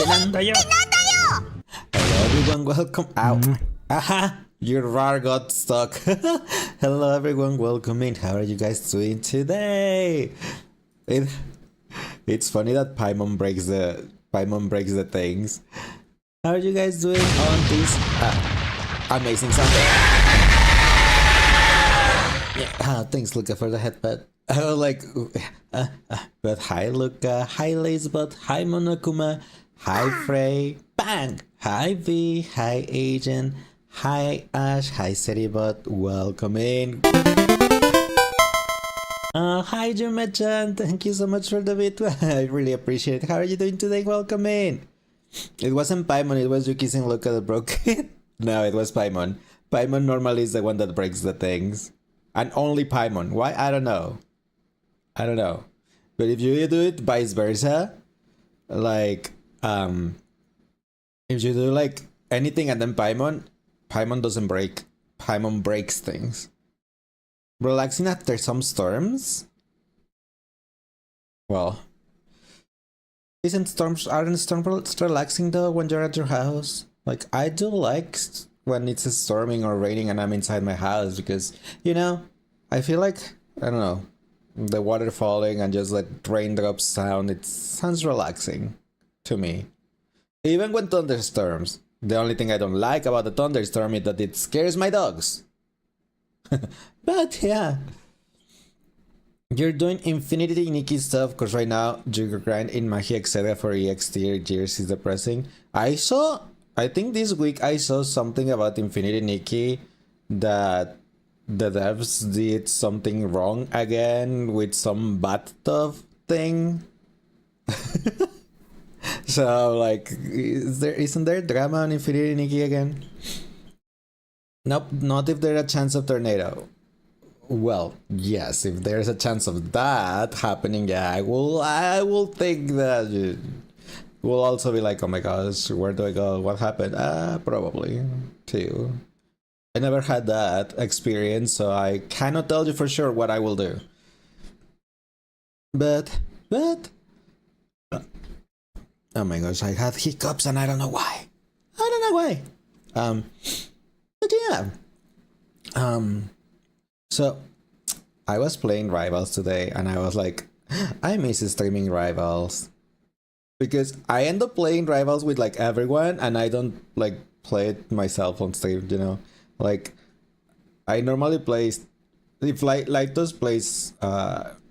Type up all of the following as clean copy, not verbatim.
Hello everyone, welcome out. Aha! Your RAR got stuck. Hello everyone, welcome in. How are you guys doing today? It's funny that Paimon breaks the things. How are you guys doing on this amazing Sunday? Yeah, thanks Luca for the headbutt. I was like, but hi Luca, hi Lizbot, hi Monokuma, hi Frey, bang! Hi V, hi Agent, hi Ash, hi Seribot, welcome in. Hi Jumechan, thank you so much for the bit. I really appreciate it. How are you doing today? Welcome in. It wasn't Paimon, it was you kissing Luca that broke it. No, it was Paimon. Paimon normally is the one that breaks the things. And only Paimon. Why? I don't know. I don't know. But if you do it vice versa, like, if you do like anything and then Paimon doesn't break. Paimon breaks things. Relaxing after some storms? Well, aren't storms relaxing though when you're at your house? Like, I do like when it's storming or raining and I'm inside my house because, you know, I feel like, I don't know, the water falling and just like raindrops sound, it sounds relaxing to me. Even when thunderstorms. The only thing I don't like about the thunderstorm is that it scares my dogs. But yeah. You're doing Infinity Nikki stuff because right now you grind in Magia etc. for EXT years is depressing. I think this week I saw something about Infinity Nikki that the devs did something wrong again with some bathtub thing. So like, isn't there drama on Infinity Nikki again? Nope, not if there's a chance of tornado. Well, yes, if there's a chance of that happening, yeah, I will think that we'll also be like, oh my gosh, where do I go? What happened? Probably too. I never had that experience, so I cannot tell you for sure what I will do. But oh my gosh, I had hiccups and I don't know why. But yeah. So I was playing Rivals today and I was like, I miss streaming Rivals. Because I end up playing Rivals with like everyone and I don't like play it myself on stream, you know? Like, I normally play, if Lightos plays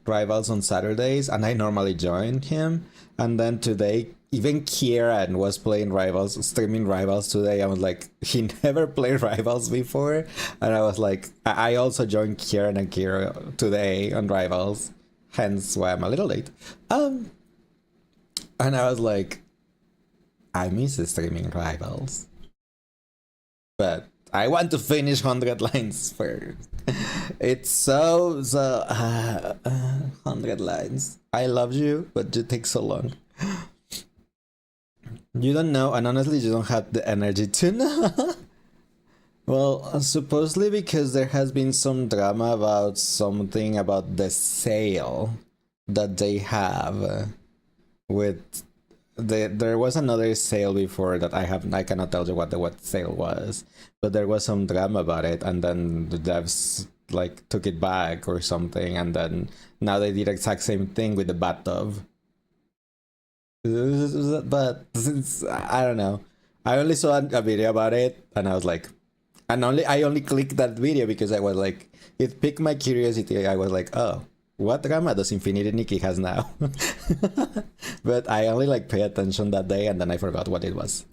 Rivals on Saturdays and I normally join him. And then today, even Kieran was playing Rivals, streaming Rivals today. I was like, he never played Rivals before. And I was like, I also joined Kieran and Kira today on Rivals. Hence why I'm a little late. And I was like, I miss streaming Rivals. But I want to finish 100 lines first. It's so 100 lines. I love you, but you take so long. You don't know, and honestly, you don't have the energy to know. Well, supposedly because there has been some drama about something about the sale that they have with there was another sale before that I cannot tell you what the sale was, but there was some drama about it, and then the devs like took it back or something, and then now they did the exact same thing with the bathtub. But since I don't know, I only saw a video about it, and I was like, I only clicked that video because I was like, it piqued my curiosity. I was like, oh, what drama does Infinity Nikki has now? But I only like pay attention that day and then I forgot what it was.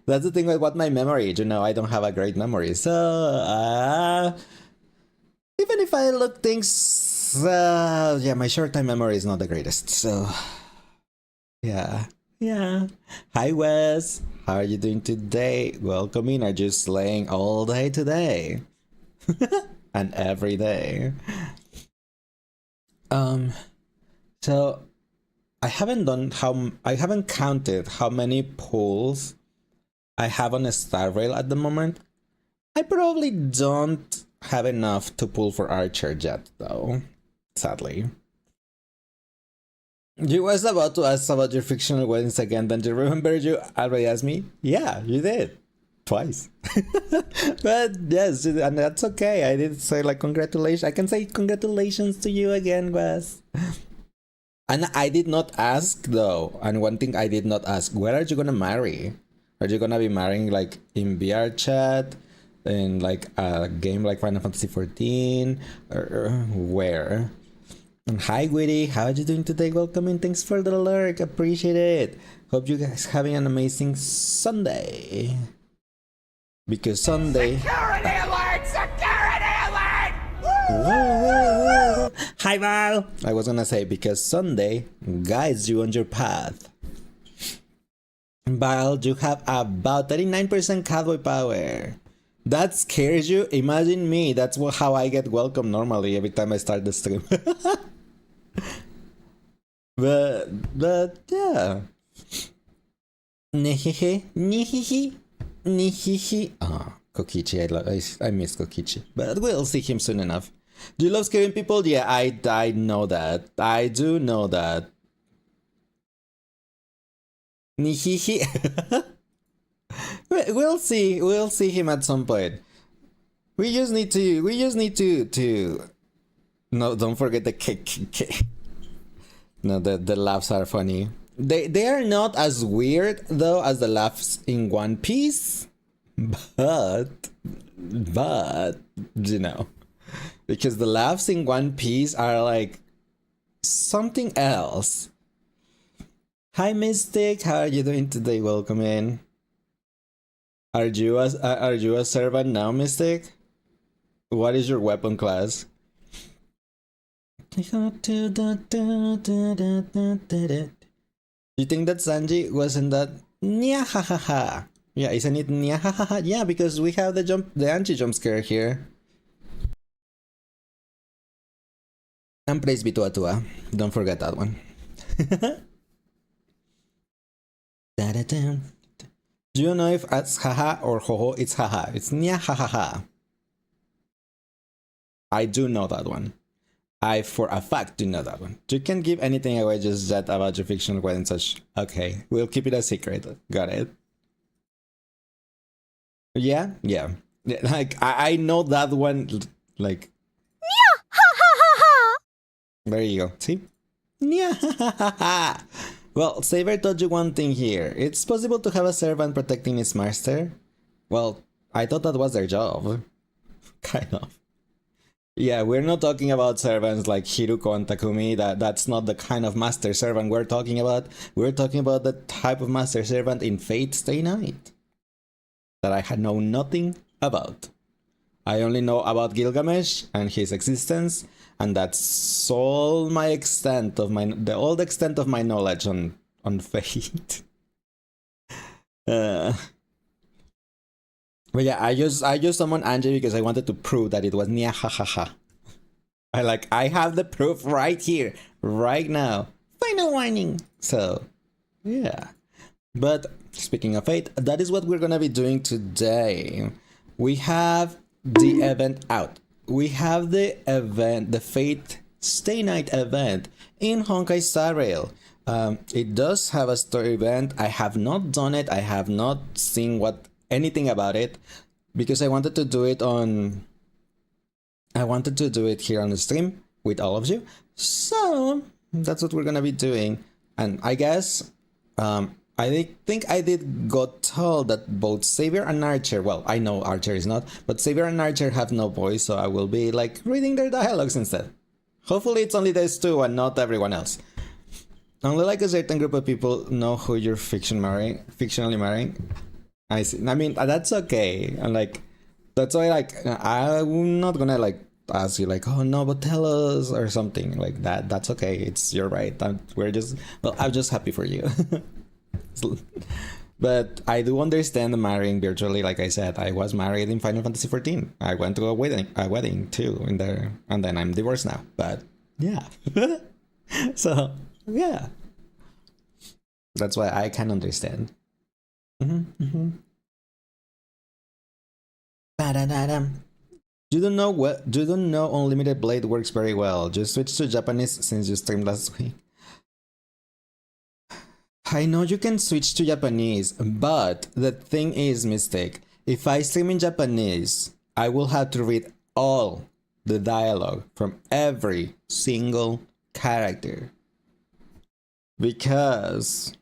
That's the thing with what my memory, you know, I don't have a great memory. So even if I look things, yeah, my short-time memory is not the greatest. So yeah. Hi Wes, how are you doing today? Welcome in. Are you slaying all day today? And every day. So I haven't counted how many pulls I have on a star rail at the moment. I probably don't have enough to pull for Archer yet though, sadly. You was about to ask about your fictional weddings again, then you remember you already asked me? Yeah, you did. Twice. But yes, and that's okay. I did say like congratulations. I can say congratulations to you again, Wes. And I did not ask though. And one thing I did not ask, where are you gonna marry? Are you gonna be marrying like in VR chat? In like a game like Final Fantasy 14? Or where? And hi Witty, how are you doing today? Welcome and thanks for the lurk. Appreciate it. Hope you guys having an amazing Sunday. Because Sunday. Security alert! Security alert! Whoa, whoa, whoa. Hi Val! I was gonna say because Sunday guides you on your path. Val, you have about 39% cowboy power. That scares you? Imagine me. That's how I get welcome normally every time I start the stream. but yeah. Nihihi, nihihi, nihihi. Ah, Kokichi. I miss Kokichi, but we'll see him soon enough. Do you love scaring people? Yeah, I know that. I do know that. Nihihi. We'll see. We'll see him at some point. We just need to. No, don't forget the kick. No, the laughs are funny. They are not as weird though as the laughs in One Piece, but you know, because the laughs in One Piece are like something else. Hi Mystic, how are you doing today? Welcome in. Are you a servant now, Mystic? What is your weapon class? You think that Sanji wasn't that Nyahahaha? Yeah, isn't it Nyahahaha? Yeah, because we have the anti-jump scare here. And praise be to Atua. Don't forget that one. Do you know if it's haha or hoho? It's haha. It's Nyahahaha. I do know that one. I for a fact do know that one. You can give anything away, just that about your fictional wedding and such. Okay, we'll keep it a secret. Got it. Yeah. Like I know that one. Like. There you go. See. Well, Saber told you one thing here. It's possible to have a servant protecting his master. Well, I thought that was their job. Kind of. Yeah, we're not talking about servants like Hiruko and Takumi. That's not the kind of master servant we're talking about. We're talking about the type of master servant in Fate Stay Night that I had known nothing about. I only know about Gilgamesh and his existence, and that's all my extent of the extent of my knowledge on Fate. But yeah, I just summoned Angie because I wanted to prove that it was Nyahahaha. I have the proof right here, right now. Final warning. So, yeah. But speaking of fate, that is what we're gonna be doing today. We have the event out. We have the event, the Fate Stay Night event in Honkai Star Rail. It does have a story event. I have not done it. I have not seen anything about it because I wanted to do it here on the stream with all of you. So that's what we're gonna be doing. And I guess I think I did got told that both Savior and Archer, well, I know Archer is not, but Savior and Archer have no voice, so I will be like reading their dialogues instead. Hopefully it's only those two and not everyone else. Only like a certain group of people know who you're fictionally marrying. I see. I mean, that's okay. And like, that's why I'm not gonna ask you oh no, but tell us or something like that. That's okay. It's your right. I'm just happy for you. But I do understand marrying virtually. Like I said, I was married in Final Fantasy 14. I went to a wedding too in there, and then I'm divorced now. But yeah, so yeah, that's why I can understand. You don't know Unlimited Blade works very well. Just switch to Japanese since you streamed last week. I know you can switch to Japanese, but the thing is, Mistake, if I stream in Japanese, I will have to read all the dialogue from every single character. Because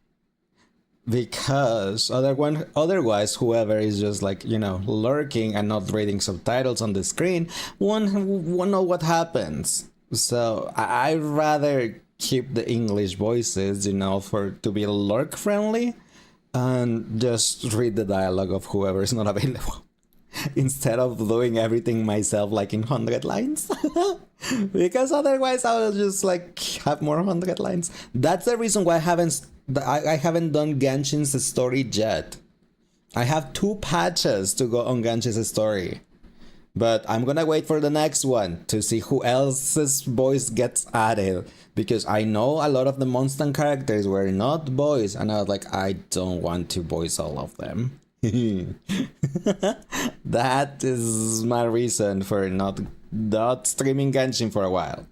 otherwise whoever is just like, you know, lurking and not reading subtitles on the screen won't know what happens. So I'd rather keep the English voices, you know, to be lurk friendly, and just read the dialogue of whoever is not available instead of doing everything myself like in 100 lines. Because otherwise I'll just like have more 100 lines. That's the reason why I haven't done Genshin's story yet. I have 2 patches to go on Genshin's story, but I'm gonna wait for the next one to see who else's voice gets added, because I know a lot of the Monstan characters were not boys, and I was like, I don't want to voice all of them. That is my reason for not streaming Genshin for a while.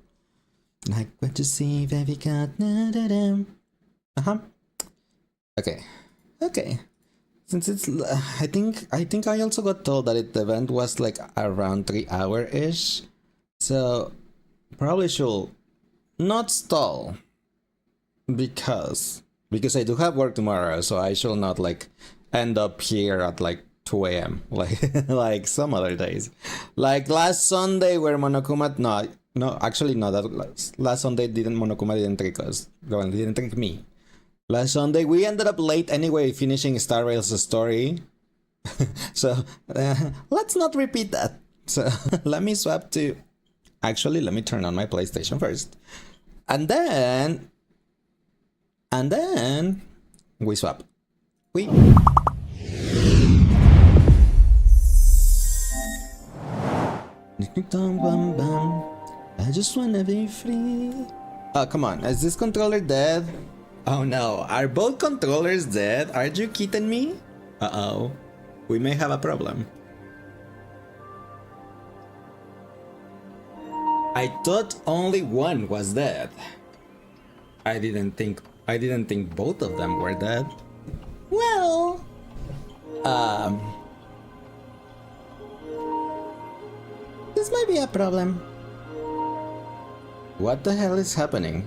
Like what you see, baby got. Okay. Since it's, I think I also got told that the event was like around 3 hour-ish, so probably should not stall, because I do have work tomorrow, so I shall not like end up here at like 2 a.m. like some other days, like last Sunday where Monokuma actually no, that last Sunday Monokuma didn't trick us, didn't trick me. Last Sunday, we ended up late anyway, finishing Star Rail's story. So, let's not repeat that. So, let me swap to... Actually, let me turn on my PlayStation first. And then... we swap. I just wanna be free. Oh, come on. Is this controller dead? Oh no, are both controllers dead? Are you kidding me? Uh-oh. We may have a problem. I thought only one was dead. I didn't think both of them were dead. Well, this might be a problem. What the hell is happening?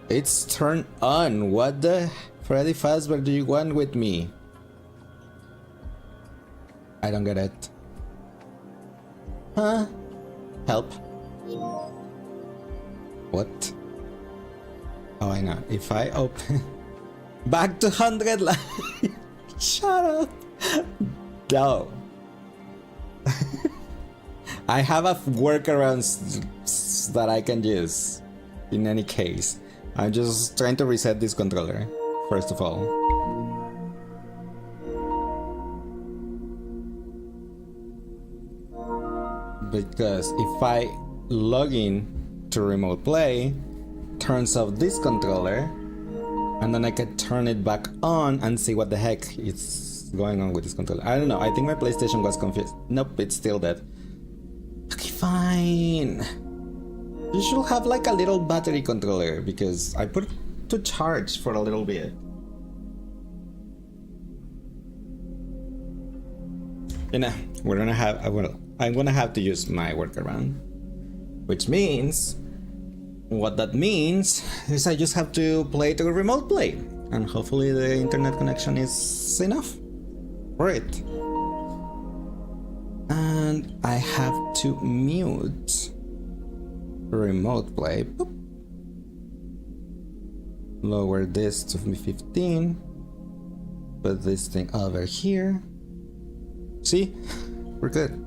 It's turned on. What the Freddy Fazbear do you want with me? I don't get it. Huh? Help. What? Oh, I know. If I open... Back to 100 lines. Shut up. No. I have a workaround that I can use in any case. I'm just trying to reset this controller, first of all. Because if I log in to remote play, turns off this controller, and then I can turn it back on and see what the heck is going on with this controller. I don't know, I think my PlayStation was confused. Nope, it's still dead. Okay, fine. You should have like a little battery controller, because I put it to charge for a little bit. You know, we're gonna have, I'm gonna have to use my workaround. Which means, what that means is I just have to play to remote play. And hopefully the internet connection is enough for it. And I have to mute remote play. Boop. Lower this to 15. Put this thing over here. See? We're good.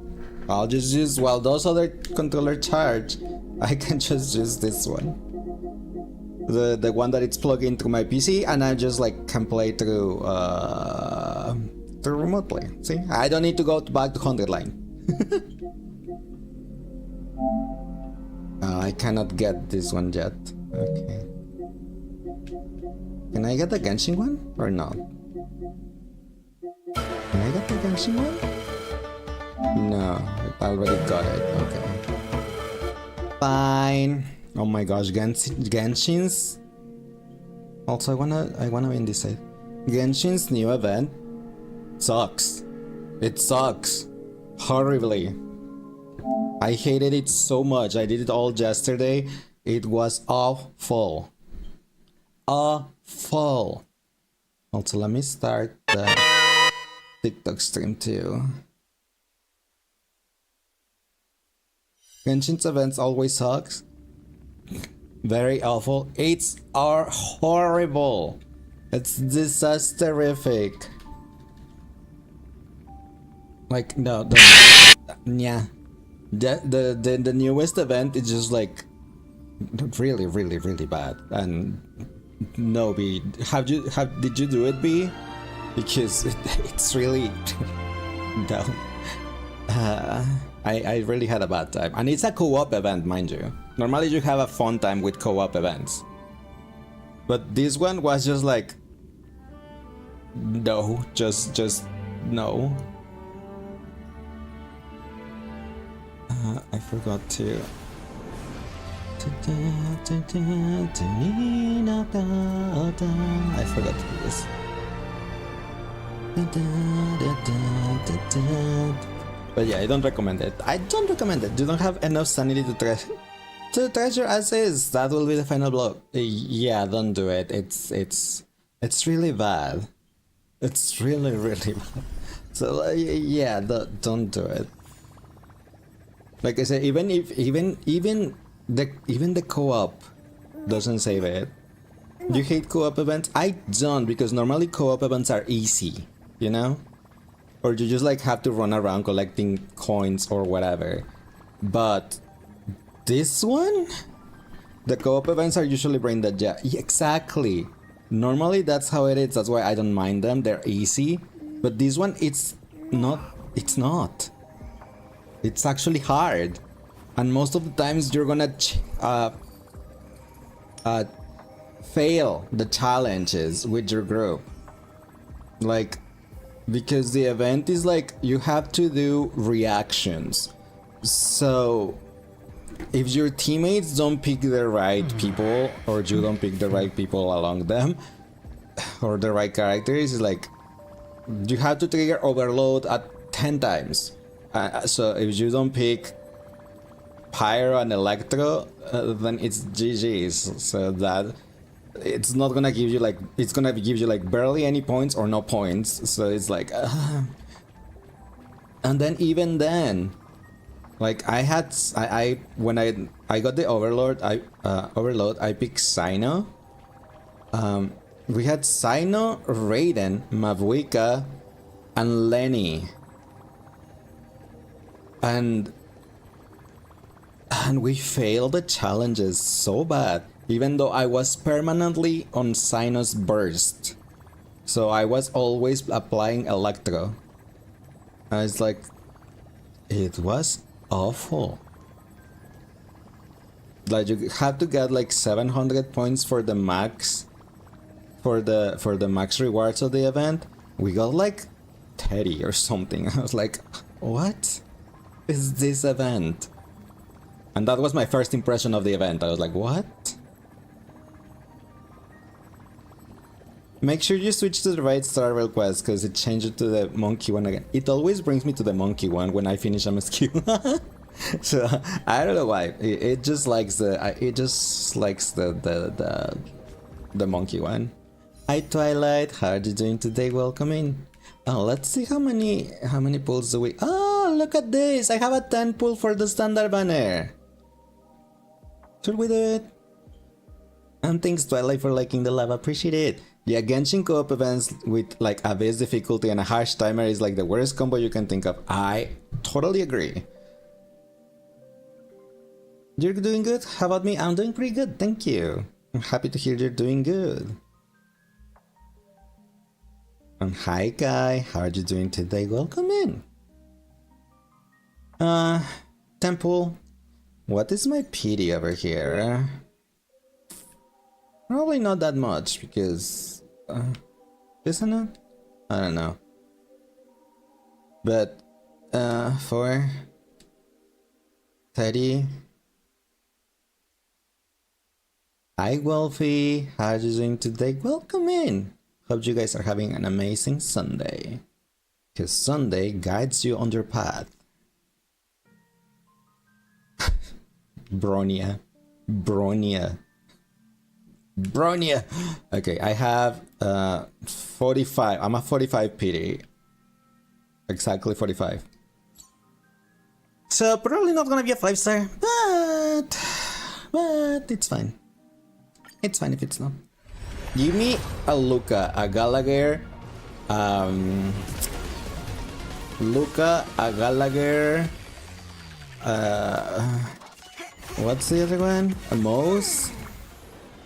I'll just use, while those other controllers charge, I can just use this one. The one that it's plugged into my PC, and I just like can play through remote play. See? I don't need to go back to 100 line. I cannot get this one yet. Okay. Can I get the Genshin one or not? Can I get the Genshin one? No, I already got it. Okay. Fine. Oh my gosh, Genshin's. Also, I wanna be in this side. Genshin's new event sucks. It sucks horribly. I hated it so much. I did it all yesterday. It was awful. Awful. Also, let me start the TikTok stream too. Genshin's events always sucks. Very awful. It's horrible. It's disasterific. Like no, yeah. The newest event is just like really bad. And no, B, did you do it, B? Because it's really no. I really had a bad time, and it's a co-op event, mind you. Normally you have a fun time with co-op events, but this one was just like no, just no. I forgot to. I forgot to do this. But yeah, I don't recommend it. I don't recommend it. You don't have enough sanity to treasure as is. That will be the final blow. Yeah, don't do it. It's really bad. It's really bad. So yeah, don't do it. Like I said, even the co-op doesn't save it. You hate co-op events? I don't, because normally co-op events are easy, you know? Or you just like have to run around collecting coins or whatever. But this one, the co-op events are usually brain dead. Yeah, exactly. Normally that's how it is. That's why I don't mind them. They're easy. But this one, it's not. It's not. It's actually hard, and most of the times you're gonna fail the challenges with your group. Like, because the event is like you have to do reactions. So if your teammates don't pick the right people, or you don't pick the right people along them, or the right characters, it's like you have to trigger overload at 10 times. So if you don't pick Pyro and Electro, then it's GG's. So that it's not gonna give you like, it's gonna give you like barely any points or no points. So it's like, and then even then, like when I got the overload, I picked Sino. We had Sino, Raiden, Mavuika, and Lenny. And we failed the challenges so bad, even though I was permanently on Sinus Burst. So I was always applying Electro. And it's like, it was awful. Like you had to get like 700 points for the max, for the max rewards of the event. We got like 30 or something. I was like, what is this event? And that was my first impression of the event. I was like, what? Make sure you switch to the right star real quest, because it changed it to the monkey one again. It always brings me to the monkey one when I finish MSQ. So I don't know why. It just likes the the monkey one. Hi Twilight, how are you doing today? Welcome in. Oh, let's see how many pulls do we. Oh, look at this! I have a 10 pull for the standard banner. Should we do it? And thanks Twilight for liking the live, appreciate it. Yeah, Genshin co-op events with like a base difficulty and a harsh timer is like the worst combo you can think of. I totally agree. You're doing good? How about me? I'm doing pretty good, thank you. I'm happy to hear you're doing good. And hi Guy, how are you doing today? Welcome in. Temple, what is my PD over here? Probably not that much, because isn't it? I don't know. But for 30, Hi, Wolfie. How are you doing today? Welcome in. Hope you guys are having an amazing Sunday. Because Sunday guides you on your path. Bronia. Bronia. Bronia. Okay, I have 45. I'm a 45 pity. Exactly 45. So probably not gonna be a 5-star, but it's fine. It's fine if it's not. Give me a Luca, a Gallagher, Luca, a Gallagher, what's the other one? A Mouse?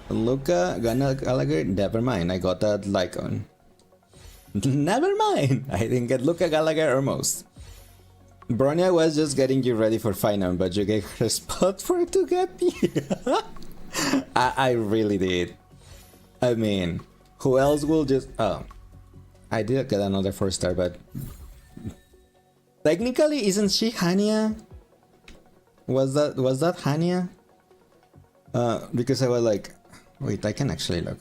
Luca, Gallagher, never mind, I got that Lycon. Never mind, I didn't get Luca, Gallagher, or Mouse. Bronya was just getting you ready for final, but you gave her a spot for it to get me. I really did. I mean, who else will just... Oh, I did get another 4-star, but... Technically, isn't she Hania? Was that Hania? Because I was like... Wait, I can actually look.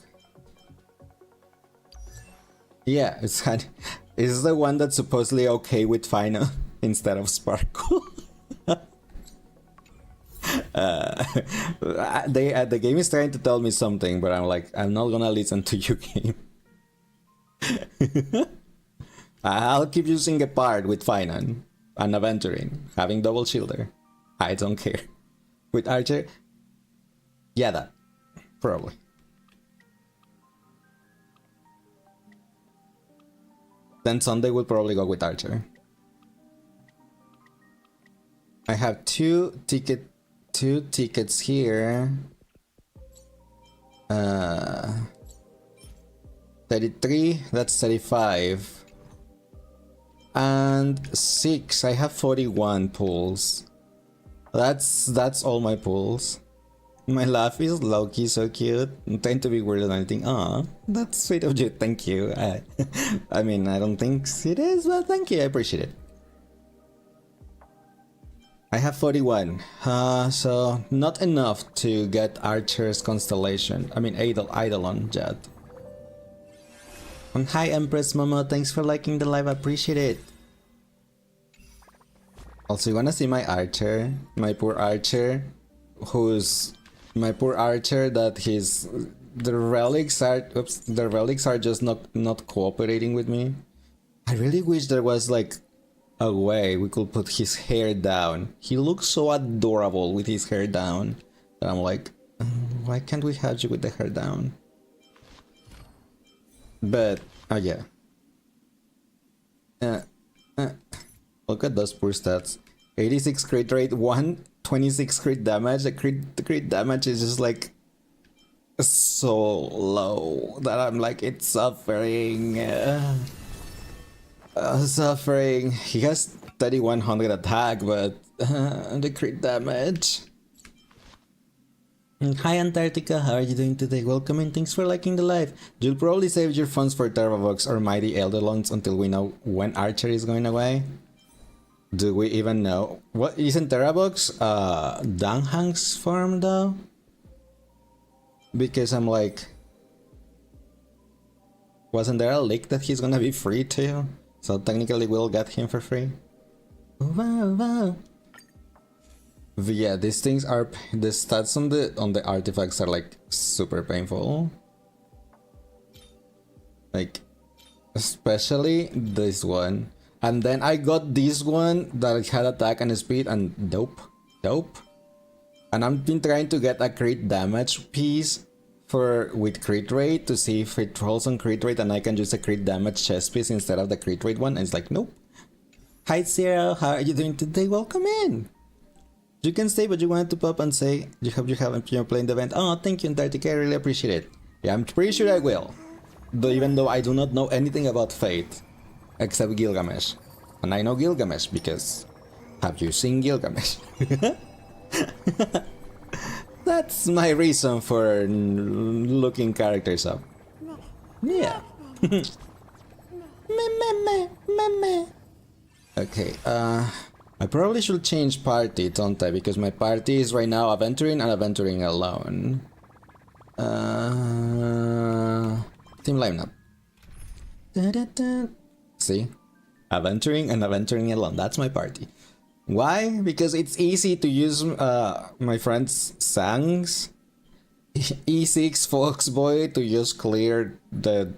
Yeah, it's Hania. It's the one that's supposedly okay with final instead of Sparkle. The game is trying to tell me something, but I'm like, I'm not gonna listen to you, game. I'll keep using a part with Finan and Aventuring, having double shielder. I don't care. With Archer, yeah, that probably. Then Sunday will probably go with Archer. I have two tickets here. 33, that's 35. And 6, I have 41 pulls. That's all my pulls. My laugh is low-key so cute. I'm trying to be weird or anything. Aw, that's sweet of you, thank you. I mean, I don't think it is, but thank you, I appreciate it. I have 41, so not enough to get Archer's Constellation. I mean, Eidolon Jet. And hi Empress Momo, thanks for liking the live, I appreciate it. Also, you wanna see my Archer? My poor Archer, my poor Archer that the relics are just not cooperating with me. I really wish there was like a way we could put his hair down. He looks so adorable with his hair down that I'm like, why can't we have you with the hair down? But yeah. Look at those poor stats. 86 crit rate, 126 crit damage. The crit damage is just like so low that I'm like, it's suffering. Suffering. He has 3100 attack, but the crit damage. Hi Antarctica, how are you doing today? Welcome and thanks for liking the live. You'll probably save your funds for Terravox or Mighty Elderlons until we know when Archer is going away. Do we even know? What isn't Terravox Danghang's farm though? Because I'm like, wasn't there a leak that he's gonna be free too? So technically we'll get him for free. Wow. But yeah, these things are, the stats on the artifacts are like super painful. Like especially this one. And then I got this one that had attack and speed and dope. And I've been trying to get a crit damage piece with crit rate to see if it rolls on crit rate and I can use a crit damage chest piece instead of the crit rate one. And it's like, nope. Hi Zero, how are you doing today? Welcome in. You can stay, but you wanted to pop and say you haven't playing the event. Oh, thank you Antarctica, I really appreciate it. Yeah, I'm pretty sure I will. Even though I do not know anything about Fate. Except Gilgamesh. And I know Gilgamesh because... Have you seen Gilgamesh? That's my reason for looking characters up. Yeah. Okay, I probably should change party, don't I? Because my party is right now Aventuring and Aventuring alone. Team lineup. See? Adventuring and adventuring alone. That's my party. Why? Because it's easy to use my friend's songs. E6 Foxboy to just clear the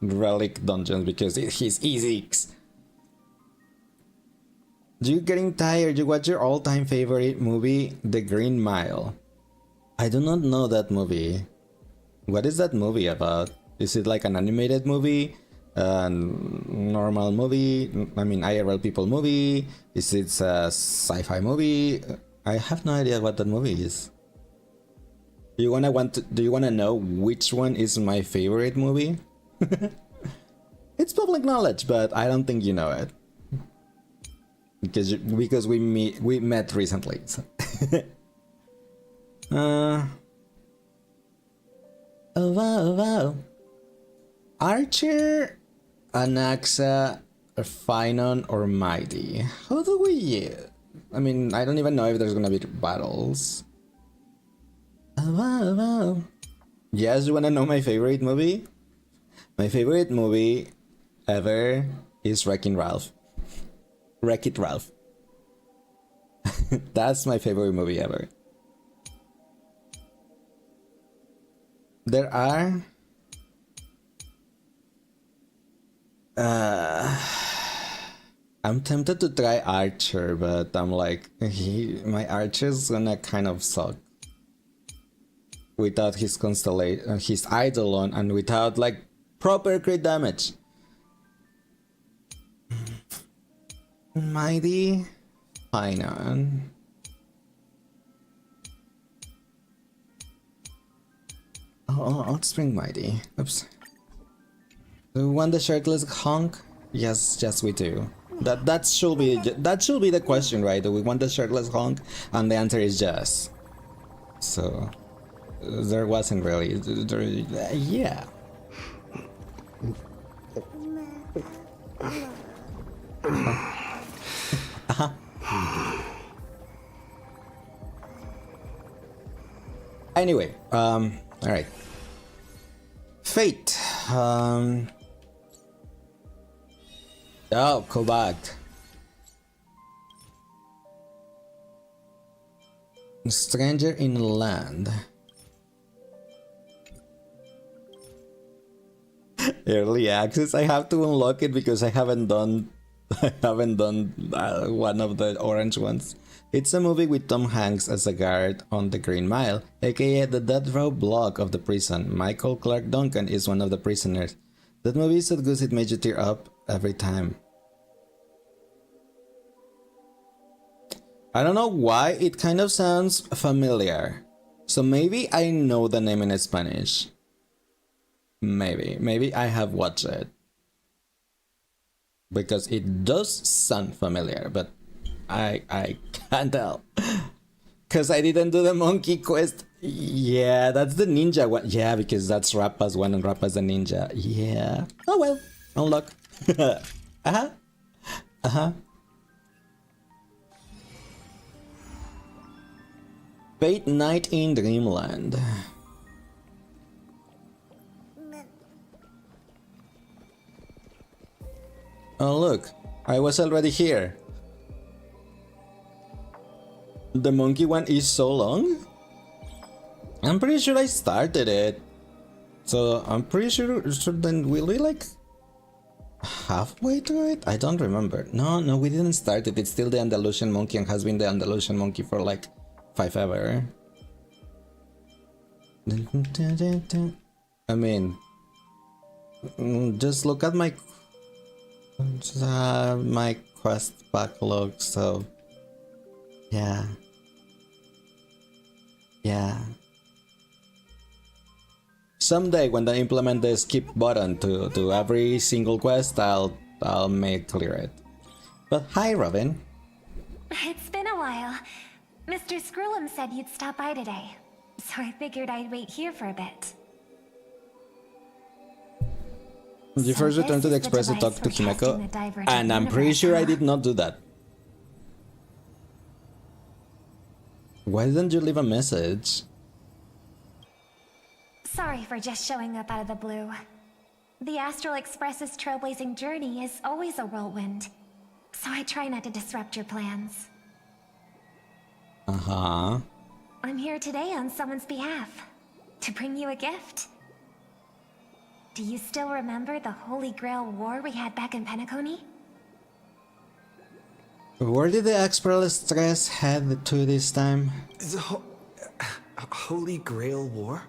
relic dungeons because he's E6. You getting tired? You watch your all-time favorite movie, The Green Mile. I do not know that movie. What is that movie about? Is it like an animated movie? Normal movie? I mean, IRL people movie? Is it a sci-fi movie? I have no idea what that movie is. Do you wanna know which one is my favorite movie? It's public knowledge, but I don't think you know it. Because we met recently. So. Oh wow. Archer, Anaxa, Finon, or Mighty. How do we? I mean, I don't even know if there's gonna be battles. Oh wow. Yes, you wanna know my favorite movie? My favorite movie ever is Wreck-It Ralph. Wreck-It Ralph. That's my favorite movie ever. There are I'm tempted to try Archer, but I'm like, my Archer's gonna kind of suck without his constellation, his Eidolon, and without like proper crit damage. Mighty Finon. Oh, I'll spring Mighty. Oops. Do we want the shirtless honk? Yes, we do. That should be the question, right? Do we want the shirtless honk? And the answer is yes. So there wasn't really. Yeah. Anyway, all right. Fate. Oh, go back. Stranger in land. Early access. I have to unlock it because I haven't done one of the orange ones. It's a movie with Tom Hanks as a guard on the Green Mile, aka the death row block of the prison. Michael Clark Duncan is one of the prisoners. That movie is so good it made you tear up every time. I don't know why, it kind of sounds familiar. So maybe I know the name in Spanish. Maybe I have watched it. Because it does sound familiar, but I can't tell. Cause I didn't do the monkey quest. Yeah, that's the ninja one. Yeah, because that's Rappa's one and Rappa's the ninja. Yeah. Oh well. Unlock. Fate Night in Dreamland. Oh look, I was already here. The monkey one is so long? I'm pretty sure I started it. So I'm pretty sure then will we like halfway through it? I don't remember. No, we didn't start it. It's still the Andalusian monkey and has been the Andalusian monkey for like 5 ever. I mean, just look at my quest backlog, so yeah. Someday when they implement the skip button to every single quest, I'll make clear it. But hi, Robin. It's been a while. Mr. Scrullum said you'd stop by today, so I figured I'd wait here for a bit. You first returned to the Express to talk to Himeko, and I'm pretty sure I did not do that. Why didn't you leave a message? Sorry for just showing up out of the blue. The Astral Express's trailblazing journey is always a whirlwind, so I try not to disrupt your plans. Uh-huh. I'm here today on someone's behalf, to bring you a gift. Do you still remember the Holy Grail War we had back in Penacony? Where did the Expert Stress head to this time? The Holy Grail War?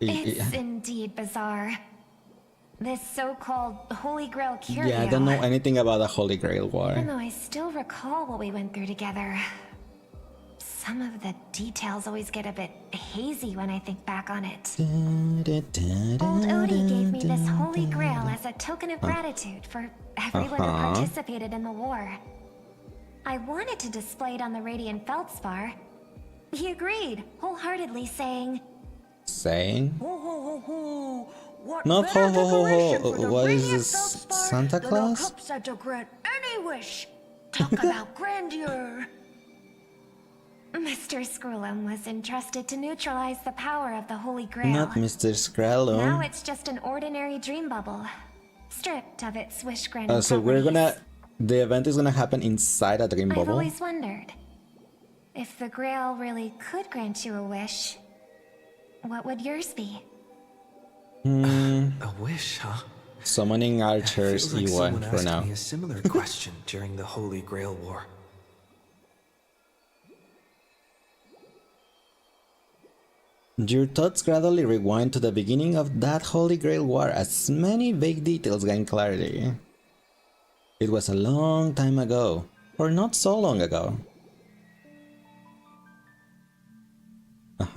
It's indeed bizarre. This so-called Holy Grail curio. Yeah, I don't know anything about the Holy Grail War. Even though I still recall what we went through together, some of the details always get a bit hazy when I think back on it. Old Odie gave me this Holy Grail as a token of gratitude for everyone who participated in the war. I wanted to display it on the Radiant Feldspar. He agreed, wholeheartedly, saying... Saying? Ho ho ho ho! What Not better ho ho ho decoration ho. for the What is Radiant this? Feldspar Santa than Claus? a cup set to grant any wish. Talk about grandeur. Mr. Screwlum was entrusted to neutralize the power of the Holy Grail. Not Mr. Now Scrallum. it's just an ordinary dream bubble, stripped of its wish-granting So we're gonna... properties. The event is gonna happen inside a dream I've bubble? always wondered, if the Grail really could grant you a wish, what would yours be? A wish, huh? Summoning archers Feels like E1 someone for asked now. me a similar question during the Holy Grail War. Your thoughts gradually rewind to the beginning of that Holy Grail War as many vague details gain clarity. It was a long time ago, or not so long ago.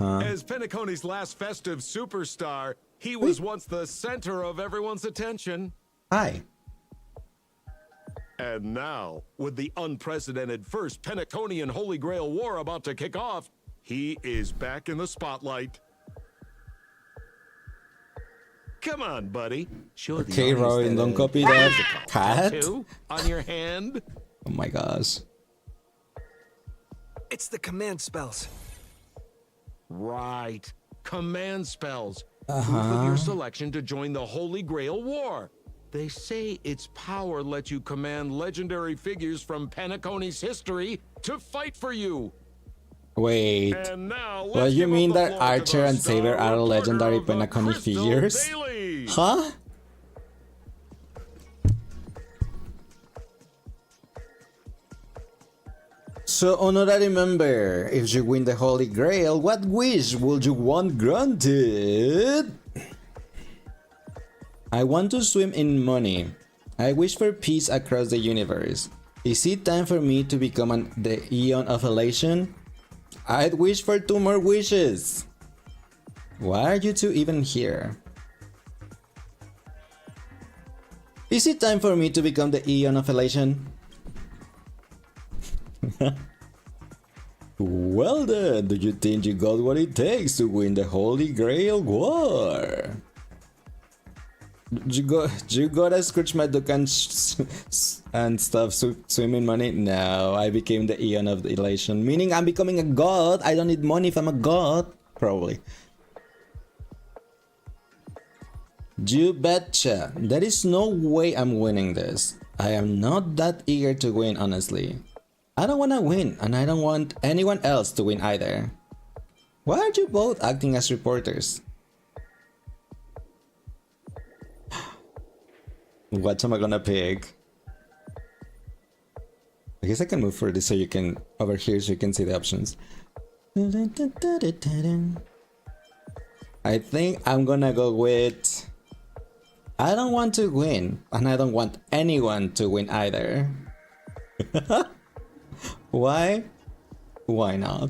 As Penacony's last festive superstar, he was once the center of everyone's attention. Hi. And now, with the unprecedented first Penaconian Holy Grail War about to kick off, he is back in the spotlight. Come on, buddy. Show the Okay, audience Robin, that, don't copy that cat. tattoo on your hand. Oh my gosh. It's the command spells. Right. Command spells. Proof of your selection to join the Holy Grail War. They say its power lets you command legendary figures from Penacony's history to fight for you. Wait. And now, let's What, you give up mean the that floor to Archer the and Saber star are reporter legendary of the Penacony Crystal figures? Daily. Huh? So, honorary member, if you win the Holy Grail, what wish would you want granted? I want to swim in money. I wish for peace across the universe. Is it time for me to become the Eon of Elation? I'd wish for 2 more wishes. Why are you two even here? Is it time for me to become the Eon of Elation? Well then, do you think you got what it takes to win the Holy Grail War? You gotta scratch my duck and stuff, swimming money? No, I became the Eon of Elation, meaning I'm becoming a god. I don't need money if I'm a god. Probably. You betcha. There is no way I'm winning this. I am not that eager to win, honestly. I don't wanna win, and I don't want anyone else to win either. Why are you both acting as reporters? What am I gonna pick? I guess I can move for this so you can, over here so you can see the options. I think I'm gonna go with... I don't want to win, and I don't want anyone to win either. Why? Why not?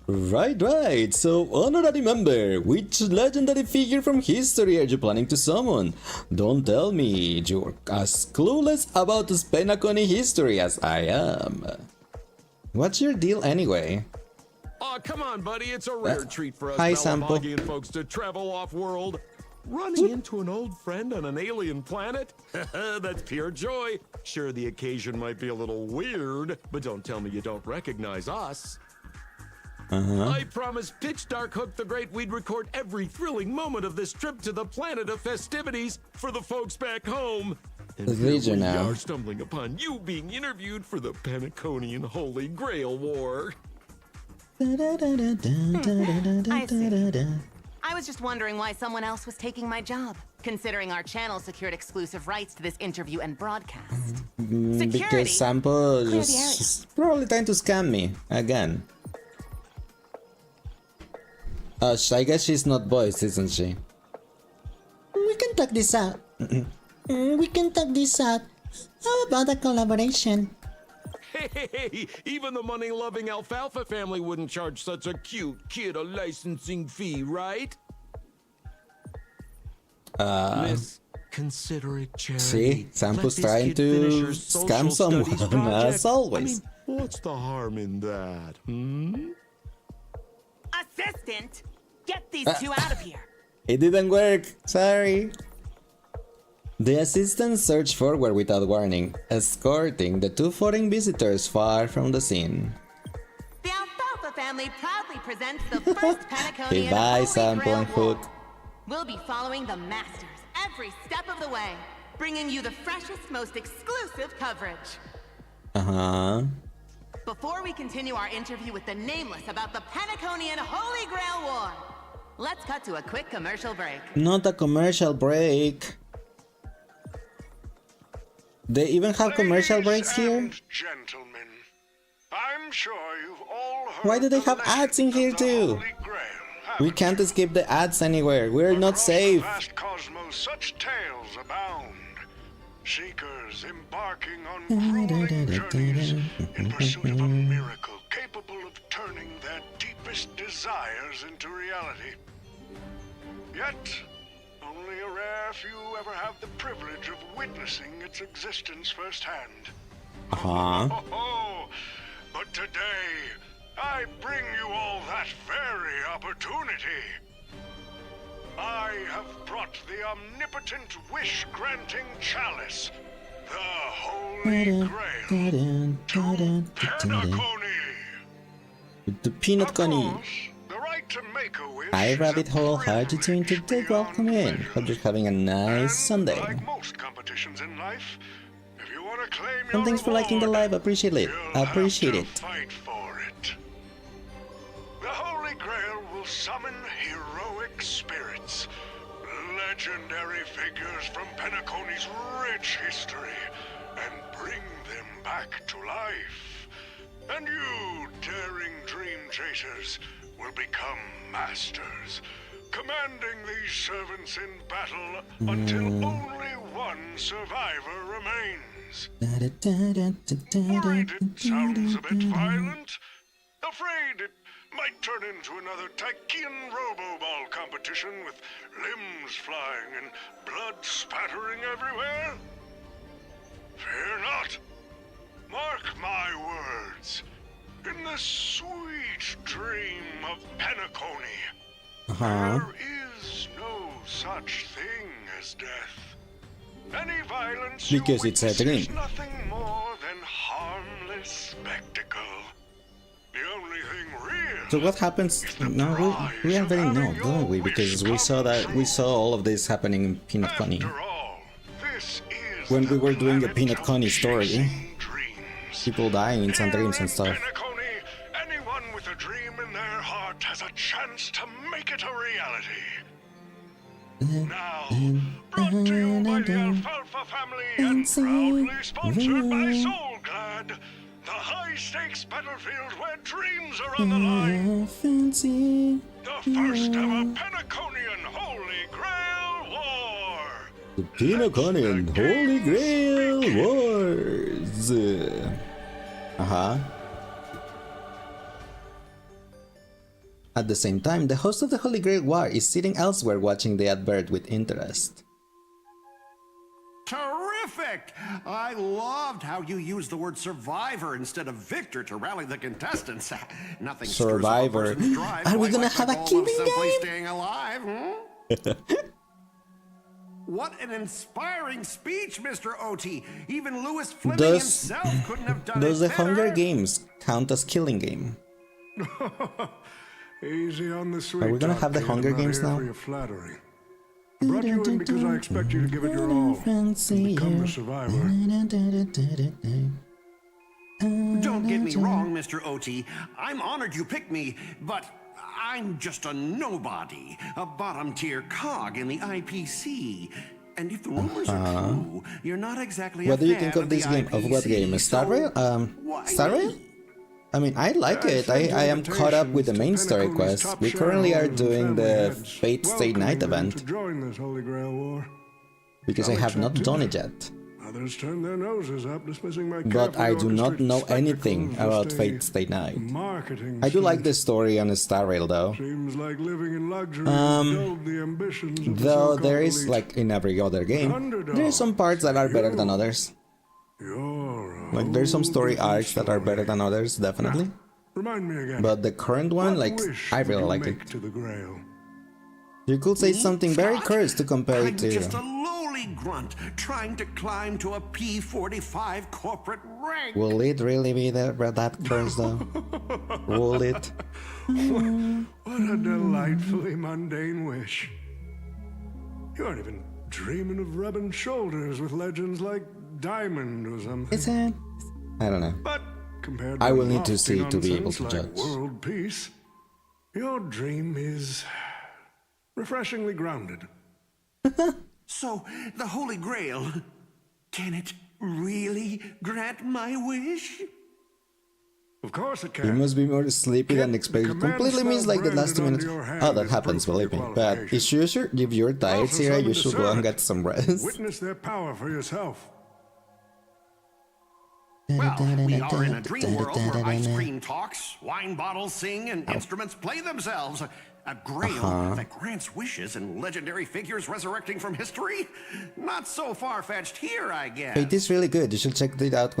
Right. So, honorary member, which legendary figure from history are you planning to summon? Don't tell me you're as clueless about Penacony history as I am. What's your deal anyway? Aw, come on, buddy. It's a rare treat for us Hi, Sampo. Malabagian folks to travel off-world. Running into an old friend on an alien planet? That's pure joy. Sure, the occasion might be a little weird, but don't tell me you don't recognize us. I promised Pitch Dark Hook the Great we'd record every thrilling moment of this trip to the planet of festivities for the folks back home. And here we are stumbling upon you being interviewed for the Penaconian Holy Grail War. I see. I was just wondering why someone else was taking my job, considering our channel secured exclusive rights to this interview and broadcast. Security. Because Sampo Clear the is probably trying to scam me again. I guess she's not voiced, isn't she? We can talk this out. We can talk this out. How about a collaboration? Hey, even the money-loving Alfalfa family wouldn't charge such a cute kid a licensing fee, right? Miss Considerate Charity. See, Sampo's trying to scam someone, as always. I mean, what's the harm in that, Assistant, get these two out of here. It didn't work, sorry. The assistants searched forward without warning, escorting the two foreign visitors far from the scene. The Alfalfa family proudly presents the first Penaconian Goodbye, Holy Sampo Grail and War. Hook. We'll be following the masters every step of the way, bringing you the freshest, most exclusive coverage. Before we continue our interview with the Nameless about the Penaconian Holy Grail War, let's cut to a quick commercial break. Not a commercial break. They even have commercial breaks here? And gentlemen, I'm sure you've all heard Why do they the have ads in legend here of the too? Holy Grail, We haven't can't you? escape the ads anywhere. We're not Across safe. the vast cosmos, such tales abound. Seekers embarking on grueling journeys in pursuit of a miracle capable of turning their deepest desires into reality. Yet, only a rare few ever have the privilege of witnessing its existence firsthand. Oh, but today, I bring you all that very opportunity. I have brought the omnipotent wish-granting chalice, the Holy Grail, to Penacony. The peanut Of coney. course, the right to make a wish Hi, is a Rabbit Hole. How are you doing privilege today? beyond Welcome in. measure. Hope you're having a nice And Sunday. like most competitions in life, if you want to claim And your thanks for liking the reward, live. Appreciate it. you'll Appreciate have it. to fight for it. The Holy Grail will summon heroic spirits, legendary figures from Penacony's rich history, and bring them back to life. And you, daring dream chasers, will become masters, commanding these servants in battle until only one survivor remains. Worried it sounds a bit violent? Afraid it might turn into another Tychean Robo-Ball competition with limbs flying and blood spattering everywhere? Fear not. Mark my words. In the sweet dream of Penacony, there is no such thing as death. Any violence you Because it's a witness is dream. nothing more than harmless spectacle. The only thing real. So what happens? No, we already know, don't we? Because we saw all of this happening in Peanut Coney. After all, this is When the we were doing the planet Peanut of Coney story. chasing dreams. People dying in some Here dreams and in stuff. Penacony, anyone with a dream in their heart has a chance to make it a reality. Now, brought to you by the Alfalfa family and proudly sponsored by Soulglad, the high-stakes battlefield where dreams are on the line. Fancy. The first ever Penaconian Holy Grail War. The Penaconian Holy Grail Wars. At the same time, the host of the Holy Grail War is sitting elsewhere watching the advert with interest. Terrific! I loved how you used the word survivor instead of victor to rally the contestants. Nothing stirs up a Survivor. person's drive Are we quite gonna like have the a goal of killing simply game? staying alive, What an inspiring speech, Mr. OT. Even Louis Fleming Does- himself couldn't have done Does it the Hunger better. Games count as killing game? Easy on the sweet Are we gonna talk, have the kid. Hunger I'm not Games here now? for your flattery. I brought you in because I expect you to give it your all and become the survivor. Don't get me wrong, Mr. OT. I'm honored you picked me, but I'm just a nobody, a bottom-tier cog in the IPC. And if the rumors are true, you're not exactly What a do you fan think of this the game? Of what IPC, game? Star so Rail? why Star Rail? me? I mean, I like it. I am caught up with the main story quest. We currently are doing the Fate Stay Night event, To join this Holy Grail War. because I have not done it yet. Others turn their noses up, dismissing my But I do not carefully know orchestrated anything spectacle about as just Fate a Stay Night. marketing I do like stunt. the story on Star Rail though. Seems like living in luxury has dulled the ambitions of the Though so-called there is, elite. like in every other game, Underdog. there are some parts that are better than others. You're a Like there's some whole story different arcs that are better story. than others, definitely. Remind me again. But the current one, what like, wish I would really you like make it. to the Grail? You could say something very cursed to compare I'm it to. just a lowly grunt trying to climb to a P45 corporate rank. Will it really be that cursed though? Will it? What a delightfully mundane wish. You aren't even dreaming of rubbing shoulders with legends like Diamond or something. Is it? I don't know. But compared I to will need to lofty see to be able nonsense to like judge. world peace, your dream is refreshingly grounded. So, the Holy Grail, can it really grant my wish? Of course it You can. must be more sleepy than Get expected. the command Completely spell means like the last 2 branded minutes. onto your hand Oh, that as happens, proof of believe your me. But if you're tired, Also Sarah, you summon should the go and servant. get some rest. Witness their power for yourself. Well, we are in a dream world where ice cream talks, wine bottles sing, and instruments play themselves. A grail that grants wishes and legendary figures resurrecting from history? Not so far-fetched here, I guess. Fate is really good. You should check it out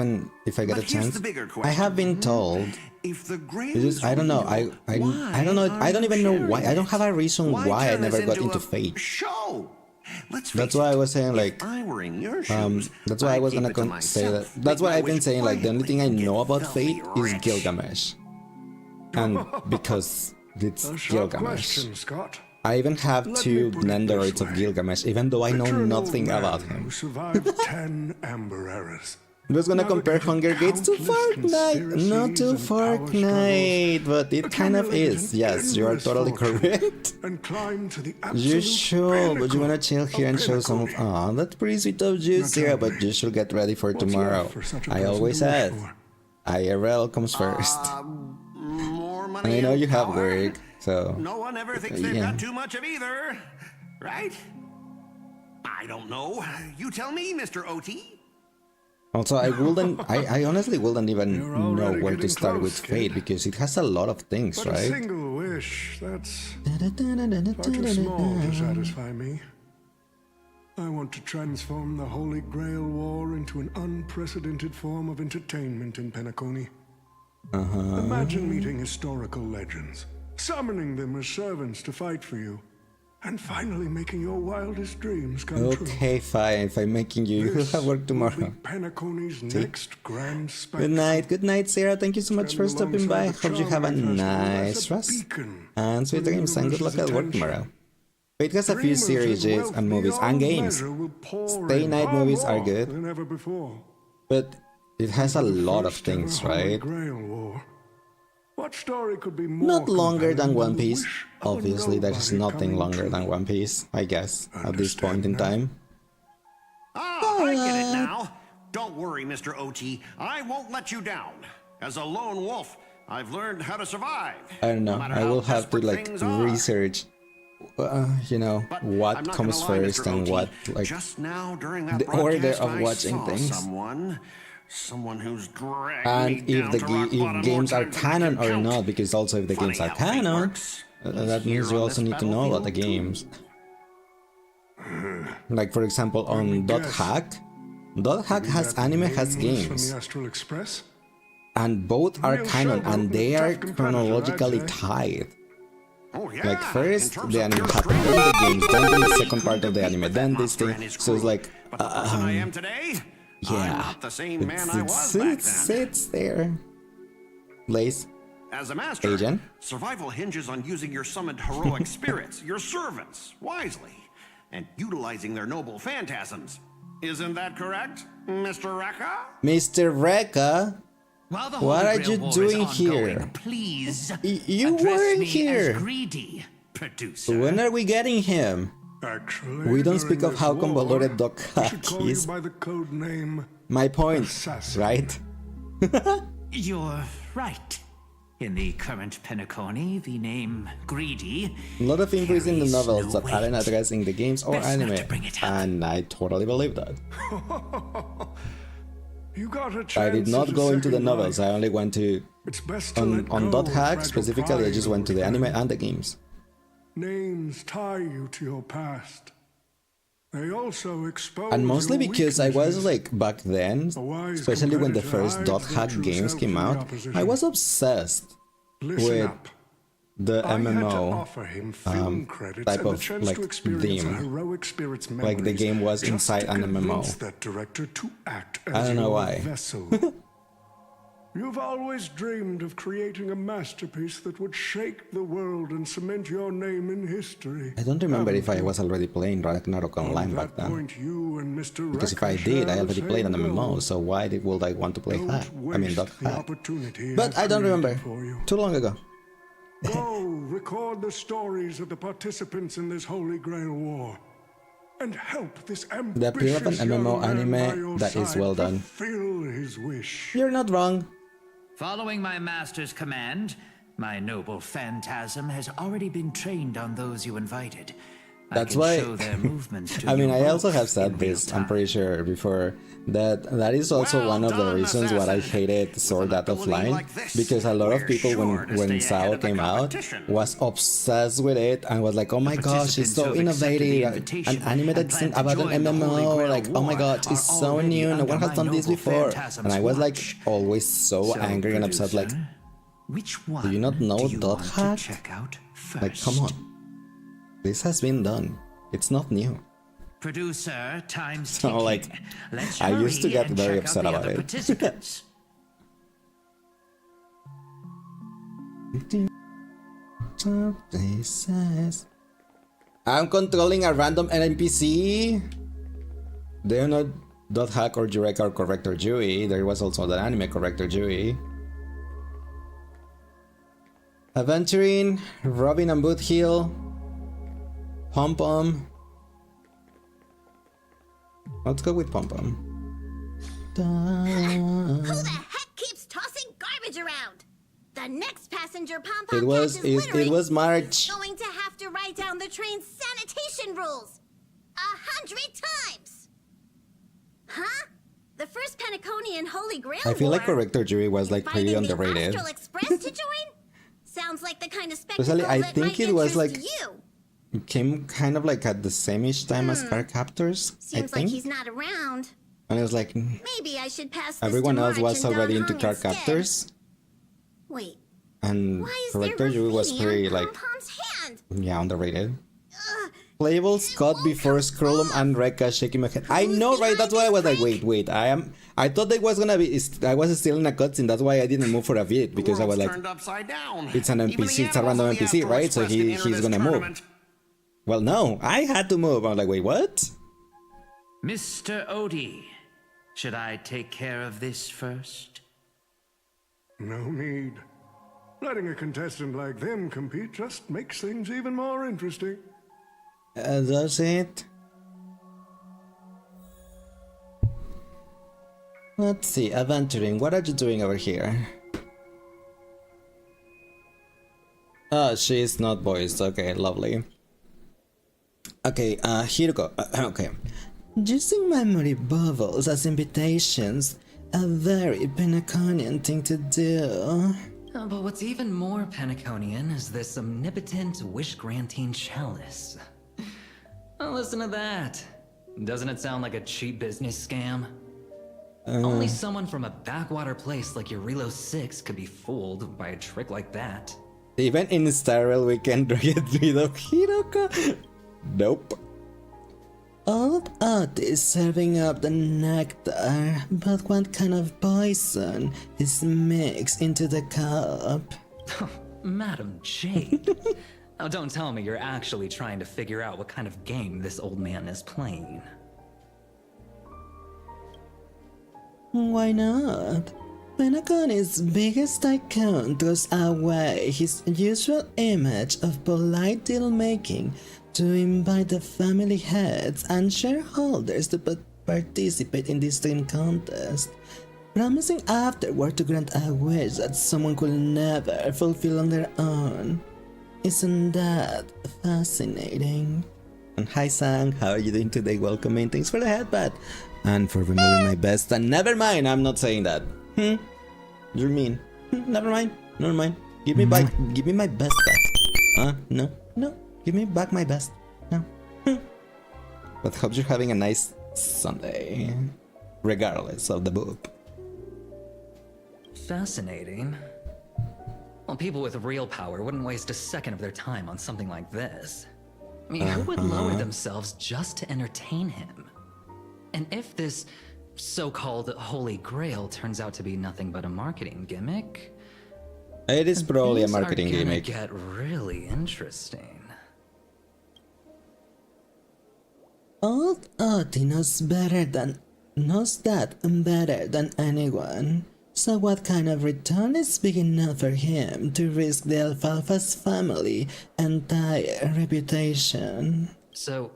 if I get But a here's chance. the bigger I question. have been told. If the grail It's just, is I don't know. real, I don't know. I don't even know why. I don't have a reason why I turn never this got into into a Fate. Show. Let's face That's why I it, was saying if like. I were in your shoes, That's why I I'd was keep gonna it to say that. myself, That's make why my I've been wish saying like the only thing I quietly, know and get about Fate filthy is rich. Gilgamesh, and because it's A sharp Gilgamesh. question, Scott. I even have Let 2 me put it Nendoroids this of way. Gilgamesh, even though I know Picture an old nothing man about Who him. survived 10 Amber Eras. I was gonna compare Navigated Hunger Games to countless Fortnite, not to conspiracies and power Fortnite, but it kind of accumulated is. an Yes, you are endless totally fortune, correct. And climbed to the You absolute should, but you wanna chill pinnacle here of and show some of. pinnacle. Aw, that's pretty sweet of you, Now Sarah, tell but me, you should get ready for what's tomorrow. left for such a I person always to wish said, for? IRL comes first. More money And I know and you have power? work, so. No one ever thinks they've yeah. got too much of either, right? I don't know. You tell me, Mr. OT. Also, I honestly wouldn't even You're know already where to getting start with close, Fate kid. because it has a lot of things, But a right? single wish, that's far too small to satisfy me. I want to transform the Holy Grail War into an unprecedented form of entertainment in Penacony. Imagine meeting historical legends, summoning them as servants to fight for you, and finally making your wildest dreams come true. Okay, fine. If I'm making you, you will This have work will tomorrow. be Penacony's next grand spectacle. Good night. Good night, Sarah. Thank you so much for Spend stopping by. alongside Hope the you have a charming festival nice as a rest. beacon And sweet for the dreams and good luck at work universe's tomorrow. Fate has a few Dreamers series with wealth and movies and beyond games. measure will pour Stay in night far movies are more good. than ever before. But it has a The lot of first ever things, Holy right? Grail War. What story could be more Not longer than compelling One the Piece. wish of a Obviously, there is nobody nothing coming longer true? than One Piece, I guess, at this point in Understand time. Ah, I get it now. Don't worry, Mr. OT. I won't let you down. As a lone wolf, I've learned how to survive. I don't know. no matter I how will have to desperate like things are. research, you know, But I'm what not comes gonna lie, first Mr. and OT. what like. Just now during that the order broadcast, of I watching saw things. someone who's dragged And me if down the to rock bottom if games more are times than I canon can or count. not, because also if the games Funny are how fate canon, works. that means Here you on also this need to know about the battlefield, games. Like for example, on Dot guess. Hack, Dot Hack has That anime, name has was games, From the Astral Express? and both are Real canon, showboat and and they tough are competitor, chronologically I'd say. tied. Oh yeah. Like in first terms the of anime pure happened, strength, then the games, then the he second part of the couldn't anime, compete then with this that monster thing. and his So it's crew. like, But the person I am today, I'm yeah, not the same man I was back then. it's there. Blaze, As a master, Agent? survival hinges on using your summoned heroic spirits, your servants, wisely, and utilizing their noble phantasms. Isn't that correct, Mr. Rekka? Mr. Rekka, While the what Holy are Grail you War is doing ongoing, here? Please, You address weren't me here. as greedy, producer. When are we getting him? Actually, We don't speak during of this how war, convoluted Doc we Hack should call you is. by the code name My point, Assassin. right? You're right. In the current Penacony, the name Greedy. A lot of increase in the carries novels no that aren't weight. addressed in the games or Best not anime, to bring it up. and I totally believe that. You got a chance I did not at a go into the second novels. life. I only went to It's best to on let on go Dot of Hack fragile specifically. I pride, just went to old the anime friend. and the games. Names tie you to your past. They also expose And mostly your because I was weaknesses. like back then, A wise especially when the competitor first Dot hides their Hack true games self came in the out, opposition. I was obsessed Listen with up. the I had to MMO offer him film credits type and the of, chance like, to experience theme. a heroic spirit's Like, the memories game was just inside to an MMO. convince that director to act as I don't know your why. vessel. You've always dreamed of creating a masterpiece that would shake the world and cement your name in history. I don't remember if I haven't you? was already playing Ragnarok Online On back that then. point, you and Mr. Because if Rekka I did, share I the already played an same MMO, goal. so why would I want to play Don't Hack? I mean, waste Dot the Hack. opportunity But I've I don't created remember. for you. Too long ago. Go record the stories of the participants in this Holy Grail War, and help this ambitious The appeal of an young MMO man by anime your that is side well done. fulfill his wish. You're not wrong. Following my master's command, my noble phantasm has already been trained on those you invited. That's I can why- show their movements to I mean, you I also both have in said real this, I'm time. pretty sure, before, that is also Well one of the done, reasons why I Assassin. hated With Sword an Art ability Offline, like this, because a lot of we're people, sure to when stay ahead SAO of the came out, competition. was obsessed with it and was like, oh my The gosh, it's participants so who have accepted the innovative, invitation an anime and that's plan to about an join the Holy MMO, Grail like, oh my War god, it's are so already new, no under one has my done this noble before. phantasm's And I was like, watch. always so angry and upset, like, producer, which one you not know do you Dot want Hack? to check out first? like, come on. This has been done. It's not new. Producer, time's So, ticking. like, Let's I used to hurry get and very check out upset the about other it. participants. I'm controlling a random NPC. They are not Dot Hack or Jureka or Corrector Jui. There was also the anime Corrector Jui. Aventurine, Robin and Boothill, Pom Pom. Let's go with Pom Pom. Who the heck keeps tossing garbage around? The next passenger pom-pom It was it was March. going to have to write down the train's sanitation rules 100 times. Huh? The first Penaconian Holy Grail I feel like War? Corrector Jui was like pretty Inviting the underrated. Astral Express to join? Sounds like the kind of spectacle Especially, I that think might it was interest like you. it came kind of like at the same-ish time as Car Captors, I Seems think. like he's not around. And it was like Maybe I should pass this everyone to else March was and already Don into Hung Car instead. Captors, Wait, and why is there Corrector Jui was graffiti pretty on like Pom-Pom's hand? yeah, underrated. Playable Scott before Scrollum and Rekka shaking my head. I know, right? That's why I was like, wait. I thought it was gonna be. I was still in a cutscene. That's why I didn't move for a bit because I was like, turned upside down. it's an Even the NPC, it's a animals random of the NPC, Astral right? So Express can enter he's this gonna tournament. move. Well, no, I had to move. I was like, wait, what? Mr. Odie, should I take care of this first? No need. Letting a contestant like them compete just makes things even more interesting. Does it? Let's see, Aventuring, what are you doing over here? Oh, she's not voiced. Okay, lovely. Okay, here you go. Okay. Using memory bubbles as invitations, a very Penaconian thing to do. But what's even more Penaconian is this omnipotent wish-granting chalice. Oh, listen to that. Doesn't it sound like a cheap business scam? Only someone from a backwater place like Eurilo 6 could be fooled by a trick like that. Even in Star Rail we can get rid of Hiroko? Nope. Old Odd is serving up the nectar, but what kind of poison is mixed into the cup? Madam Jade. Oh, don't tell me you're actually trying to figure out what kind of game this old man is playing. Why not? Penacony's biggest tycoon throws away his usual image of polite deal-making to invite the family heads and shareholders to participate in this dream contest, promising afterward to grant a wish that someone could never fulfill on their own. Isn't that fascinating? And hi Sang, how are you doing today? Welcome in, thanks for the headbutt. And for removing my best, and never mind, I'm not saying that. You're mean. Never mind, never mind. Give me my best back. No, give me back my best. No. But hope you're having a nice Sunday, regardless of the boob. Fascinating. Well, people with real power wouldn't waste a second of their time on something like this. I mean, who would lower themselves just to entertain him? And if this so-called Holy Grail turns out to be nothing but a marketing gimmick, it is probably a marketing gimmick. Get really interesting. Old Oddie knows that better than anyone. So what kind of return is big enough for him to risk the Alfalfa's family entire reputation? So,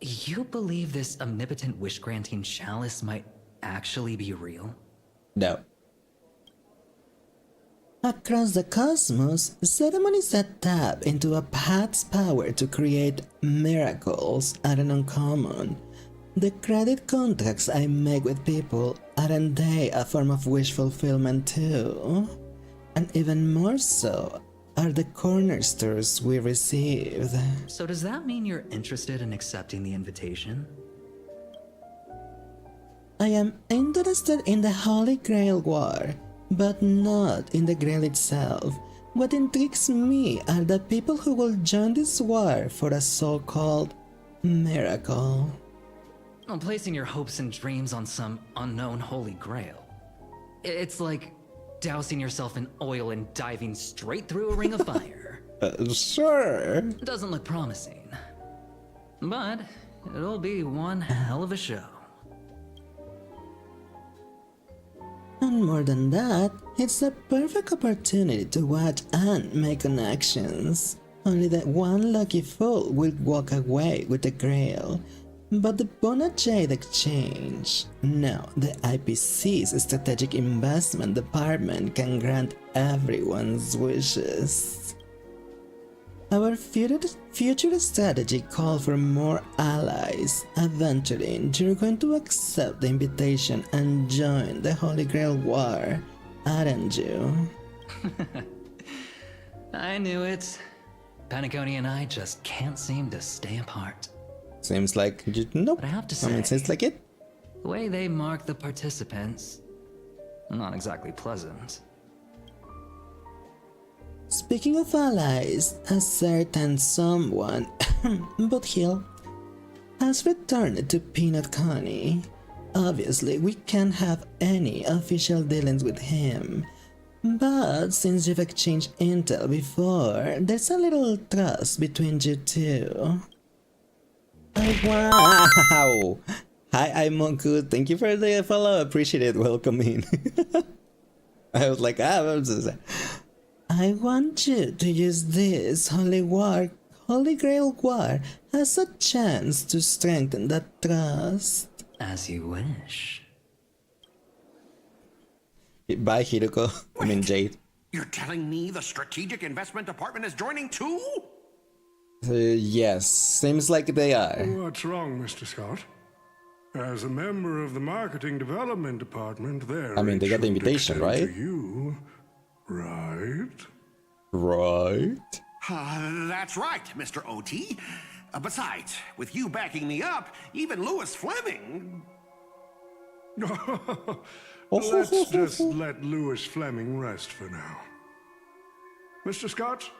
you believe this omnipotent wish-granting chalice might actually be real? No. Across the cosmos, ceremonies that tap into a path's power to create miracles aren't uncommon. The credit contracts I make with people, aren't they a form of wish fulfillment too? And even more so are the corner stores we received. So does that mean you're interested in accepting the invitation? I am interested in the Holy Grail War, but not in the Grail itself. What intrigues me are the people who will join this war for a so-called miracle. Well, placing your hopes and dreams on some unknown Holy Grail. It's like dousing yourself in oil and diving straight through a ring of fire. Sure. Doesn't look promising. But it'll be one hell of a show. And more than that, it's a perfect opportunity to watch and make connections. Only that one lucky fool will walk away with the Grail. But the Bona Jade Exchange, no, the IPC's Strategic Investment Department can grant everyone's wishes. Our future strategy calls for more allies. Adventuring, you're going to accept the invitation and join the Holy Grail War, aren't you? I knew it. Penacony and I just can't seem to stay apart. Seems like you nope. But I have to say, it seems like it. The way they mark the participants, not exactly pleasant. Speaking of allies, a certain someone, but Hill, has returned to Peanut Connie. Obviously, we can't have any official dealings with him. But since you've exchanged intel before, there's a little trust between you two. Oh, wow! Hi, I'm Monku. Thank you for the follow. Appreciate it. Welcome in. I was like, I want you to use this Holy Grail War as a chance to strengthen that trust. As you wish. Bye, Hiroko. I mean, Jade. You're telling me the Strategic Investment Department is joining too? Yes, seems like they are. What's wrong, Mr. Scott? As a member of the Marketing Development Department, I mean, they got the invitation, right? You, right? Right? That's right, Mr. OT. Besides, with you backing me up, even Louis Fleming... Let's just let Louis Fleming rest for now. Mr. Scott,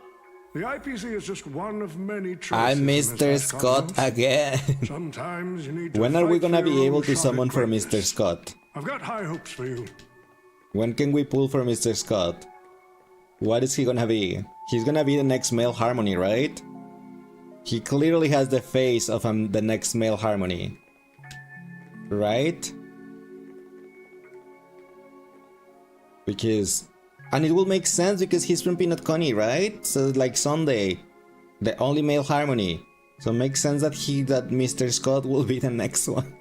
the IPC is just one of many choices. I'm in this Mr. vast Scott cosmos. again. Sometimes you need to When are we fight gonna for be your able own to shot summon at for greatness. Mr. Scott? I've got high hopes for you. When can we pull for Mr. Scott? What is he gonna be? He's gonna be the next male Harmony, right? He clearly has the face of the next male Harmony. Right? Because... And it will make sense because he's from Peanut Connie, right? So like Sunday, the only male Harmony. So it makes sense that Mr. Scott will be the next one.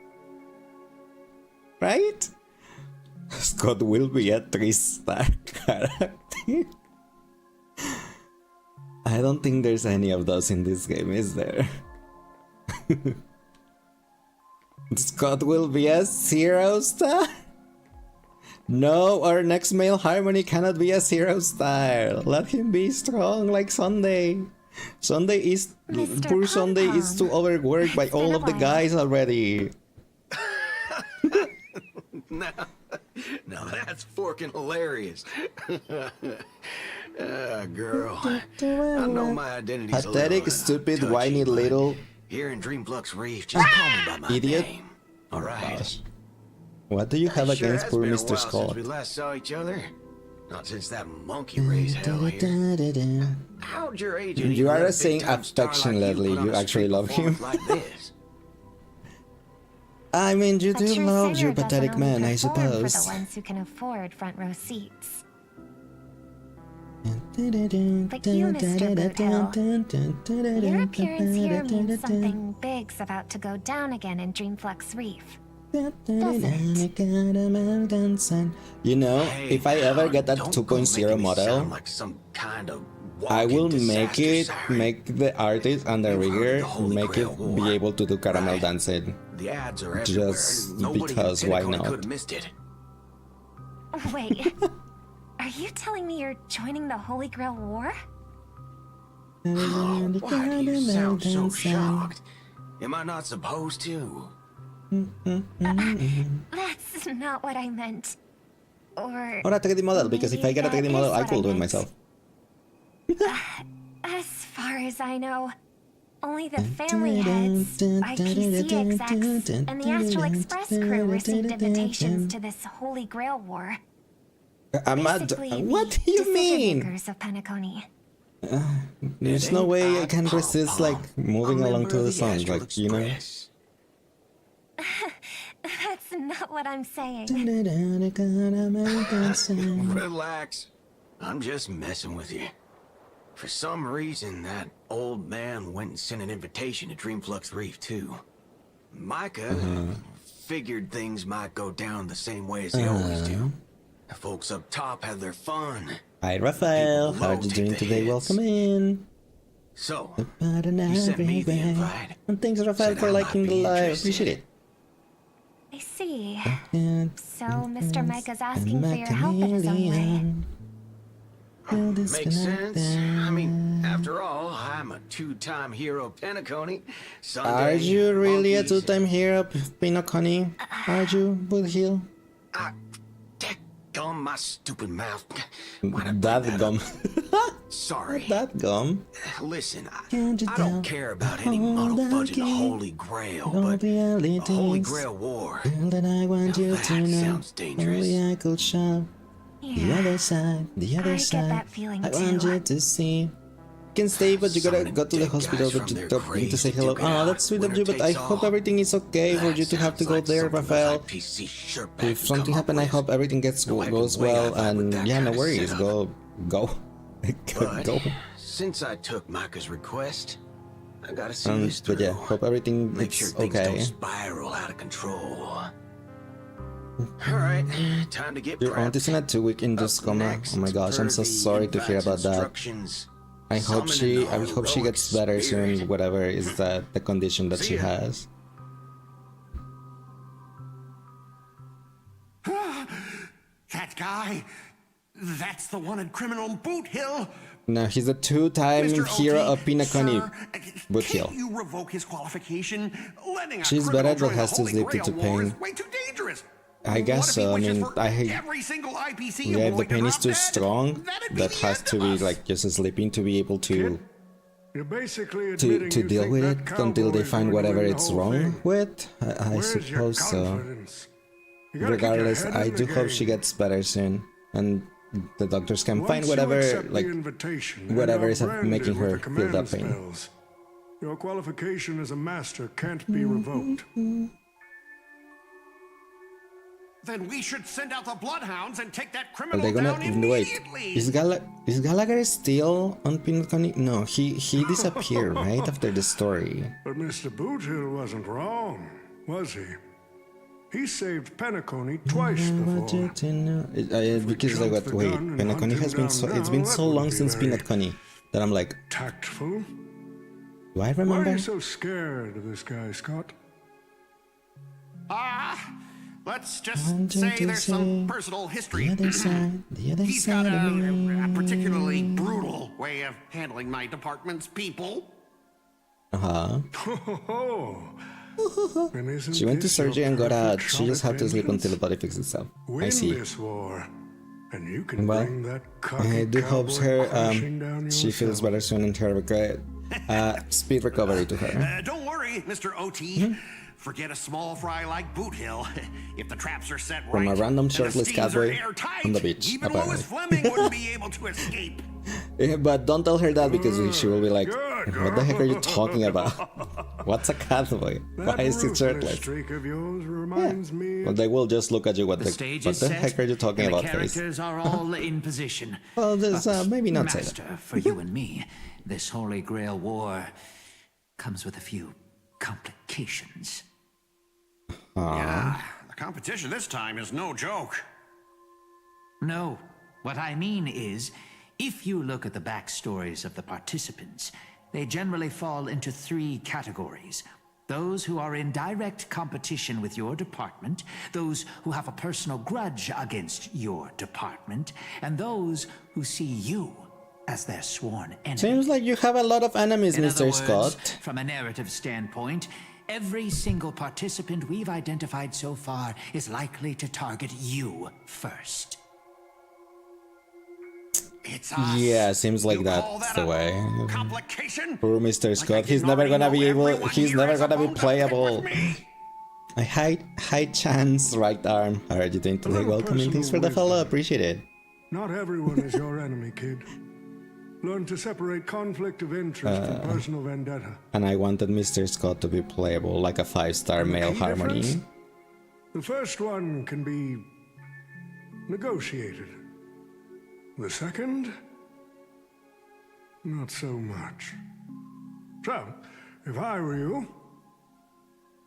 Right? Scott will be a 3-star character. I don't think there's any of those in this game, is there? Scott will be a 0-star? No, our next male Harmony cannot be a 0-star. Let him be strong like Sunday. Sunday is... Mr. Poor Sunday Pom-Pom. is too overworked by It's all been a of the while. guys already. Now that's forking hilarious. Girl, I know my identity's Pathetic, a little, stupid, touchy, whiny but little... here in Dreamflux Reef, just call me by my Idiot. name. All right. Gosh. What do you have Sure against has poor been a Mr. while Scott? since we last saw each other. Not since that monkey raised hell here. How'd your agent You even are let a saying big-time star like affectionately, put on you a actually street love him. performance like this? I mean, you A do true love singer your pathetic doesn't only man, I perform For suppose. the ones who can afford front row seats. But you, Mr. Boothill, your appearance here means something big's about to go down again in Dreamflux Reef. You know, Hey, if I ever get that don't go 2.0 making me model, sound like some kind of I will walking make disaster it, siren. make the artist and the You've heard of rigger, the Holy make Grail it War, be able to do caramel right? dancing. The ads are everywhere. Just Nobody because, in why Pinnacle not? could have missed it. Wait, are you telling me you're joining the Holy Grail War? Oh, why do you sound so shocked? Am I not supposed to? That's not what I meant. Or Or a 3D model, because if I get a 3D maybe model, that I is could what do it meant. myself. As far as I know, only the family heads, IPC execs, and the Astral Express crew received invitations to this Holy Grail War. I'm not. Basically, What the do you mean? decision-makers of Penacony. There's It no ain't way I odd, can Pom resist, Pom. like, moving A along member to of the the song, Astral like, you know? Express. That's not what I'm saying. Relax. I'm just messing with you. For some reason, that old man went and sent an invitation to Dreamflux Reef, too. Micah figured things might go down the same way as they always do. The folks up top had their fun. Hi, Raphael. People How are below you take doing the today? hits. Welcome in. So, But you sent me the invite. And thanks, Raphael, Said for I liking might the be live. interested. Appreciate it. I see. And So Mr. Micah's asking for your help in his own way. Makes sense. I mean, after all, I'm a two-time hero Penacony. Are you really a two-time hero, Pinocchio? Are you, Boothill? Gum my stupid mouth. Why'd I bring That that gum. up? Sorry. That gum. Listen, I Can't you don't tell? care about any Hold muddle on, fudging the kid. Holy Grail, All but the a early Holy days. Grail War. All that I want Now you that to know. sounds dangerous. Only I could show. The Yeah, other side, the I other get side. that feeling I want too. you to see. You can stay, but you gotta Summoning go to the dead hospital guys but from you their drop in to graves say to hello. duke it Oh, out. that's sweet of Winner you, but I takes hope all. everything is okay for That you to have to sounds go like there, something Raphael. those IPC shirtbag If would something come up happens, I with. hope everything No matter goes way I well, fight with and that yeah, no kind of worries. setup. Go. But Go. since I took Micah's request, I gotta see this But through. yeah, hope everything Make is sure things okay. don't spiral out of control. Alright, time to get Your aunt prepped. is in a 2-week induced Up coma. next, Oh my gosh, I'm per so the sorry to hear invite's about that. instructions, I hope summoning the she heroic gets better spirit. soon, whatever is the condition that See she ya. has. That guy? That's the one in Criminal Boot Hill? No, he's a 2-time Mr. hero Oki, of Pinaconi. sir, Boot can't Hill. you revoke his qualification? Letting a She's criminal better, but join the has to Holy sleep due Grail to War pain. is way too dangerous. I guess so. I mean, every single IPC yeah, if the avoid to pain is drop too dead, strong, that'd be that the has end to of be us. like just sleeping to be able to You're basically to admitting you deal think with that it until they cowboy's find going to whatever win the it's whole wrong thing. with. I Where's your suppose so. confidence? You gotta keep your Regardless, head I in the do hope she game. gets better soon, and the doctors can Once find you whatever accept the like invitation and whatever are is branded making with her the feel that command pain. spells, your qualification as a master can't be revoked. Then we should send out the bloodhounds and take that Are criminal they gonna down wait? immediately. Is Gallagher still on Pinocchio? No, he disappeared right after the story. But Mr. Boothill wasn't wrong, was he? He saved Penacony twice before. Because I got wait, Pinocchio has been so it's been so long since Pinocchio that I'm like Tactful? do I Why are remember? you so scared of this guy, Scott? Let's just say there's some personal history. He's got a particularly brutal way of handling my department's people. She went to surgery and got out. She just had to sleep until the body fixes itself. I see. This war, and you can Well, bring that I do hope cowboy crashing down she feels better soon and her speed recovery to her. Don't worry, Mr. OT. Forget a small fry like Boothill. If the traps are set From right, a random and the shirtless stings are cowboy airtight, on the beach, even apparently. Louis Fleming wouldn't be able to escape. But don't tell her that because she will be like, what the heck are you talking about? What's a cowboy? Why is he shirtless? Streak of yours reminds me. Well, they will just look at you. What The the stage what is the set, heck are you talking and the about, face? characters are all in position. Well, there's But, maybe not say Master, that. for you and me, this Holy Grail War comes with a few complications. Yeah, the competition this time is no joke. No, what I mean is, if you look at the backstories of the participants, they generally fall into 3 categories. Those who are in direct competition with your department, those who have a personal grudge against your department, and those who see you as their sworn enemy. Seems like you have a lot of enemies, In other Mr. words, Scott. from a narrative standpoint, every single participant we've identified so far is likely to target you first. It's us. Yeah, seems like You call that's that the a way. Complication? Poor Mr. Scott. I He's didn't never already gonna know be able. everyone He's here never has a gonna be bone to pick with playable. me. A high chance right arm. How are you doing today? little Welcome and thanks for personal the follow. wisdom. Appreciate it. Not everyone is your enemy, kid. Learn to separate conflict of interest from personal vendetta. And I wanted Mr. Scott to be playable, like a 5-star male Key harmony. difference? The first one can be negotiated. The second, not so much. So, if I were you,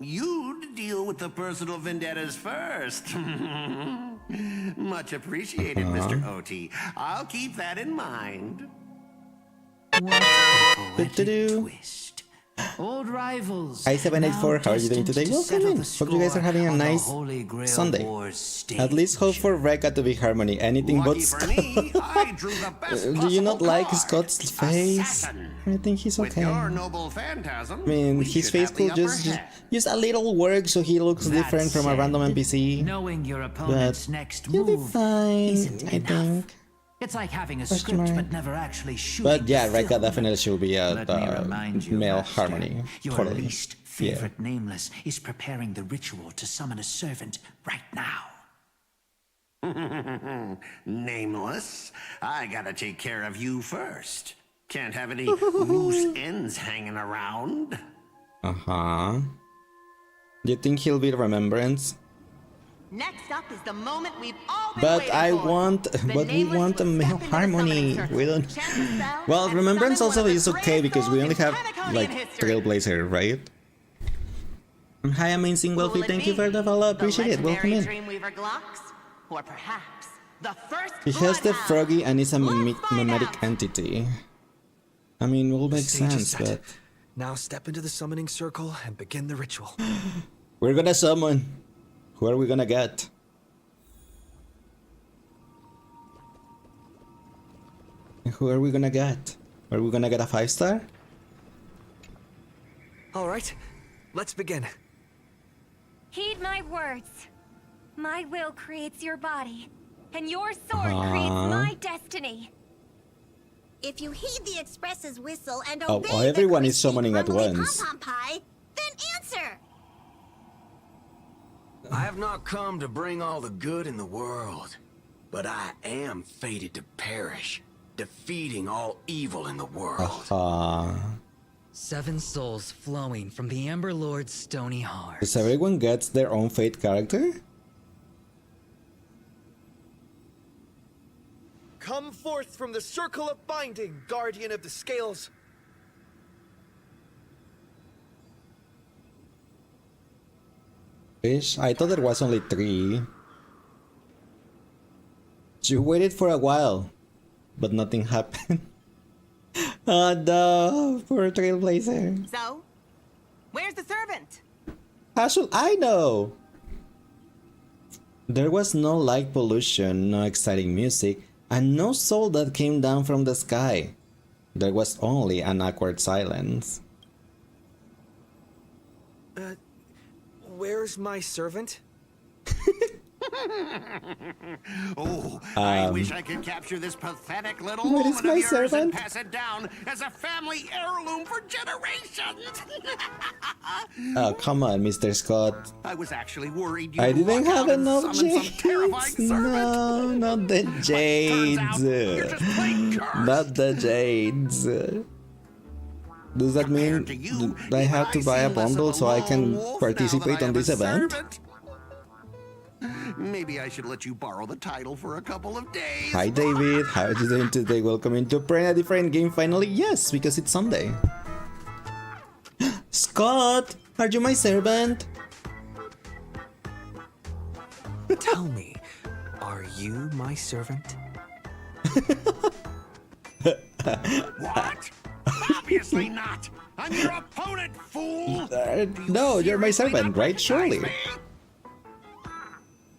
You'd deal with the personal vendettas first. Much appreciated, Mr. OT. I'll keep that in mind. What a poetic Do-do-do. twist. Old rivals. I784, how are you doing today? Welcome in. Hope you guys are having a nice Sunday. At least hope for Rekka to be harmony. Anything but Lucky for Scott. me, I drew the best Do you not possible like card. Scott's face? Assassin. I think he's With okay. your noble phantasm, I mean, we his should face have the could upper just hand. use a little work so he looks That different from a said, random NPC. Knowing your opponent's next You'll be move fine, isn't I enough. think. It's like having a Question script mark. but never actually shooting. But yeah, the Rekka film. definitely should be a Let me remind you, male Master, harmony. Your Totally. least favorite nameless is preparing the ritual to summon a servant right now. Nameless, I gotta take care of you first. Can't have any loose ends hanging around. Uh-huh. Do you think he'll be Remembrance? Next up is the moment we've all been But waiting I for. want, The but we Nameless want a will male step into the harmony. summoning circle, We don't. chant the spell, Well, and Remembrance summon also one of is the okay greatest because we souls only in have Penaconian like history. Trailblazer, right? Hi, amazing Who will Wolfie. it Thank you be? for the follow. Appreciate The it. Welcome in. legendary Dreamweaver Glocks? Or perhaps the first He has the Bloodhound? froggy and is a Let's find mimetic out. entity. I mean, will make Stage is sense, set. but Now step into the summoning circle and begin the ritual. we're gonna summon. Who are we gonna get? Who are we gonna get? Are we gonna get a 5-star? All right, let's begin. Heed my words. My will creates your body, and your sword creates my destiny. If you heed the Express's whistle and Oh, obey everyone the is summoning at crispy, once. pom-pom pie, then answer. I have not come to bring all the good in the world, but I am fated to perish, defeating all evil in the world. 7 souls flowing from the Ember Lord's stony heart. Does everyone get their own fate character? Come forth from the circle of binding, guardian of the scales. Fish? I thought there was only 3. You waited for a while, but nothing happened. Oh no, poor Trailblazer. So, where's the servant? How should I know? There was no light pollution, no exciting music, and no soul that came down from the sky. There was only an awkward silence. Where's my servant? Oh, I wish I could capture this pathetic little Where moment is my of yours servant? and pass it down as a family heirloom for generations. Oh, come on, Mr. Scott. I was actually worried you I didn't luck have out and enough summon some jades. terrifying servant. No, not the jades. Not the jades. Does that mean I have to buy a bundle so I can participate on this event? Maybe I should let you borrow the title for a couple of days. Hi David, how are you doing today? Welcome into playing a different game finally. Yes, because it's Sunday. Scott, are you my servant? Tell me, are you my servant? What? Obviously not. I'm your opponent, fool. No, you're my servant, right? Surely.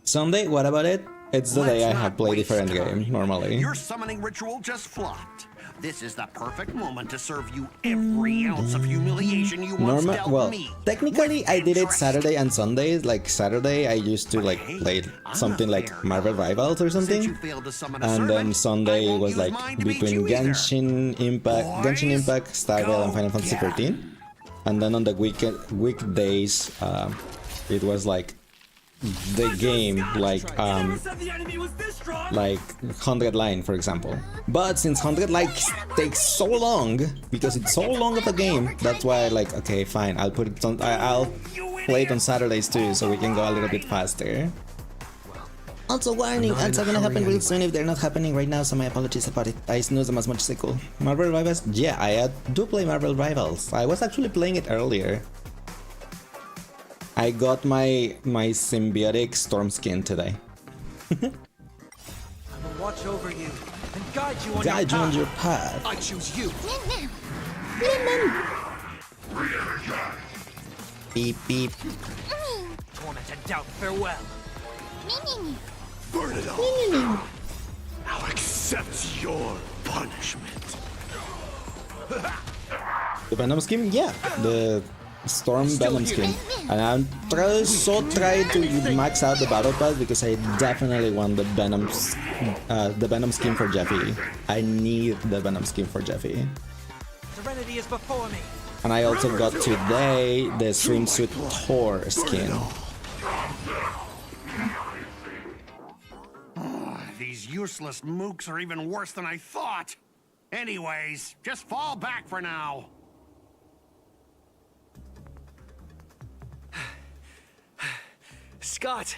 Sunday, what about it? It's the day I have played different game, normally. Your summoning ritual just flopped. This is the perfect moment to serve you every ounce of humiliation you once dealt Well, me. technically I did it Saturday and Sundays. Like Saturday I used to like play something like Marvel Rivals or something. And then Sunday was like between Genshin Impact, Stargate and Final Fantasy 13. And then on the weekdays it was like the game like 100 line, for example. But since 100 likes takes so long because it's so long of a game, that's why I like, okay, fine, I'll put it on, I'll play it on Saturdays too, so we can go a little bit faster. Also warning, ads are gonna happen real soon if they're not happening right now, so my apologies about it. I snooze them as much as I could. Marvel Rivals? Yeah, I do play Marvel Rivals. I was actually playing it earlier. I got my symbiotic storm skin today. I will watch over you and guide you on your path. I choose you. Beep beep. Torment and doubt, farewell. Burn it all. I'll accept your punishment. The Venom skin? Yeah, the Storm Venom skin. And I'm trying to max out the battle pass because I definitely want the Venom skin for Jeffy. I need the Venom skin for Jeffy. Serenity is before me. And I also got today the swimsuit Thor skin. These useless mooks are even worse than I thought. Anyways, just fall back for now. Scott,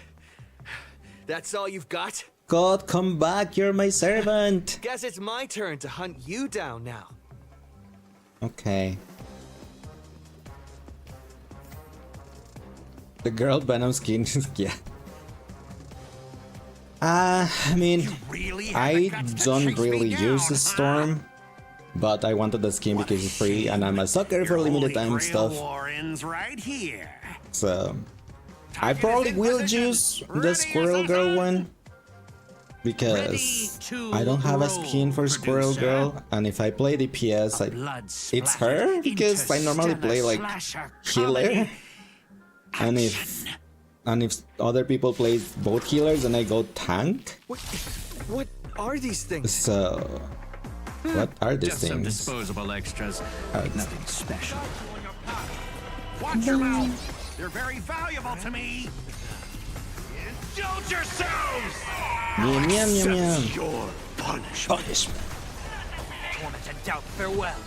that's all you've got? God, come back, you're my servant. Guess it's my turn to hunt you down now. Okay. The girl Venom skin, yeah. I mean, I don't really use the Storm, but I wanted the skin because it's free, and I'm a sucker for limited time stuff. So, I probably will choose the Squirrel Girl one, because I don't have a skin for Squirrel Girl, and if I play DPS, it's her, because I normally play like healer, and if and if other people play both healers, then I go tank. What are these things? So, what are these Just things? some disposable extras. Nothing special. Watch your mouth. They're very valuable to me. Indulge yourselves. Yum, yum, yum, yum. Your punishment. Torment and doubt, farewell.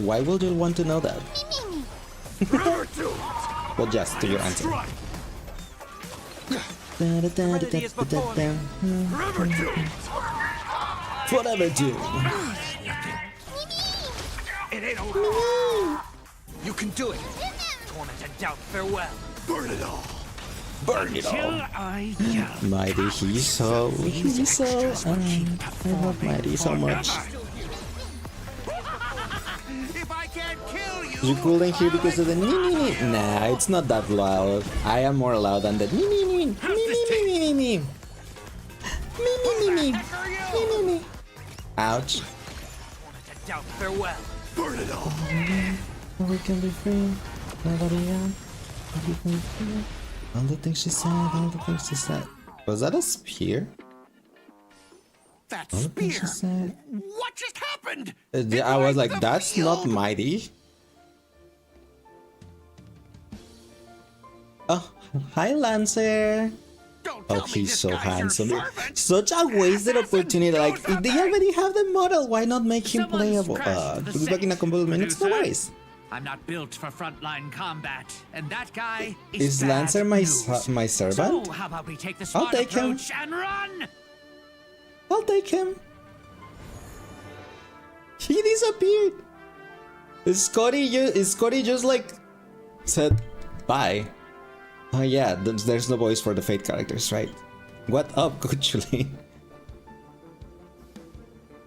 Why would you want to know that? Well, just to your answer. Forever do. It ain't over. You can do it. Torment and doubt, farewell. Burn it all. Burn it all. Mighty, he's so. I love Mighty so much. If I can't kill You couldn't hear because of the nee. Nah, it's not that loud. I am more loud than the nee. Ouch. Doubt, farewell. Burn it all. We can be free. Nobody else. We can be free. All the things she said. Was that a spear? That All the things spear. she said. What just happened? I was like, that's not Mighty. Oh, hi Lancer. Oh, he's so handsome. Such a wasted opportunity. Like, if they already have the model, why not make him playable? To be back in a couple of minutes, no worries. I'm not built for frontline combat, and that guy Is bad Lancer news. my servant? So how about we take the I'll smart take him. approach and run? I'll take him. He disappeared. Is Scotty just like said bye? Oh yeah, there's no voice for the Fate characters, right? What up, Kuchuli?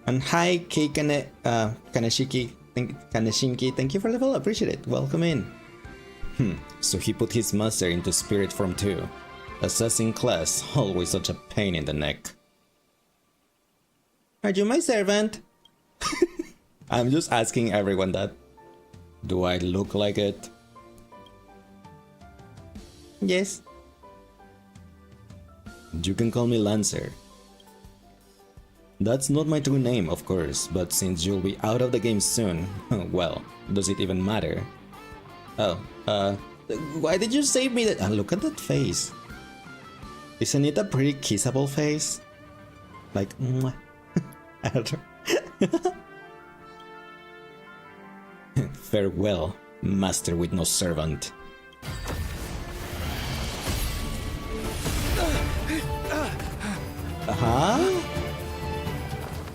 And hi, Kaneshiki. Kaneshinki, thank you for the follow, appreciate it. Welcome in. So he put his master into spirit form too. Assassin class, always such a pain in the neck. Are you my servant? I'm just asking everyone that. Do I look like it? Yes. You can call me Lancer. That's not my true name, of course, but since you'll be out of the game soon, well, does it even matter? Oh, why did you save me that? Look at that face. Isn't it a pretty kissable face? Like, mwah. I don't know. Farewell, master with no servant.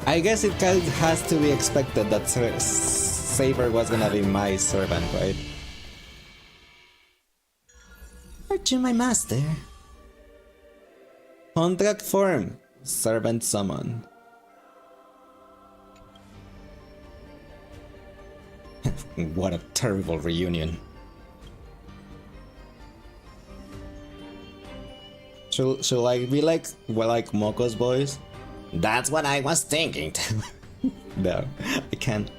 I guess it has to be expected that Saber was gonna be my servant, right? Aren't you my master? Contract form. Servant summon. What a terrible reunion. Should I be like, well, like Moko's boys? That's what I was thinking. No, I can't.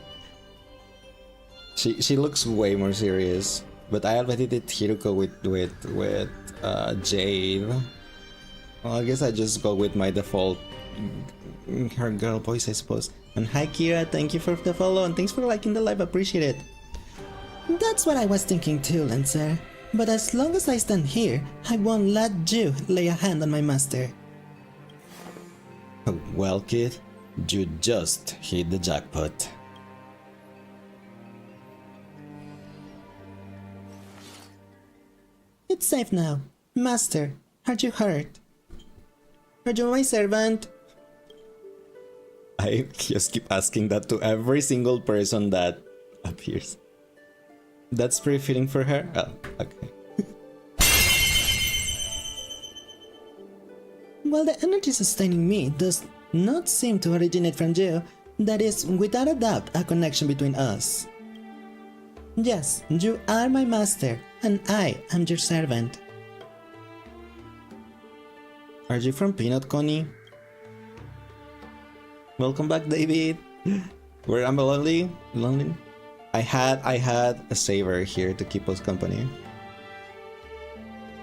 She looks way more serious. But I already did Hiruko with Jade. Well, I guess I just go with my default her girl voice, I suppose. And hi Kira, thank you for the follow and thanks for liking the live, appreciate it. That's what I was thinking too, Lancer. But as long as I stand here, I won't let you lay a hand on my master. Well, kid, you just hit the jackpot. It's safe now. Master, are you hurt? Are you my servant? I just keep asking that to every single person that appears. That's pretty fitting for her? Oh, okay. While the energy sustaining me does not seem to originate from you, that is without a doubt a connection between us. Yes, you are my master, and I am your servant. Are you from Peanut, Connie? Welcome back, David. Where am I lonely? I had a saver here to keep us company.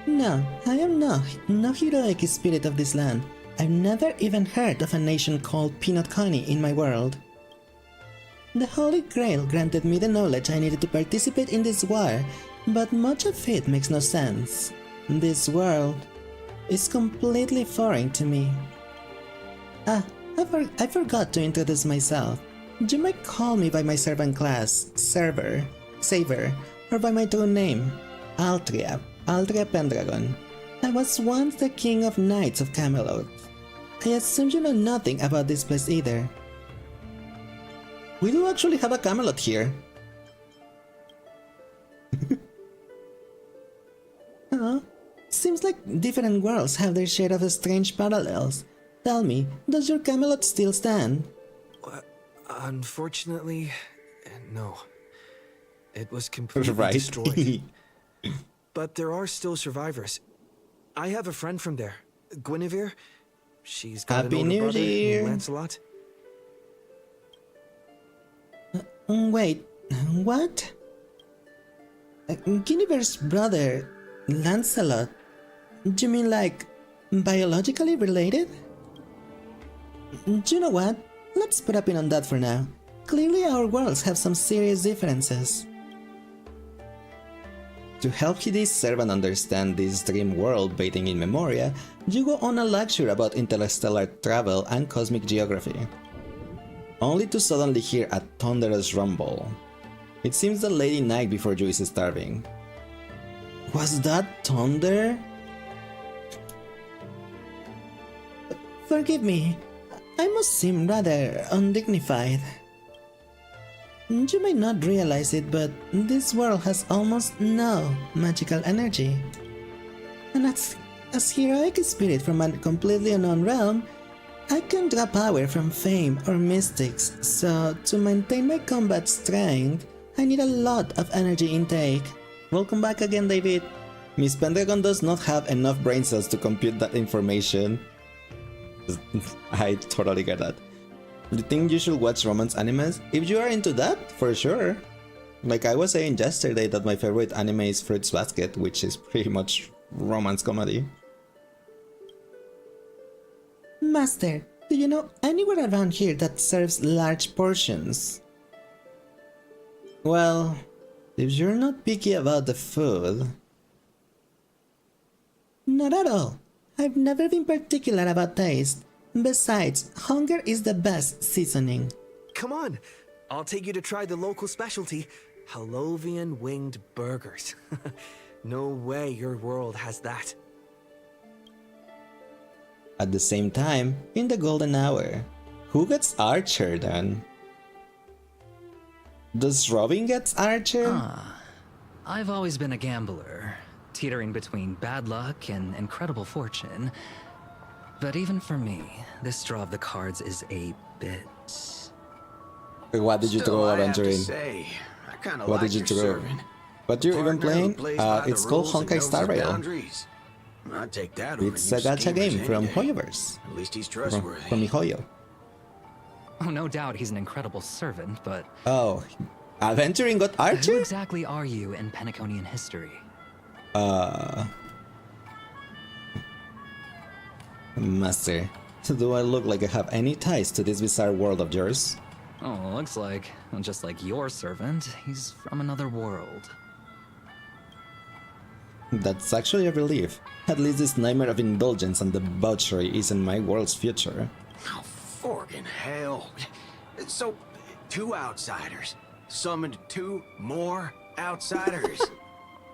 No, I am no heroic spirit of this land. I've never even heard of a nation called Peanut Coney in my world. The Holy Grail granted me the knowledge I needed to participate in this war, but much of it makes no sense. This world is completely foreign to me. I forgot to introduce myself. You might call me by my servant class, Saver, or by my true name, Altria Pendragon. I was once the king of knights of Camelot. I assume you know nothing about this place either. We do actually have a Camelot here. Seems like different worlds have their share of strange parallels. Tell me, does your Camelot still stand? Unfortunately, no. It was completely Right. destroyed. But there are still survivors. I have a friend from there, Guinevere. She's got Happy an older New brother Year. named Lancelot. Wait, what? Guinevere's brother, Lancelot? Do you mean like biologically related? Do you know what? Let's put a pin on that for now. Clearly our worlds have some serious differences. To help his servant understand this dream world waiting in Memoria, you go on a lecture about interstellar travel and cosmic geography. Only to suddenly hear a thunderous rumble. It seems the lady night before you is starving. Was that thunder? Forgive me, I must seem rather undignified. You may not realize it, but this world has almost no magical energy. And as heroic spirit from a completely unknown realm, I can draw power from fame or mystics, so to maintain my combat strength, I need a lot of energy intake. Welcome back again, David. Miss Pendragon does not have enough brain cells to compute that information. I totally get that. Do you think you should watch romance animes? If you are into that, for sure. Like I was saying yesterday that my favorite anime is Fruits Basket, which is pretty much romance comedy. Master, do you know anywhere around here that serves large portions? Well, if you're not picky about the food... Not at all. I've never been particular about taste. Besides, hunger is the best seasoning. Come on, I'll take you to try the local specialty, Halovian winged burgers. No way your world has that. At the same time, in the golden hour, who gets Archer then? Does Robin get Archer? I've always been a gambler, teetering between bad luck and incredible fortune. But even for me, this draw of the cards is a bit... What did you throw, Aventurin? What did you throw? What you're even playing? It's called Honkai Star Rail. I take that. It's a gacha game from Hoyoverse. At least he's trustworthy. From Mihoyo. Oh, no doubt he's an incredible servant, but... Oh, Aventurin got Archer? Who exactly are you in Penaconian history? Master, do I look like I have any ties to this bizarre world of yours? Oh, looks like, just like your servant, he's from another world. That's actually a relief. At least this nightmare of indulgence and debauchery isn't my world's future. Oh, forking hell. So, 2 outsiders summoned 2 more outsiders?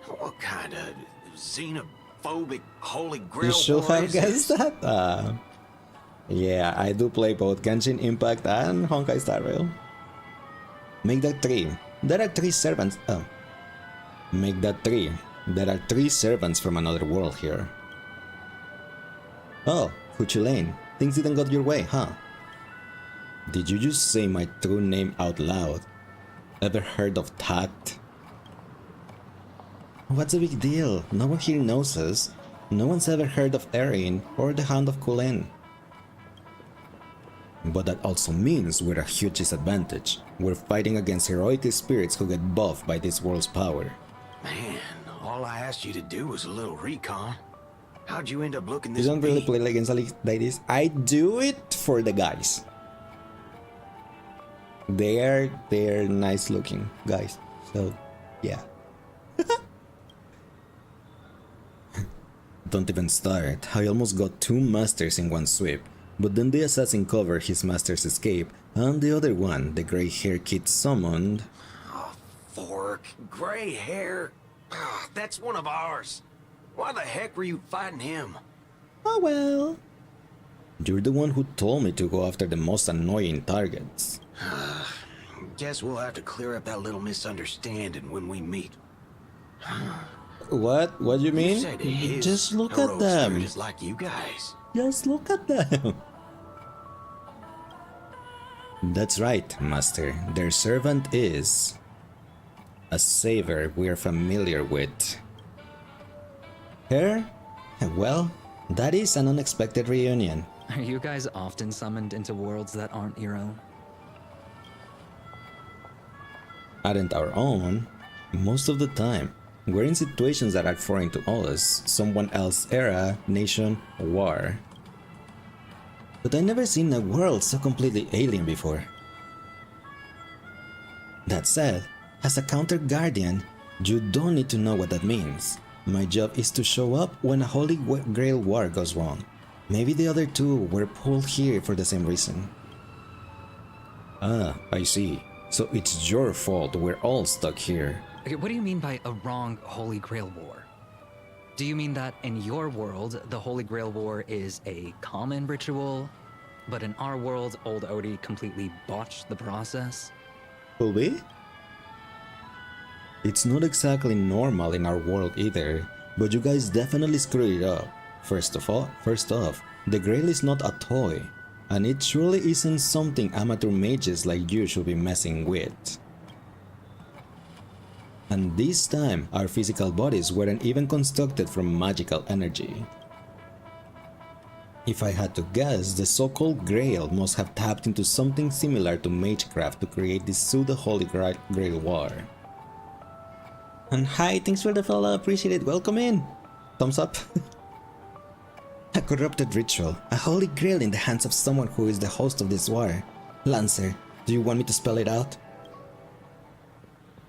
What kind of xenophobic Holy Grail You should war have is guessed this? that. Yeah, I do play both Genshin Impact and Honkai Star Rail. Make that 3. There are 3 servants. Oh. Make that 3. There are 3 servants from another world here. Oh, Fuchulain. Things didn't go your way, huh? Did you just say my true name out loud? Ever heard of tact? What's the big deal? No one here knows us. No one's ever heard of Erin or the Hound of Kulin. But that also means we're a huge disadvantage. We're fighting against heroic spirits who get buffed by this world's power. Man, all All I asked you to do was a little recon. How'd you end up looking You this don't really beat? play against like this. I do it for the guys. They're nice looking guys. So yeah. Don't even start. I almost got 2 masters in one sweep, but then the assassin covered his master's escape, and the other one, the gray-haired kid summoned. Oh, fork. Gray hair. Ah, that's one of ours. Why the heck were you fighting him? Oh well. You're the one who told me to go after the most annoying targets. Guess we'll have to clear up that little misunderstanding when we meet. What? What do you mean? You said his Just look at heroic them. spirit is like you guys. Just look at them. That's right, Master. Their servant is a saver we're familiar with. Her? Well, that is an unexpected reunion. Are you guys often summoned into worlds that aren't your own? Aren't our own. Most of the time, we're in situations that are foreign to us, someone else's era, nation, war. But I never seen a world so completely alien before. That said, as a counter guardian, you don't need to know what that means. My job is to show up when a Holy Grail war goes wrong. Maybe the other two were pulled here for the same reason. Ah, I see. So it's your fault we're all stuck here. Okay, what do you mean by a wrong Holy Grail War? Do you mean that in your world, the Holy Grail War is a common ritual, but in our world, old Odie completely botched the process? Could be? It's not exactly normal in our world either, but you guys definitely screwed it up. First off, the Grail is not a toy, and it surely isn't something amateur mages like you should be messing with. And this time, our physical bodies weren't even constructed from magical energy. If I had to guess, the so-called Grail must have tapped into something similar to magecraft to create this pseudo-Holy Grail War. And hi, thanks for the follow, appreciate it, welcome in! Thumbs up. A corrupted ritual, a Holy Grail in the hands of someone who is the host of this war. Lancer, do you want me to spell it out?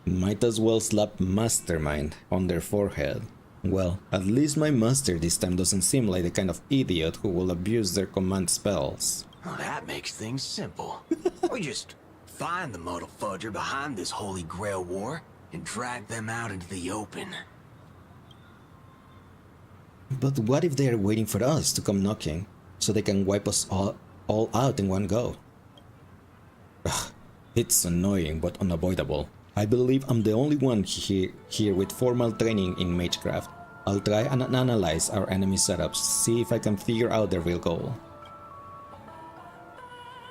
Might as well slap Mastermind on their forehead. Well, at least my master this time doesn't seem like the kind of idiot who will abuse their command spells. Well, that makes things simple. We just find the muddle fudger behind this Holy Grail War and drag them out into the open. But what if they are waiting for us to come knocking, so they can wipe us all out in one go? Ugh, it's annoying but unavoidable. I believe I'm the only one here with formal training in magecraft. I'll try and analyze our enemy setups, see if I can figure out their real goal.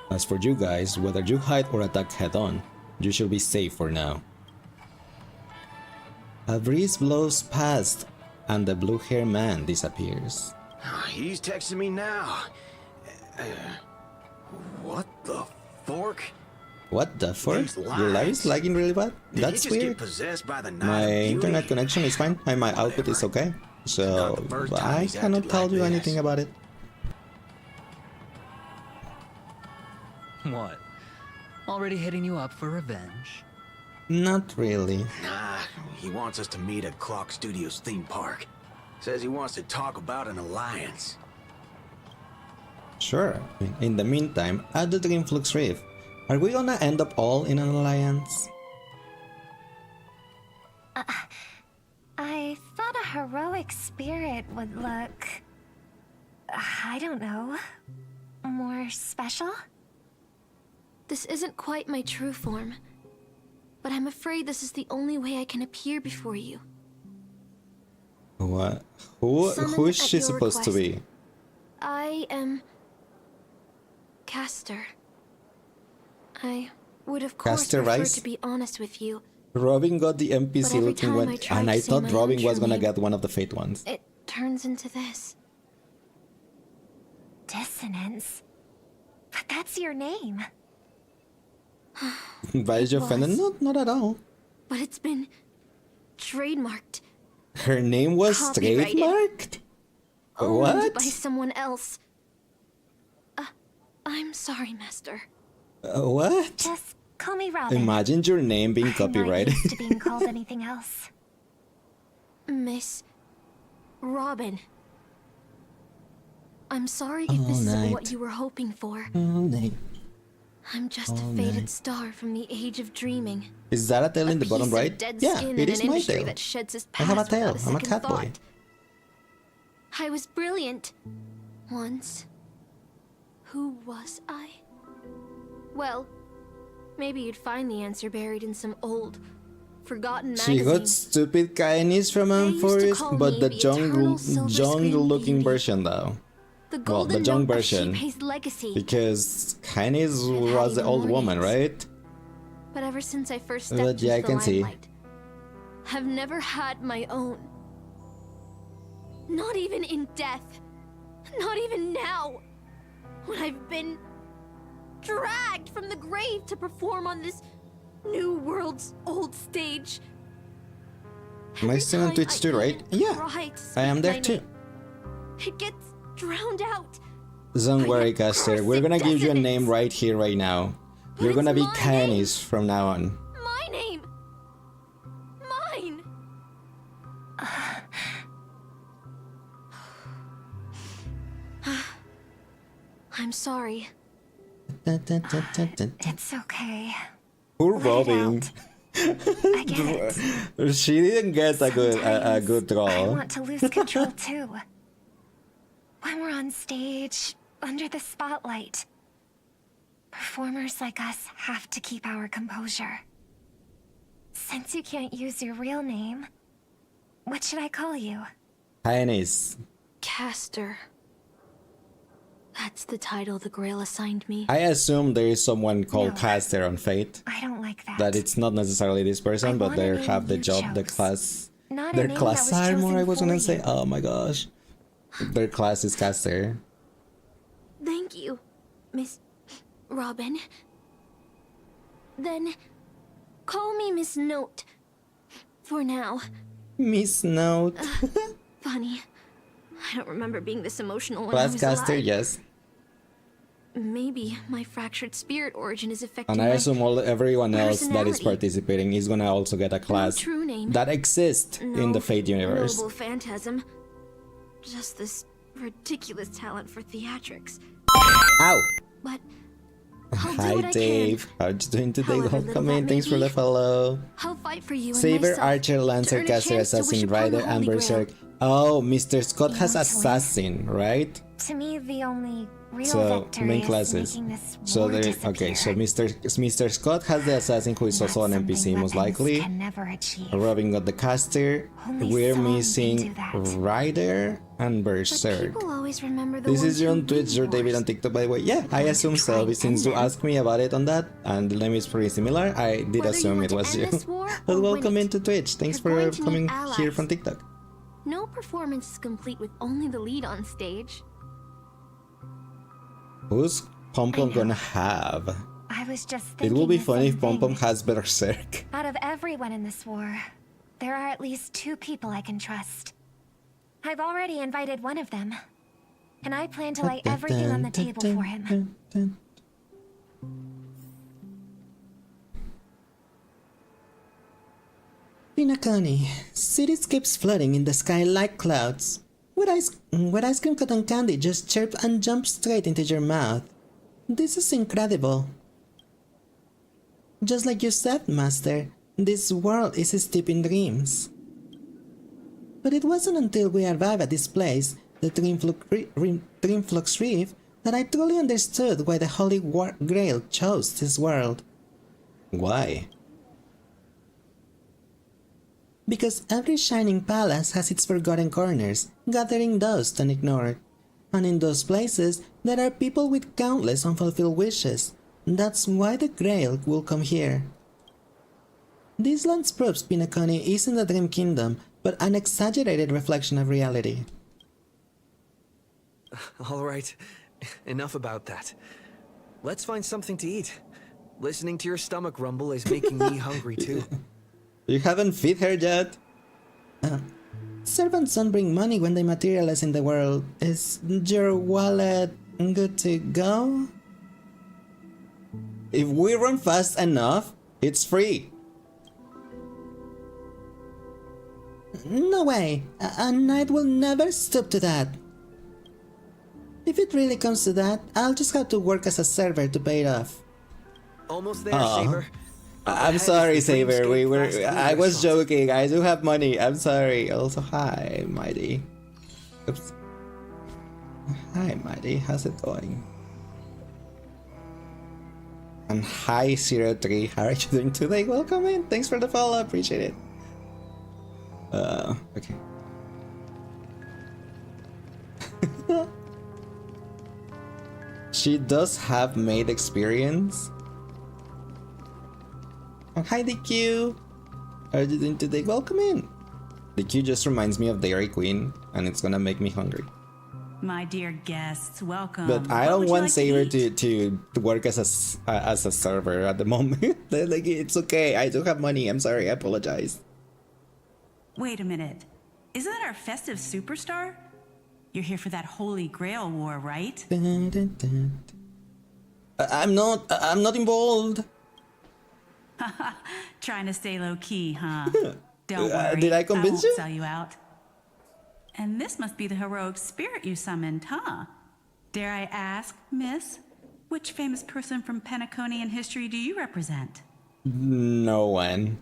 As for you guys, whether you hide or attack head-on, you should be safe for now. A breeze blows past, and the blue-haired man disappears. He's texting me now. What the fork? What the fork? These Your live is lagging really bad? Did That's he just weird. get possessed by the Knight My of Beauty? internet connection is fine, and my output is okay. So, Not the first time I he's cannot acted tell like you this. anything about it. What? Already hitting you up for revenge? Not really. Nah, he wants us to meet at Clock Studios theme park. Says he wants to talk about an alliance. Sure. In the meantime, at the Dreamflux Reef, are we gonna end up all in an alliance? I thought a heroic spirit would look... I don't know... more special? This isn't quite my true form, but I'm afraid this is the only way I can appear before you. What? Who is she at your supposed to be? I am... Caster. I would of course Caster prefer Rice? to be honest with you. Robin got the But NPC every looking time one, I try and to I say thought my Robin own was true gonna name, get one of the fate ones. It turns into this. Dissonance? But that's your name. Why is you offended? was. Not at all. But it's been trademarked Her name was Copyrighted. trademarked? Owned What? by someone else. I'm sorry, Master. What? Just call me Robin. Imagine your name being I'm copyrighted. not used to being called anything else. Miss Robin. I'm sorry if this isn't what you were hoping for. All night. I'm just a faded star from the age of dreaming. Is that a tail in the bottom Piece of right? dead Yeah, skin it in is an my industry tail. that sheds its I have a past tail. without I'm a second cat boy. thought. I was brilliant. Once. Who was I? Well, maybe you'd find the answer buried in some old, forgotten She magazine. got stupid kindness from They used to Forest, call but me the the eternal silver screen looking beauty. version though. The Well, the golden young note of version. Shipei's legacy. Because kindness I've was the had old even more woman, names. right? But ever since I first stepped But yeah, I into can the see. limelight, I've never had my own. Not even in death. Not even now. When I've been dragged from the grave to perform on this new world's old stage. Am I still on Every Twitch time too, I right? even Yeah, try to I speak am there my too. name, it gets drowned out. Don't worry, Caster. We're gonna give you a dissonance. name right here, right now. But You're it's gonna be my Canis from now on. My name. Mine. I'm sorry. It's okay. Poor Let it Robin. I get it. She didn't get a good I draw. want to lose control too. When we're on stage, under the spotlight, performers like us have to keep our composure. Since you can't use your real name, what should I call you? Canis. Caster. That's the title the Grail assigned me. I assume there is someone called No. Caster on Fate. I don't like that. That it's not necessarily this person, I but want a they name have the you job, the chose. class. Not a Their name class that was armor, chosen I was for gonna say. you. Oh my gosh. Their class is Caster. Thank you, Miss Robin. Then call me Miss Note. For now. Miss Note. Funny. I don't remember being this emotional when I Class was Caster, alive. yes. Maybe my fractured spirit origin is affecting And I my assume everyone else that is personality. participating is gonna also get a class true name. that exists in the Fate universe. Noble phantasm. Just this ridiculous talent for theatrics. Ow! But I'll do Hi what I Dave, how you doing today? However Welcome little that in, may thanks for be. the follow. I'll fight for you and Saber, myself Archer, to Lancer, earn a Caster, chance to wish Assassin, upon the Rider, and Holy Grail. Berserk. Oh, Mr. Scott has want to win? Assassin, right? To me, the only real So, victory main is classes. making this So war there, disappear. okay, so Mr. Scott has the Assassin, who is That's also an something NPC most weapons likely. can never achieve. Robin got the Caster. Only We're song can missing do that. Rider and Berserk. People always remember the This ones is you who on Twitch win or David wars. on TikTok, by the way. Yeah, I assume so. try Since and you end them. asked me about it on that, and the name is pretty similar, I did Whether you assume want it to was end you. this war But or win welcome it, into Twitch. Thanks you're for going to need coming here allies. from TikTok. No performance is complete with only the lead on stage. Who's Pom Pom gonna have? I was just It thinking will be the funny same if Pom Pom thing. has Berserk. Out of everyone in this war, there are at least 2 people I can trust. I've already invited one of them, and I plan to lay everything on the table for him. Pinakani, cityscapes floating in the sky like clouds. Where ice cream cotton candy just chirp and jump straight into your mouth. This is incredible. Just like you said, Master, this world is steeped in dreams. But it wasn't until we arrived at this place, the Dreamflux Reef, that I truly understood why the Holy Grail chose this world. Why? Because every shining palace has its forgotten corners, gathering dust and ignored. And in those places, there are people with countless unfulfilled wishes. That's why the Grail will come here. This land proves Pinakoni isn't a dream kingdom, but an exaggerated reflection of reality. All right, enough about that. Let's find something to eat. Listening to your stomach rumble is making me hungry too. You haven't fed her yet? Servants don't bring money when they materialize in the world. Is your wallet good to go? If we run fast enough, it's free. No way. A knight will never stoop to that. If it really comes to that, I'll just have to work as a server to pay it off. Almost there, Saber. I'm sorry, Saber. I was joking. I do have money. I'm sorry. Also, hi, Mighty. Oops. Hi, Mighty. How's it going? And hi, 03. How are you doing today? Welcome in. Thanks for the follow. Appreciate it. Okay. She does have maid experience. Oh, hi, DQ. How are you doing today? Welcome in. DQ just reminds me of Dairy Queen, and it's gonna make me hungry. My dear guests, welcome. But I don't want Saber to work as a server at the moment. Like, it's okay. I do have money. I'm sorry. I apologize. Wait a minute. Isn't that our festive superstar? You're here for that Holy Grail war, right? Dun, dun, dun. I'm not involved. Trying to stay low key, huh? Don't worry. Did I convince I you? won't sell you out. And this must be the heroic spirit you summoned, huh? Dare I ask, miss, which famous person from Penaconian history do you represent? No one.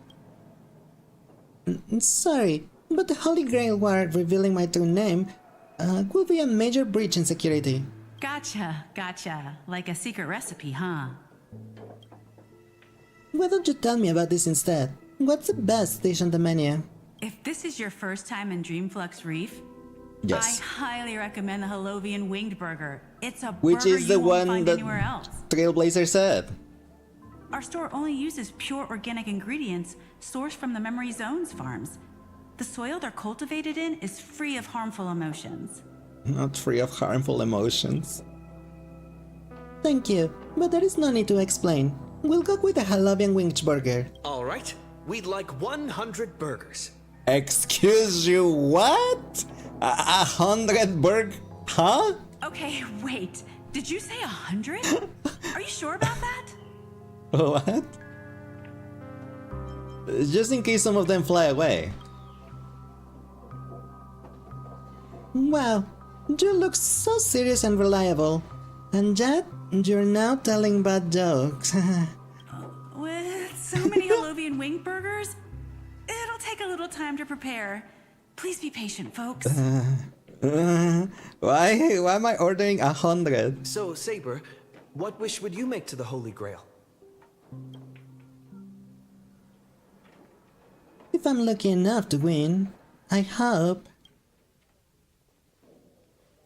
Sorry, but the Holy Grail war revealing my true name will be a major breach in security. Gotcha. Like a secret recipe, huh? Why don't you tell me about this instead? What's the best dish on the menu? If this is your first time in Dreamflux Reef, yes, I highly recommend the Halovian Winged Burger. It's a which burger is the you won't one find that anywhere else. Trailblazer said. Our store only uses pure organic ingredients sourced from the Memory Zones farms. The soil they're cultivated in is free of harmful emotions. Not free of harmful emotions. Thank you, but there is no need to explain. We'll go with the Halovian Winged Burger. All right. We'd like 100 burgers. Excuse you, what? 100 burg? Huh? Okay, wait. Did you say 100? Are you sure about that? What? Just in case some of them fly away. Wow, you look so serious and reliable. And yet, you're now telling bad jokes. With so many Halovian Winged Burgers, it'll take a little time to prepare. Please be patient, folks. Why am I ordering 100? So, Saber, what wish would you make to the Holy Grail? If I'm lucky enough to win, I hope.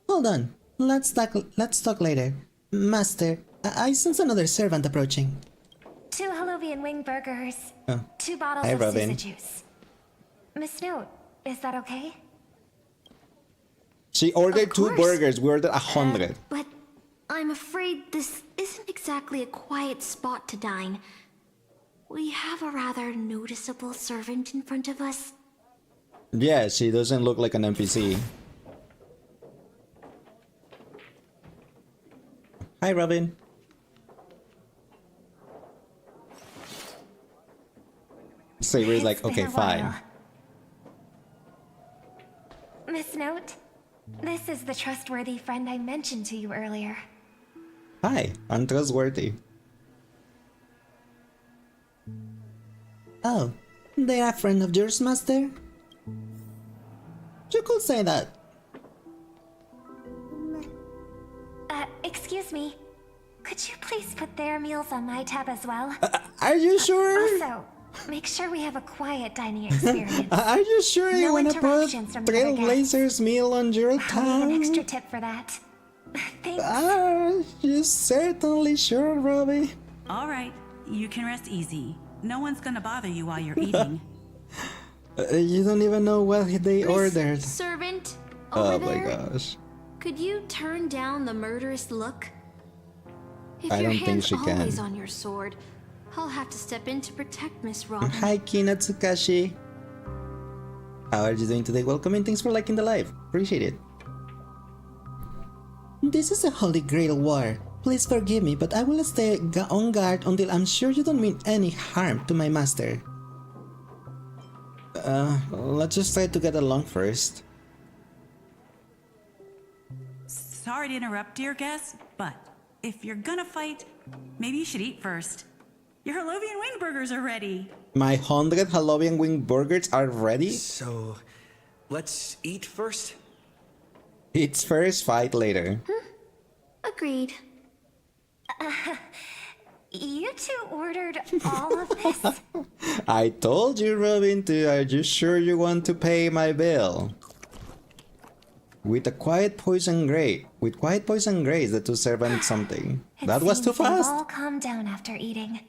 Hold on, let's talk later. Master, I sense another servant approaching. 2 Halovian Wing Burgers. Oh. 2 bottles Hi, of Robin. Susa juice. Miss Note, is that okay? She ordered Of 2 course. burgers. We ordered 100. But I'm afraid this isn't exactly a quiet spot to dine. We have a rather noticeable servant in front of us. Yeah, she doesn't look like an NPC. Hi, Robin. Saber's like, It's been okay, a fine. while. Miss Note, this is the trustworthy friend I mentioned to you earlier. Hi, untrustworthy. Oh, they are a friend of yours, Master? You could say that. Excuse me. Could you please put their meals on my tab as well? Are you sure? Also, make sure we have a quiet dining experience. Are you sure you No want to put interruptions from the other guests. Trailblazer's meal on your I'll leave tab? an extra tip for that. Thanks. Are you certainly sure, Robbie? All right, you can rest easy. No one's gonna bother you while you're eating. You don't even know what they ordered. Servant, Oh over my there. gosh. Could you turn down the murderous look? If I your don't think hand's she can. always on your sword, I'll have to step in to protect Miss Robin. Hi, Kina Tsukashi. How are you doing today? Welcome and thanks for liking the live. Appreciate it. This is a Holy Grail war. Please forgive me, but I will stay on guard until I'm sure you don't mean any harm to my master. Let's just try to get along first. Sorry to interrupt, dear guest, but if you're gonna fight, maybe you should eat first. Your Harlovian wing burgers are ready. My 100 Halloween wing burgers are ready? So, let's eat first? It's first, fight later. Agreed. You two ordered all of this? I told you, Robin, are you sure you want to pay my bill? With quiet poison grace, the two servants something. That was too fast. All calmed down after eating.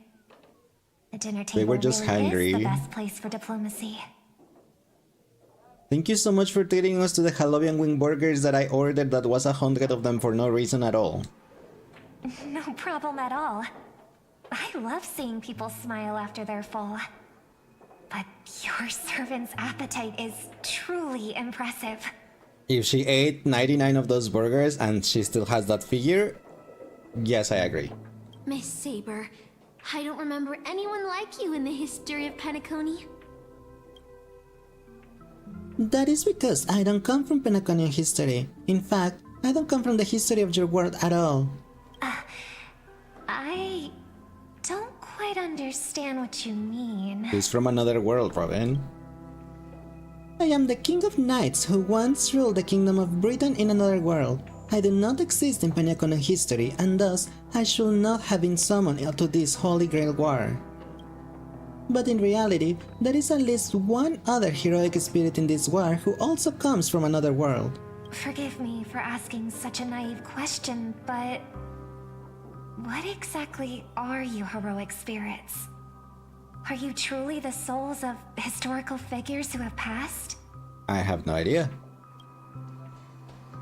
The dinner table They were just really hungry. is the best place for diplomacy. Thank you so much for treating us to the Halloween wing burgers that I ordered. That was 100 of them for no reason at all. No problem at all. I love seeing people smile after they're full. But your servant's appetite is truly impressive. If she ate 99 of those burgers and she still has that figure, yes, I agree. Miss Saber, I don't remember anyone like you in the history of Penacony. That is because I don't come from Penaconian history. In fact, I don't come from the history of your world at all. I don't quite understand what you mean. He's from another world, Robin. I am the King of Knights who once ruled the Kingdom of Britain in another world. I do not exist in Penaconian history, and thus I should not have been summoned to this Holy Grail war. But in reality, there is at least one other heroic spirit in this war who also comes from another world. Forgive me for asking such a naive question, but what exactly are you heroic spirits? Are you truly the souls of historical figures who have passed? I have no idea.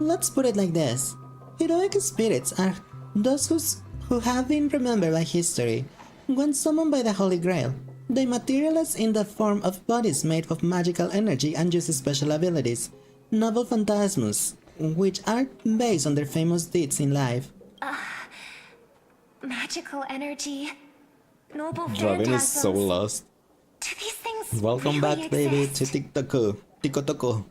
Let's put it like this. Heroic spirits are those who have been remembered by history. When summoned by the Holy Grail, they materialize in the form of bodies made of magical energy and use special abilities, noble phantasms, which are based on their famous deeds in life. Magical energy, noble Robin is so phantasms. lost. Do these things Welcome really back, baby, to exist? TikTok.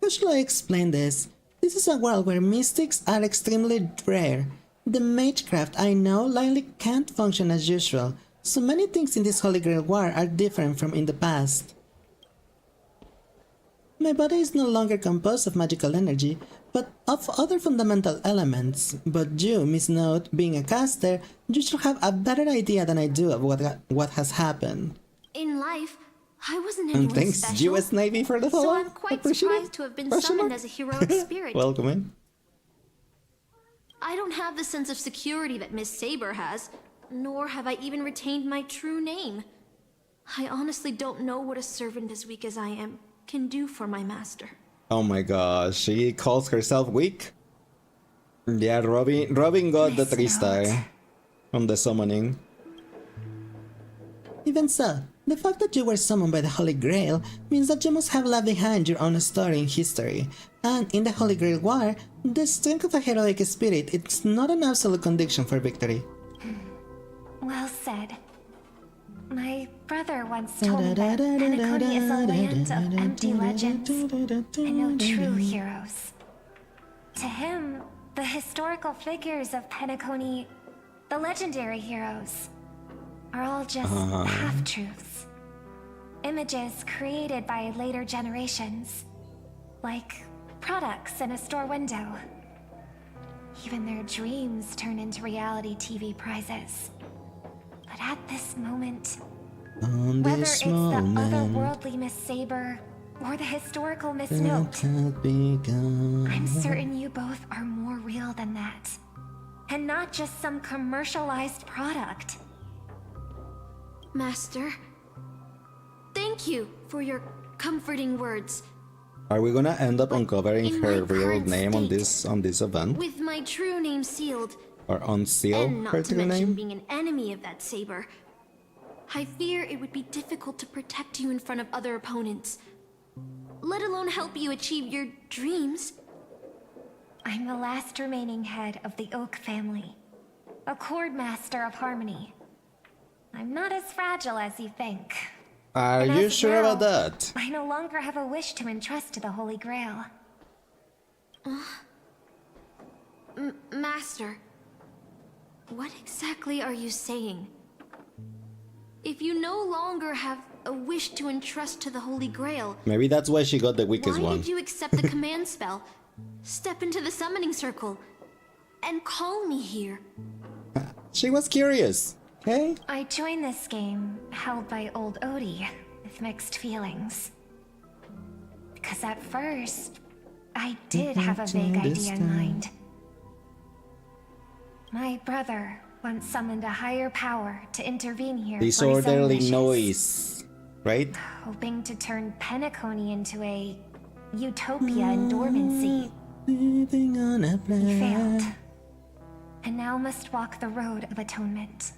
How shall I explain this? This is a world where mystics are extremely rare. The magecraft I know likely can't function as usual, so many things in this Holy Grail war are different from in the past. My body is no longer composed of magical energy, but of other fundamental elements. But you, Miss Note, being a caster, you should have a better idea than I do of what has happened. In life, I wasn't And anyone thanks, special. US Navy, for the So follow. I'm quite Appreciate surprised it. to have been Question summoned mark? as a heroic spirit. Welcome in. I don't have the sense of security that Miss Saber has, nor have I even retained my true name. I honestly don't know what a servant as weak as I am can do for my master. Oh my gosh, she calls herself weak. Yeah, Robin got the 3-star on the summoning. Even so, the fact that you were summoned by the Holy Grail means that you must have left behind your own story in history. And in the Holy Grail War, the strength of a heroic spirit is not an absolute condition for victory. Well said. My brother once told me that Penacony is a land of empty legends and no true heroes. To him, the historical figures of Penacony, the legendary heroes, are all just half-truths. Images created by later generations, like products in a store window. Even their dreams turn into reality TV prizes. But at this moment, On whether this it's the moment, otherworldly Miss Saber or the historical Miss it Note, had begun. I'm certain you both are more real than that. And not just some commercialized product. Master, thank you for your comforting words. Are we gonna end up uncovering in her my real current name on state, this event? With my true name sealed, Or unseal and her not to true mention name? being an enemy of that saber, I fear it would be difficult to protect you in front of other opponents, let alone help you achieve your dreams. I'm the last remaining head of the Oak family, a chord master of harmony. I'm not as fragile as you think. Are And you as of sure now, about that? I no longer have a wish to entrust to the Holy Grail. Master, what exactly are you saying? If you no longer have a wish to entrust to the Holy Grail, Maybe that's why she got the weakest why one. did you accept the command spell, step into the summoning circle, and call me here? She was curious, okay? I joined this game, held by old Odie, with mixed feelings. Because at first, I did have a vague idea in mind. My brother once summoned a higher power to intervene here for his own Disorderly wishes, noise, right? hoping to turn Penacony into a utopia in dormancy. Living on a He failed, plan. and now must walk the road of atonement.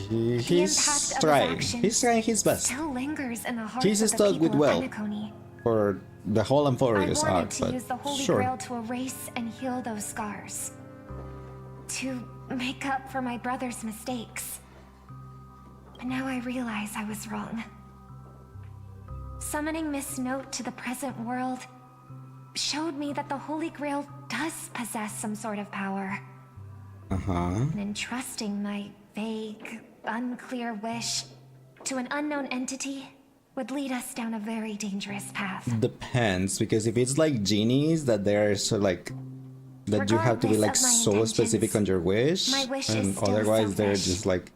The He's impact of trying. his actions He's trying his best. still lingers in the hearts He's of the stuck people with of Will Penacony. for the whole I Amphorius wanted arc, to but use the Holy sure. Grail to erase and heal those scars. To make up for my brother's mistakes. But now I realize I was wrong. Summoning Miss Note to the present world showed me that the Holy Grail does possess some sort of power. And entrusting my vague, unclear wish to an unknown entity would lead us down a very dangerous path. Depends, because if it's like genies that they're so like that you have to be like Regardless of my so intentions, specific on your wish, my wish and is still otherwise they're selfish. just like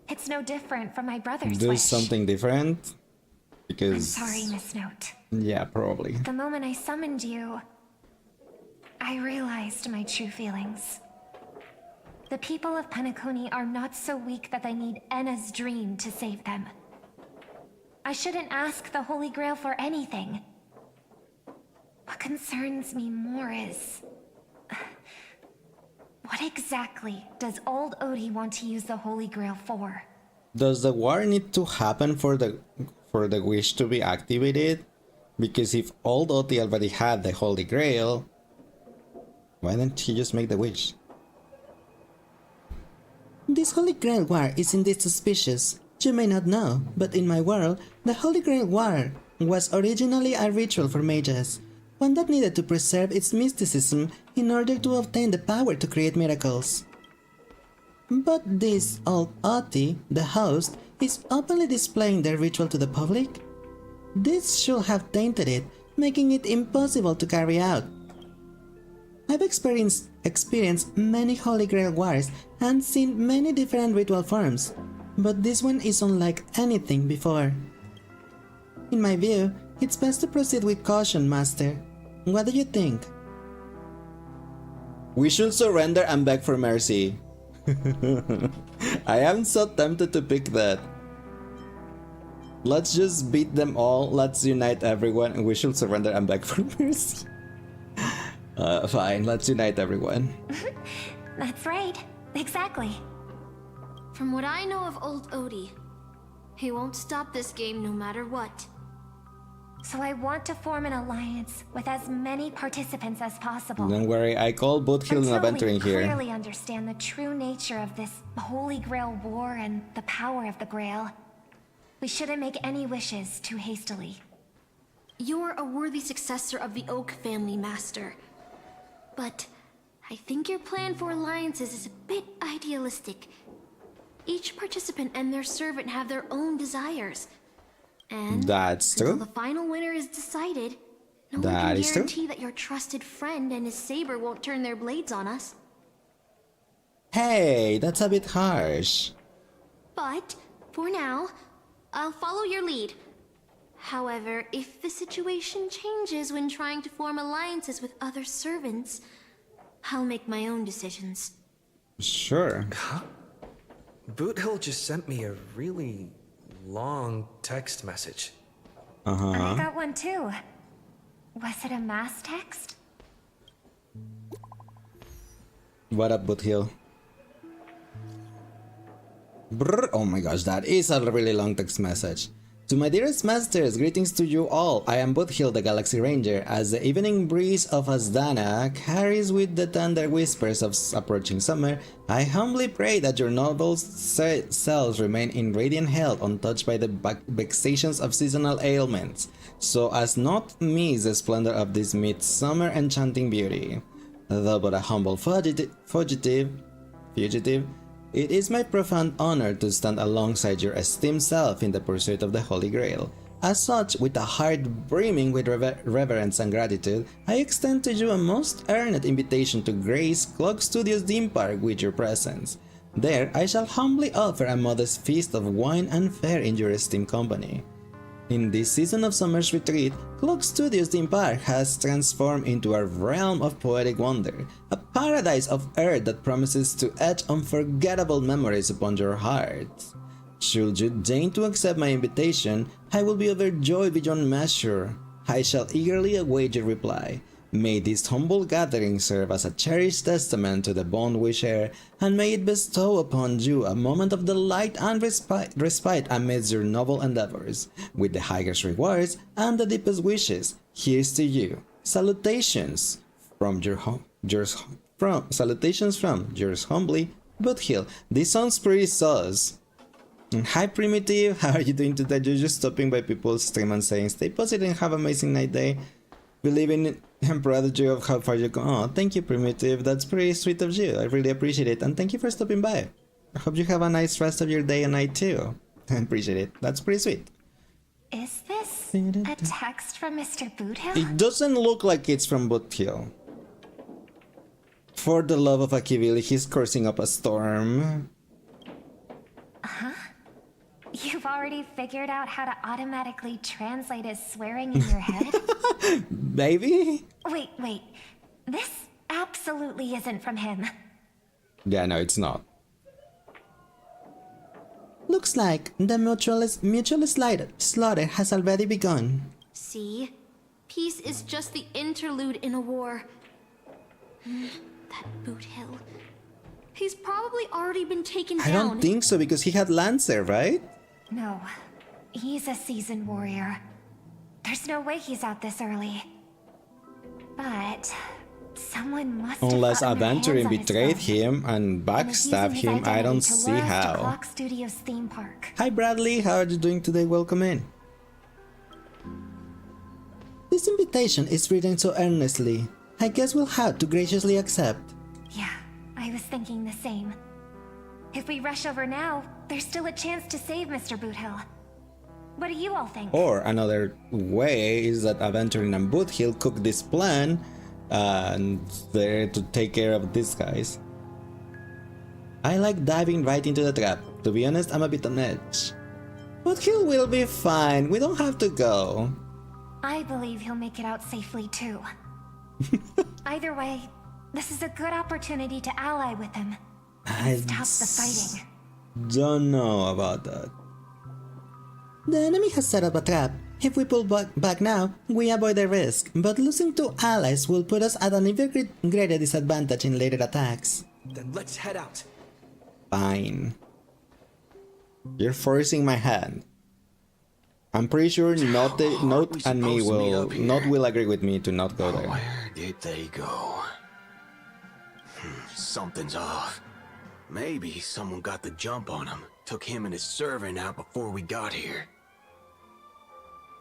It's no different from my brother's do wish. something different. I'm Because sorry, Miss Note. yeah, probably. The moment I summoned you, I realized my true feelings. The people of Penacony are not so weak that they need Enna's dream to save them. I shouldn't ask the Holy Grail for anything. What concerns me more is... what exactly does old Odie want to use the Holy Grail for? Does the war need to happen for the wish to be activated? Because if old Oti already had the Holy Grail, why didn't he just make the wish? This Holy Grail War is indeed suspicious. You may not know, but in my world, the Holy Grail War was originally a ritual for mages, one that needed to preserve its mysticism in order to obtain the power to create miracles. But this old Oti, the host, is openly displaying their ritual to the public? This should have tainted it, making it impossible to carry out. I've experienced many Holy Grail Wars and seen many different ritual forms, but this one is unlike anything before. In my view, it's best to proceed with caution, Master. What do you think? We should surrender and beg for mercy. I am so tempted to pick that. Let's just beat them all, let's unite everyone, and we should surrender and beg for mercy. Fine, let's unite everyone. That's right. Exactly. From what I know of old Odie, he won't stop this game no matter what. So I want to form an alliance with as many participants as possible. Don't worry, I called Boot Hill and Until Adventure we in here. clearly understand the true nature of this Holy Grail war and the power of the Grail, we shouldn't make any wishes too hastily. You're a worthy successor of the Oak family, Master. But I think your plan for alliances is a bit idealistic. Each participant and their servant have their own desires. And That's until true. the final winner is decided, no one That can is true. guarantee that your trusted friend and his saber won't turn their blades on us. Hey, that's a bit harsh. But, for now, I'll follow your lead. However, if the situation changes when trying to form alliances with other servants, I'll make my own decisions. Sure. Boot Hill just sent me a really long text message. I got one too. Was it a mass text? What up, Boot Hill? Brr, oh my gosh, that is a really long text message. To my dearest masters, greetings to you all. I am Boothill, the Galaxy Ranger. As the evening breeze of Asdana carries with the tender whispers of approaching summer, I humbly pray that your noble selves remain in radiant health, untouched by the vexations of seasonal ailments, so as not miss the splendor of this midsummer enchanting beauty. Though but a humble fugitive, it is my profound honor to stand alongside your esteemed self in the pursuit of the Holy Grail. As such, with a heart brimming with reverence and gratitude, I extend to you a most earnest invitation to grace Clock Studios theme park with your presence. There, I shall humbly offer a modest feast of wine and fare in your esteemed company. In this season of summer's retreat, Clock Studios theme park has transformed into a realm of poetic wonder, a paradise of earth that promises to etch unforgettable memories upon your hearts. Should you deign to accept my invitation, I will be overjoyed beyond measure. I shall eagerly await your reply. May this humble gathering serve as a cherished testament to the bond we share, and may it bestow upon you a moment of delight and respite amidst your noble endeavors. With the highest rewards and the deepest wishes, here's to you. Salutations from salutations from yours humbly, Boothill. This sounds pretty sus. Hi Primitive, how are you doing today? You're just stopping by people's stream and saying stay positive and have an amazing night day. Believe in and proud of how far you go. Oh, thank you, Primitive. That's pretty sweet of you. I really appreciate it. And thank you for stopping by. I hope you have a nice rest of your day and night too. I appreciate it. That's pretty sweet. Is this a text from Mr. Boothill? It doesn't look like it's from Boothill. For the love of Akivili, he's cursing up a storm. Huh? You've already figured out how to automatically translate his swearing in your head? Maybe? Wait. This absolutely isn't from him. Yeah, no, it's not. Looks like the mutual slaughter has already begun. See? Peace is just the interlude in a war. That Boothill. He's probably already been taken down. I don't think so, because he had Lancer, right? No, he's a seasoned warrior. There's no way he's out this early. But someone must have Unless gotten their Aventurin hands on his betrayed phone. him and backstabbed him, I don't see how. Clock Studios theme park. Hi Bradley, how are you doing today? Welcome in. This invitation is written so earnestly. I guess we'll have to graciously accept. Yeah, I was thinking the same. If we rush over now, there's still a chance to save Mr. Boothill. What do you all think? Or another way is that Aventurin and Boothill cook this plan and they're to take care of these guys. I like diving right into the trap. To be honest, I'm a bit on edge. Boothill will be fine. We don't have to go. I believe he'll make it out safely too. Either way, this is a good opportunity to ally with him. Stop the fighting. Don't know about that. The enemy has set up a trap. If we pull back now, we avoid the risk, but losing 2 allies will put us at an even greater disadvantage in later attacks. Then let's head out. Fine. You're forcing my hand. I'm pretty sure Note and me will agree with me to not go there. Where did they go? Something's off. Maybe someone got the jump on him. Took him and his servant out before we got here.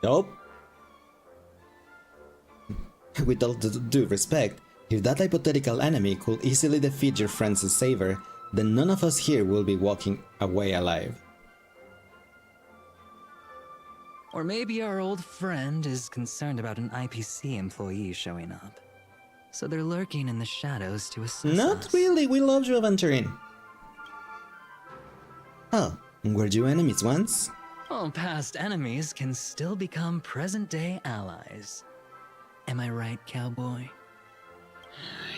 Nope. With all due respect, if that hypothetical enemy could easily defeat your friend's saver, then none of us here will be walking away alive. Or maybe our old friend is concerned about an IPC employee showing up. So they're lurking in the shadows to assess Not us. really, we love you, Aventurin. Oh, were you enemies once? Well, past enemies can still become present-day allies. Am I right, cowboy?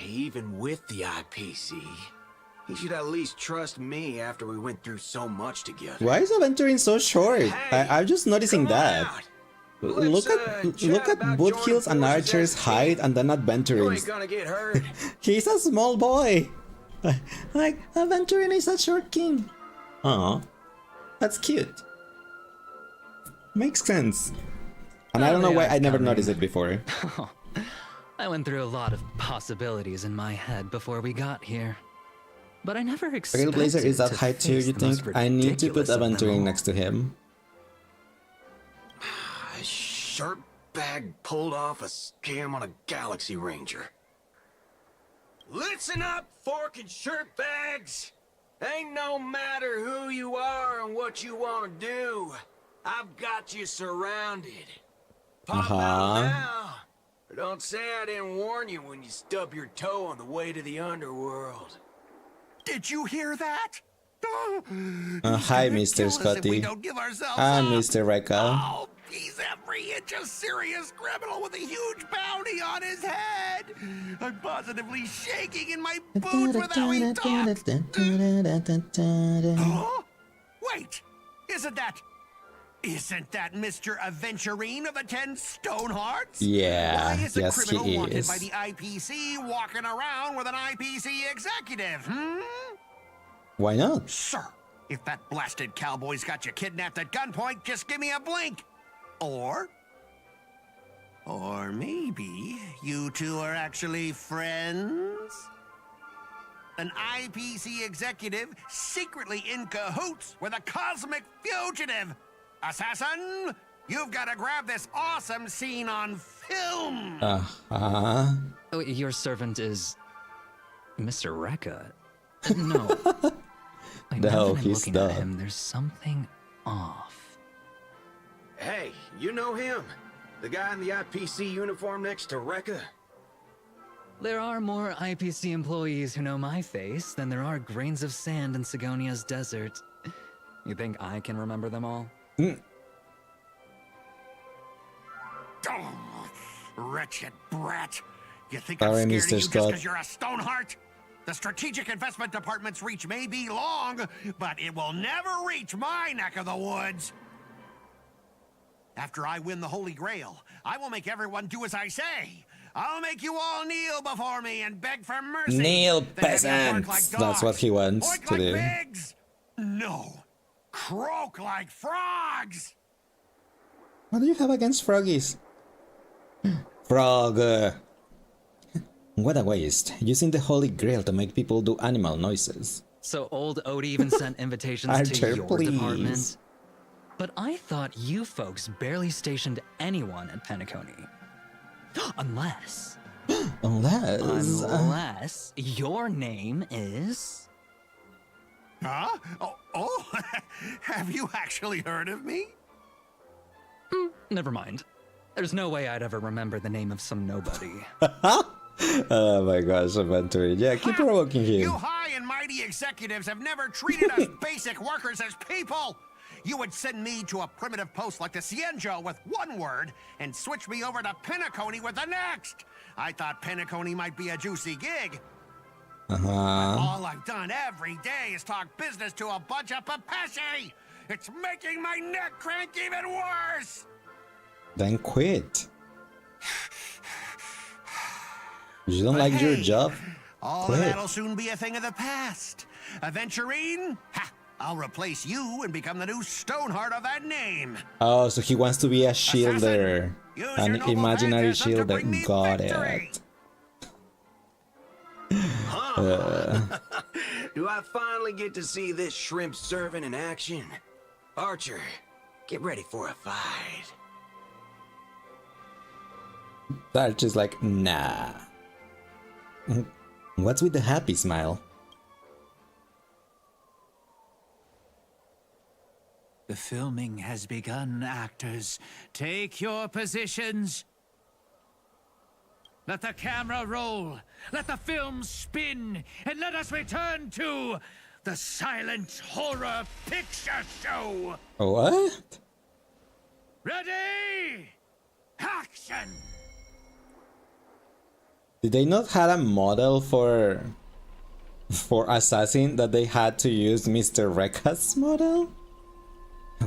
Even with the IPC, he should at least trust me after we went through so much together. Why is Aventurin so short? Hey, I'm just noticing that. Look at Boothill's and Archer's height and then Aventurin's. You ain't gonna get hurt. He's a small boy. Like, Aventurin is a short king. Aw, that's cute. Makes sense. And I don't know why I never noticed it before. I went through a lot of possibilities in my head before we got here. But I never expected Trailblazer is that to high tier, face you the most think? I need to put ridiculous of them Aventuring all. next to him. Sharp bag pulled off a scam on a Galaxy Ranger. Listen up, fork and shirt bags! Ain't no matter who you are and what you want to do. I've got you surrounded. Pop out now. Or don't say I didn't warn you when you stub your toe on the way to the underworld. Did you hear that? Hi, Mr. Scotty. And Mr. Rekka. Oh, he's every inch a serious criminal with a huge bounty on his head. I'm positively shaking in my boots with how he talks. Huh? Wait, isn't that Mr. Aventurine of the 10 Stonehearts? Yeah, Why is a yes, criminal he wanted is. by the IPC walking around with an IPC executive? Why not? Sir, if that blasted cowboy's got you kidnapped at gunpoint, just give me a blink. Or maybe you two are actually friends? An IPC executive secretly in cahoots with a cosmic fugitive. Assassin, you've got to grab this awesome scene on film. Uh-huh. Oh, your servant is Mr. Rekka. No. Wait, now No, that I'm he's looking not. at him, there's something off. Hey, you know him? The guy in the IPC uniform next to Rekka? There are more IPC employees who know my face than there are grains of sand in Sigonia's desert. You think I can remember them all? Oh, wretched brat. You think Sorry, I'm scared Mr. of you just Scott. because you're a Stoneheart? The Strategic Investment Department's reach may be long, but it will never reach my neck of the woods. After I win the Holy Grail, I will make everyone do as I say. I'll make you all kneel before me and beg for mercy. Kneel, Then have you bark peasants! like That's what dogs, he wants oink to like do. pigs. No, croak like frogs. What do you have against froggies? Frog. What a waste. Using the Holy Grail to make people do animal noises. So old Odie even sent invitations to Archer, your please. department? But I thought you folks barely stationed anyone at Penacony. Unless your name is... Huh? Oh, have you actually heard of me? Never mind. There's no way I'd ever remember the name of some nobody. Oh my gosh, Aventuring. Yeah, keep provoking You him. high and mighty executives have never treated us basic workers as people. You would send me to a primitive post like the Cienjo with one word and switch me over to Penacony with the next. I thought Penacony might be a juicy gig. All I've done every day is talk business to a bunch of papashi. It's making my neck crank even worse. Then quit. You don't like your job? All Quit. of that'll soon be a thing of the past. Aventurine, I'll replace you and become the new Stoneheart of that name. Oh, so he wants to be a shielder. use An your noble imaginary phantasm to bring me shielder. Got victory. it. Do I finally get to see this shrimp servant in action? Archer, get ready for a fight. That's just like, nah. What's with the happy smile? The filming has begun, actors. Take your positions. Let the camera roll. Let the film spin. And let us return to the silent horror picture show. What? Ready? Action! Did they not have a model for Assassin that they had to use Mr. Rekka's model?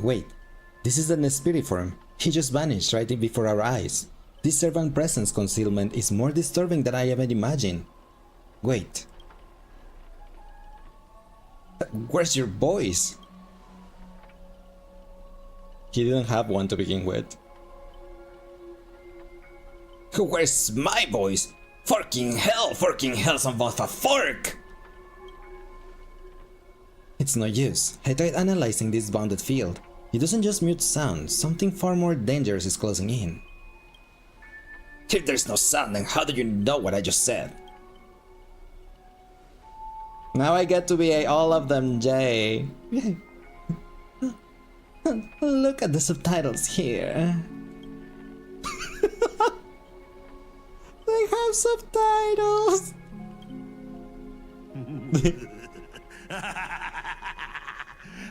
Wait, this is the spirit form. He just vanished right before our eyes. This servant presence concealment is more disturbing than I ever imagined. Wait. Where's your voice? He didn't have one to begin with. Where's my voice? Forking hell, some of a fork! It's no use. I tried analyzing this bounded field. It doesn't just mute sound, something far more dangerous is closing in. If there's no sound, then how do you know what I just said? Now I get to be all of them, Jay. Look at the subtitles here. They have subtitles.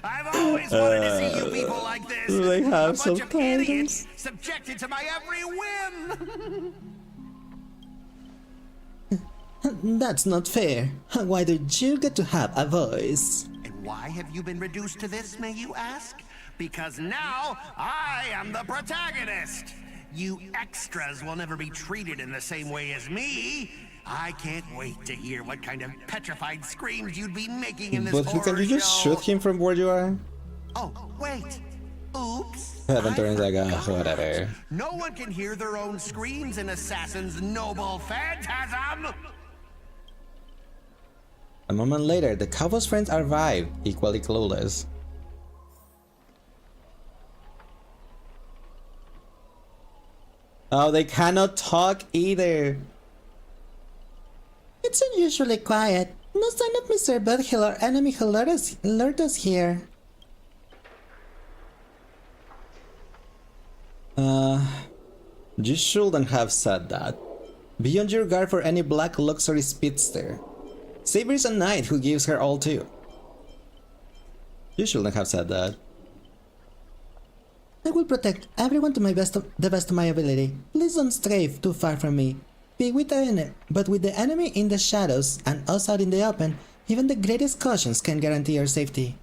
I've always wanted to see you people like this. They have a bunch of idiots subtitles. subjected to my every whim. That's not fair. Why did you get to have a voice? And why have you been reduced to this, may you ask? Because now I am the protagonist. You extras will never be treated in the same way as me. I can't wait to hear what kind of petrified screams you'd be making in this But horror can you just show. shoot him from where you are? Oh, wait. Oops. Heaven turns like a whatever. No one can hear their own screams in Assassin's noble phantasm. A moment later, the cowboy's friends arrive, equally clueless. Oh, they cannot talk either. It's unusually quiet. No sign of Mr. Bedhill or enemy who lured us here. You shouldn't have said that. Be on your guard for any black luxury speedster. Saber's a knight who gives her all too. You shouldn't have said that. I will protect everyone to the best of my ability. Please don't stray too far from me. Be with the enemy, but with the enemy in the shadows and us out in the open, even the greatest cautions can guarantee your safety.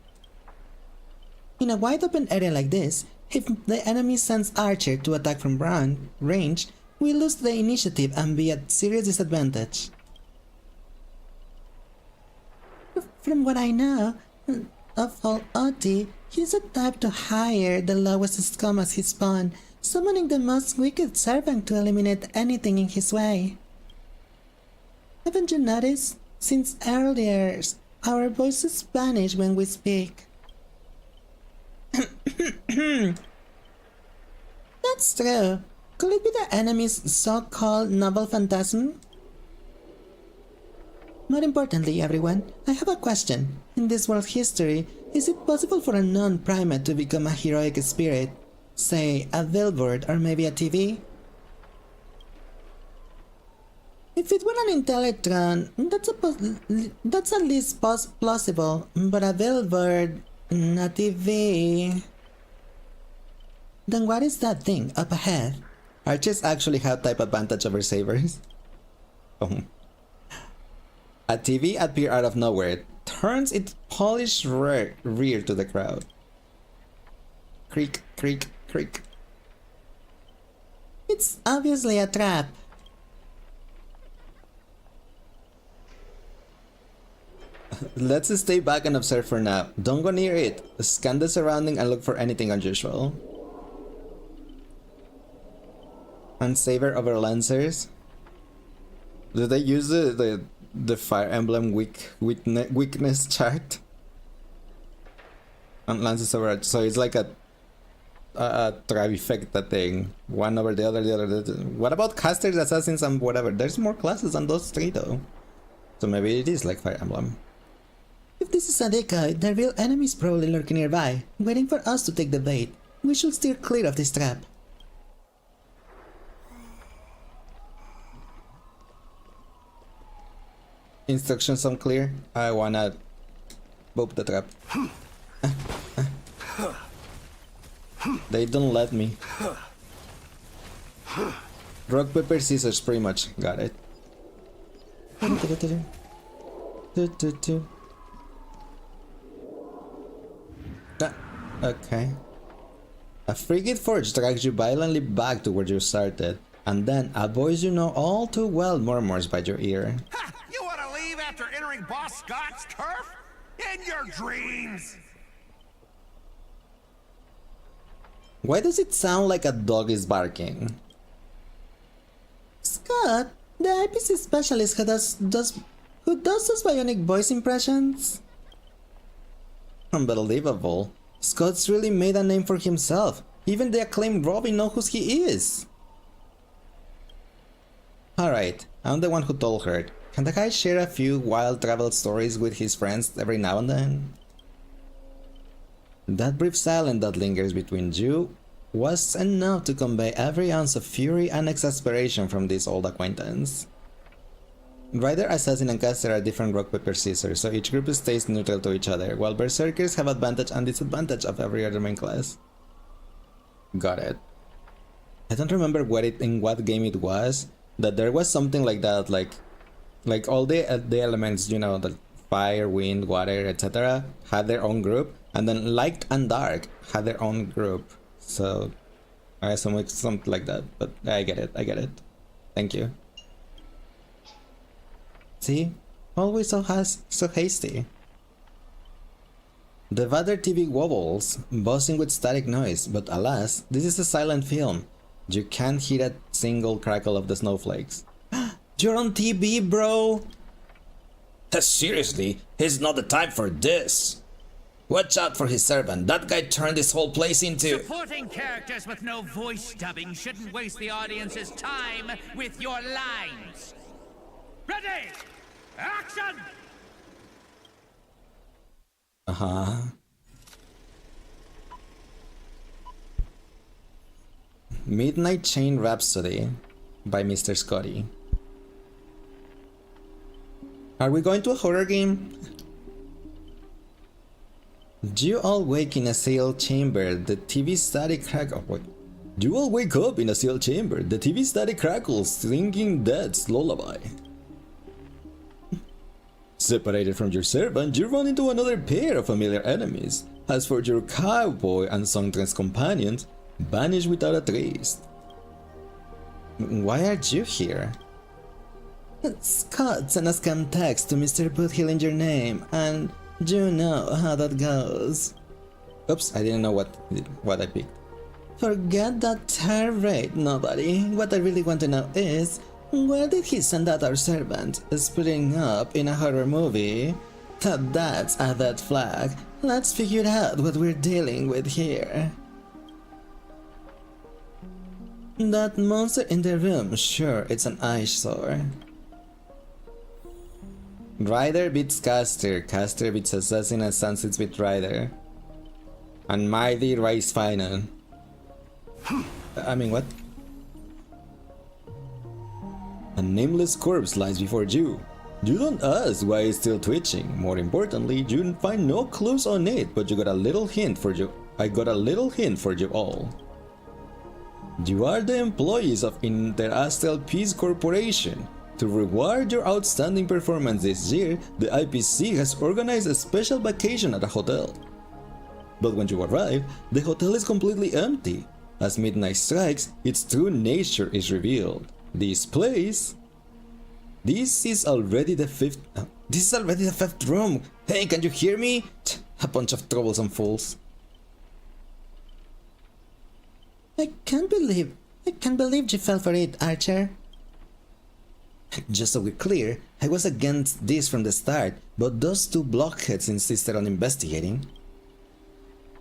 In a wide open area like this, if the enemy sends Archer to attack from range, we lose the initiative and be at serious disadvantage. From what I know of all Oti, he's the type to hire the lowest scum as his pawn, summoning the most wicked servant to eliminate anything in his way. Haven't you noticed? Since earlier, our voices vanish when we speak. That's true. Could it be the enemy's so-called noble phantasm? More importantly, everyone, I have a question. In this world history, is it possible for a non-primate to become a heroic spirit? Say, a billboard or maybe a TV? If it were an Intellectron, that's at least plausible, but a billboard, a TV... Then what is that thing up ahead? Archers actually have type advantage over sabers. Oh. A TV appears out of nowhere, turns its polished rear to the crowd. Creak, creak, creak. It's obviously a trap. Let's stay back and observe for now. Don't go near it. Scan the surrounding and look for anything unusual. And Saber over Lancers. Do they use the Fire Emblem weakness chart? And Lancers over, so it's like a trifecta thing. One over the other, the other. What about casters, assassins, and whatever? There's more classes than those three though. So maybe it is like Fire Emblem. If this is a decoy, the real enemy is probably lurking nearby, waiting for us to take the bait. We should steer clear of this trap. Instructions unclear. I wanna boop the trap. They don't let me. Rock, paper, scissors, pretty much. Got it. Okay. A frigate forge drags you violently back to where you started, and then a voice you know all too well murmurs by your ear. Ha! You want to leave after entering Boss Scott's turf? In your dreams! Why does it sound like a dog is barking? Scott, the IPC specialist who does those bionic voice impressions? Unbelievable. Scott's really made a name for himself. Even the acclaimed Robin knows who he is. Alright, I'm the one who told her. Can the guy share a few wild travel stories with his friends every now and then? That brief silence that lingers between you was enough to convey every ounce of fury and exasperation from this old acquaintance. Rider, Assassin, and Caster are different rock, paper, scissors, so each group stays neutral to each other, while Berserkers have advantage and disadvantage of every other main class. Got it. I don't remember in what game it was, that there was something like that, like all the elements, you know, the fire, wind, water, etc. had their own group, and then light and dark had their own group. So I assume it's something like that, but I get it. Thank you. See? Always so hasty. The Vader TV wobbles, buzzing with static noise, but alas, this is a silent film. You can't hear a single crackle of the snowflakes. You're on TV, bro! Seriously, it's not the time for this. Watch out for his servant. That guy turned this whole place into... Supporting characters with no voice dubbing shouldn't waste the audience's time with your lines. Ready! Action! Uh-huh. Midnight Chain Rhapsody by Mr. Scotty. Are we going to a horror game? You all wake in a sealed chamber, the TV static crackle. Oh, wait. You all wake up in a sealed chamber, the TV static crackles, singing Death's lullaby. Separated from your servant, you run into another pair of familiar enemies. As for your cowboy and songstress companions, vanish without a trace. Why are you here? Scott sent a scam text to Mr. Boothill in your name, and you know how that goes. Oops, I didn't know what I picked. Forget that hair rate, nobody. What I really want to know is, where did he send out our servant? Splitting up in a horror movie? That's a red flag. Let's figure out what we're dealing with here. That monster in the room, sure, it's an eyesore. Rider beats Caster, Caster beats Assassin, and Sunsets beats Rider. And Mighty Rise Final. I mean, what? A nameless corpse lies before you. You don't ask why it's still twitching. More importantly, you find no clues on it, but you got a little hint for you. I got a little hint for you all. You are the employees of Interastel Peace Corporation. To reward your outstanding performance this year, the IPC has organized a special vacation at a hotel. But when you arrive, the hotel is completely empty. As midnight strikes, its true nature is revealed. This place... This is already the fifth room! Hey, can you hear me? A bunch of troublesome fools. I can't believe you fell for it, Archer. Just so we're clear, I was against this from the start, but those two blockheads insisted on investigating.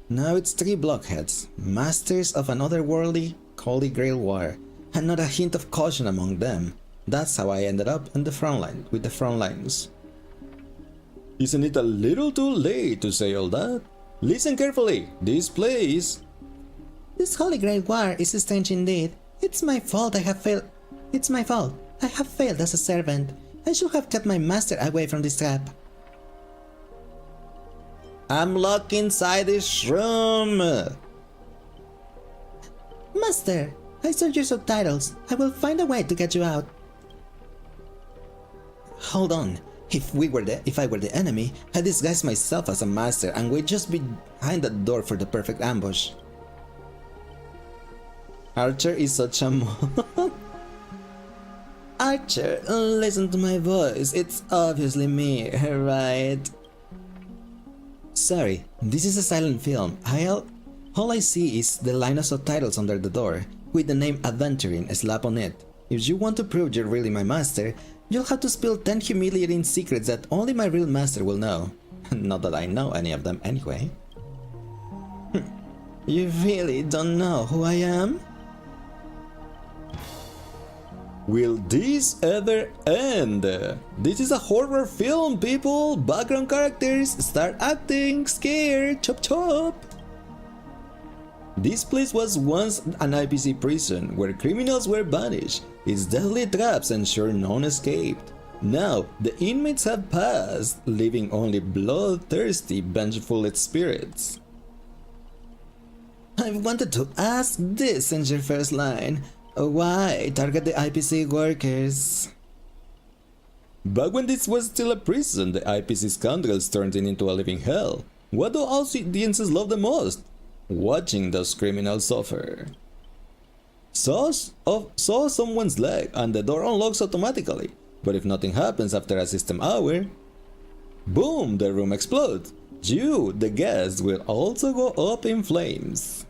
Now it's three blockheads, masters of an otherworldly Holy Grail war, and not a hint of caution among them. That's how I ended up in the front line, with the front lines. Isn't it a little too late to say all that? Listen carefully, this place... This Holy Grail war is strange indeed. It's my fault I have failed. It's my fault. I have failed as a servant. I should have kept my master away from this trap. I'm locked inside this room! Master, I saw your subtitles. I will find a way to get you out. Hold on. If I were the enemy, I'd disguise myself as a master and we'd just be behind the door for the perfect ambush. Archer is such a Archer, listen to my voice. It's obviously me, right? Sorry, this is a silent film. All I see is the line of subtitles under the door, with the name Adventuring slapped on it. If you want to prove you're really my master, you'll have to spill 10 humiliating secrets that only my real master will know. Not that I know any of them anyway. You really don't know who I am? Will this ever end? This is a horror film, people! Background characters start acting scared, chop chop! This place was once an IPC prison where criminals were banished. Its deadly traps ensured none escaped. Now, the inmates have passed, leaving only bloodthirsty, vengeful spirits. I've wanted to ask this since your first line. Why target the IPC workers? Back when this was still a prison, the IPC scoundrels turned it into a living hell. What do audiences love the most? Watching those criminals suffer. Saw someone's leg and the door unlocks automatically, but if nothing happens after a system hour, boom, the room explodes. You, the guest, will also go up in flames.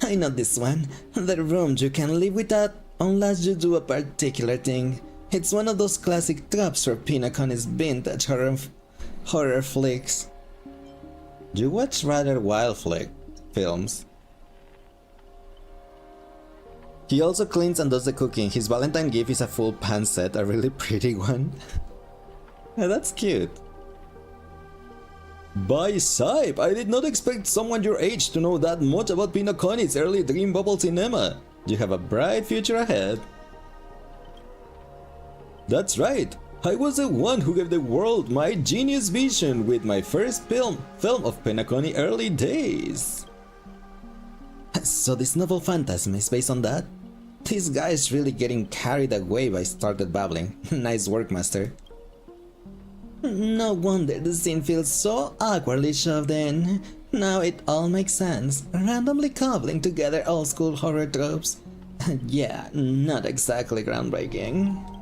I know this one. The room you can live without unless you do a particular thing. It's one of those classic tropes for Pinnacon's vintage horror flicks. You watch rather wild flick films. He also cleans and does the cooking. His Valentine gift is a full pan set, a really pretty one. Yeah, that's cute. By Sipe, I did not expect someone your age to know that much about Pinnacon's early dream bubble cinema. You have a bright future ahead. That's right. I was the one who gave the world my genius vision with my first film of Pinnacon's early days. So this novel phantasm is based on that? This guy is really getting carried away by started babbling. Nice work, master. No wonder the scene feels so awkwardly shoved in. Now it all makes sense, randomly cobbling together old school horror tropes. Yeah, not exactly groundbreaking.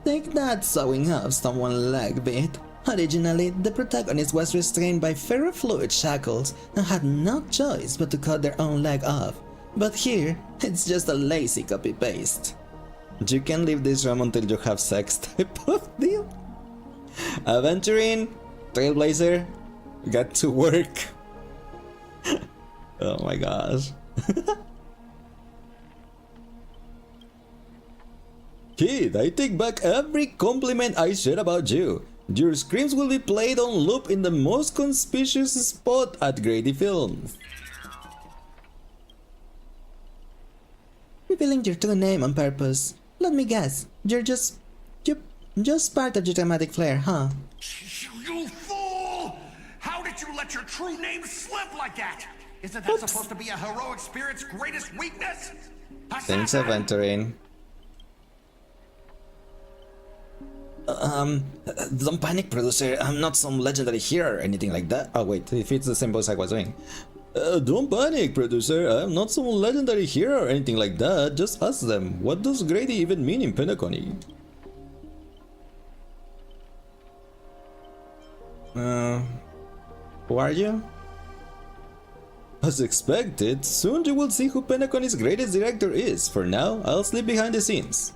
Take that sewing off someone's leg bit. Originally, the protagonist was restrained by ferrofluid shackles and had no choice but to cut their own leg off. But here, it's just a lazy copy-paste. You can leave this room until you have sex type of deal. Aventuring, Trailblazer, got to work. Oh my gosh. Kid, I take back every compliment I said about you. Your screams will be played on loop in the most conspicuous spot at Grady Films. Revealing your true name on purpose. Let me guess, you're just part of your dramatic flair, huh? You fool! How did you let your true name slip like that? Isn't that supposed to be a heroic spirit's greatest weakness? Thanks, Aventuring. Don't panic, producer. I'm not some legendary hero or anything like that. Oh wait, if it's the same voice I was doing. Don't panic, producer. I'm not some legendary hero or anything like that. Just ask them. What does Grady even mean in Pinnacle? Who are you? As expected, soon you will see who Pinnacon's greatest director is. For now, I'll sleep behind the scenes.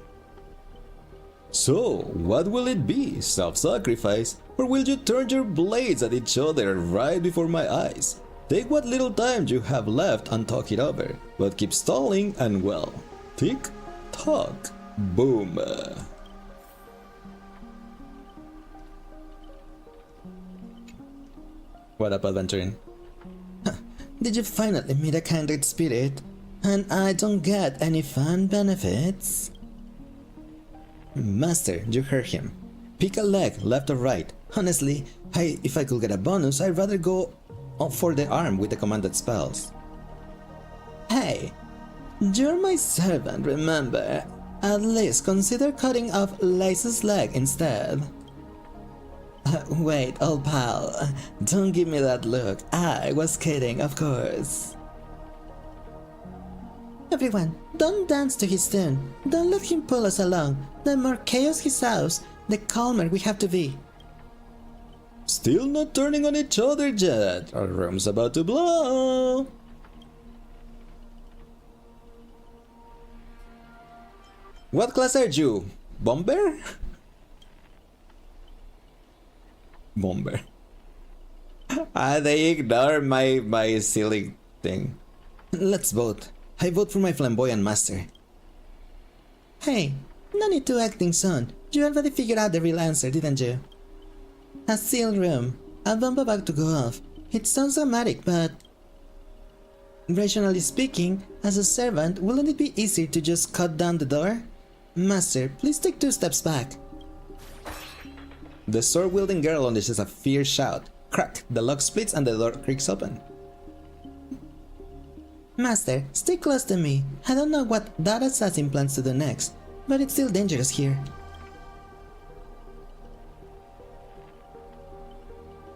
So, what will it be? Self-sacrifice? Or will you turn your blades at each other right before my eyes? Take what little time you have left and talk it over, but keep stalling and well, tick, tock, boom. What up, Aventuring? Did you finally meet a kindred spirit? And I don't get any fun benefits? Master, you heard him. Pick a leg, left or right. Honestly, if I could get a bonus, I'd rather go for the arm with the commanded spells. Hey, you're my servant, remember? At least consider cutting off Lace's leg instead. Wait, old pal, don't give me that look. I was kidding, of course. Everyone, don't dance to his tune. Don't let him pull us along. The more chaos he sows, the calmer we have to be. Still not turning on each other yet. Our room's about to blow. What class are you? Bomber? Bomber. They ignore my silly thing. Let's vote. I vote for my flamboyant master. Hey, no need to act things on. You already figured out the real answer, didn't you? A sealed room. A bomb about to go off. It sounds dramatic, but... rationally speaking, as a servant, wouldn't it be easier to just cut down the door? Master, please take 2 steps back. The sword-wielding girl unleashes a fierce shout. Crack! The lock splits and the door creaks open. Master, stay close to me. I don't know what that assassin plans to do next, but it's still dangerous here.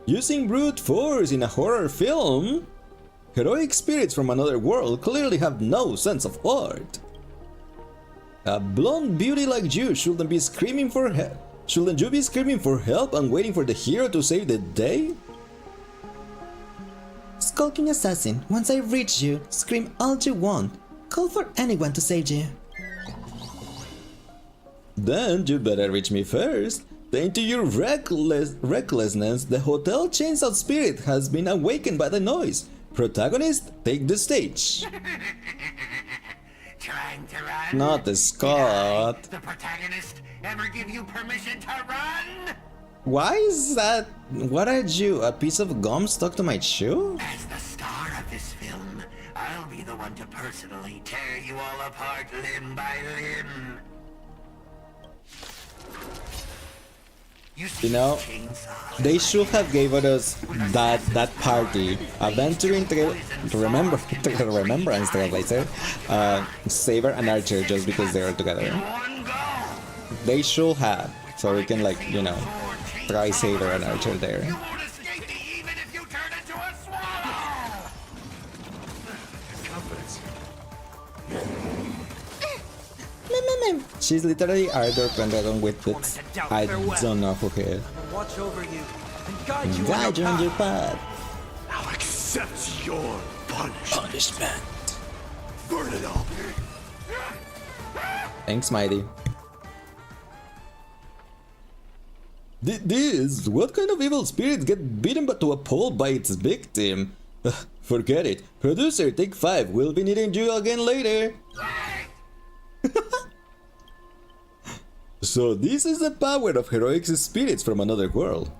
Using brute force in a horror film? Heroic spirits from another world clearly have no sense of art. A blonde beauty like you shouldn't be screaming for help. Shouldn't you be screaming for help and waiting for the hero to save the day? Skulking assassin, once I reach you, scream all you want. Call for anyone to save you. Then you better reach me first. Thanks to your recklessness, the hotel chain's out spirit has been awakened by the noise. Protagonist, take the stage. Trying to run? Not the Scott. The protagonist ever give you permission to run? Why is that? What are you, a piece of gum stuck to my shoe? As the star of this film, I'll be the one to personally tear you all apart limb by limb. You know, they should have given us that party, Adventuring Remembrance Trailblazer, Saber and Archer, just because they are together. They should have, so we can, like, you know, try Saber and Archer there. She's literally Ardor Pendragon with it. I don't know who he is. Watch over you and guide you on your path. I'll accept your punishment. Burn it all. Thanks, Mighty. This? What kind of evil spirit get beaten to a pulp by its victim? Forget it. Producer, take 5. We'll be needing you again later. So this is the power of heroic spirits from another world.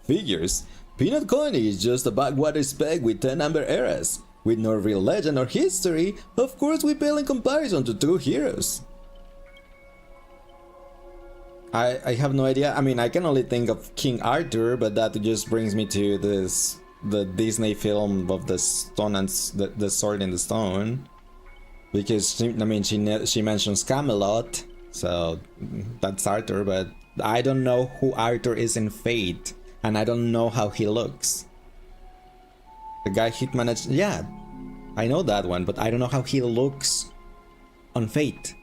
Figures. Peanut Coney is just a backwater spec with 10 amber eras. With no real legend or history, of course we pale in comparison to true heroes. I have no idea. I mean, I can only think of King Arthur, but that just brings me to the Disney film of the stone and the sword in the stone. Because she mentions Camelot. So that's Arthur, but I don't know who Arthur is in Fate, and I don't know how he looks. The guy he managed, yeah, I know that one, but I don't know how he looks on Fate.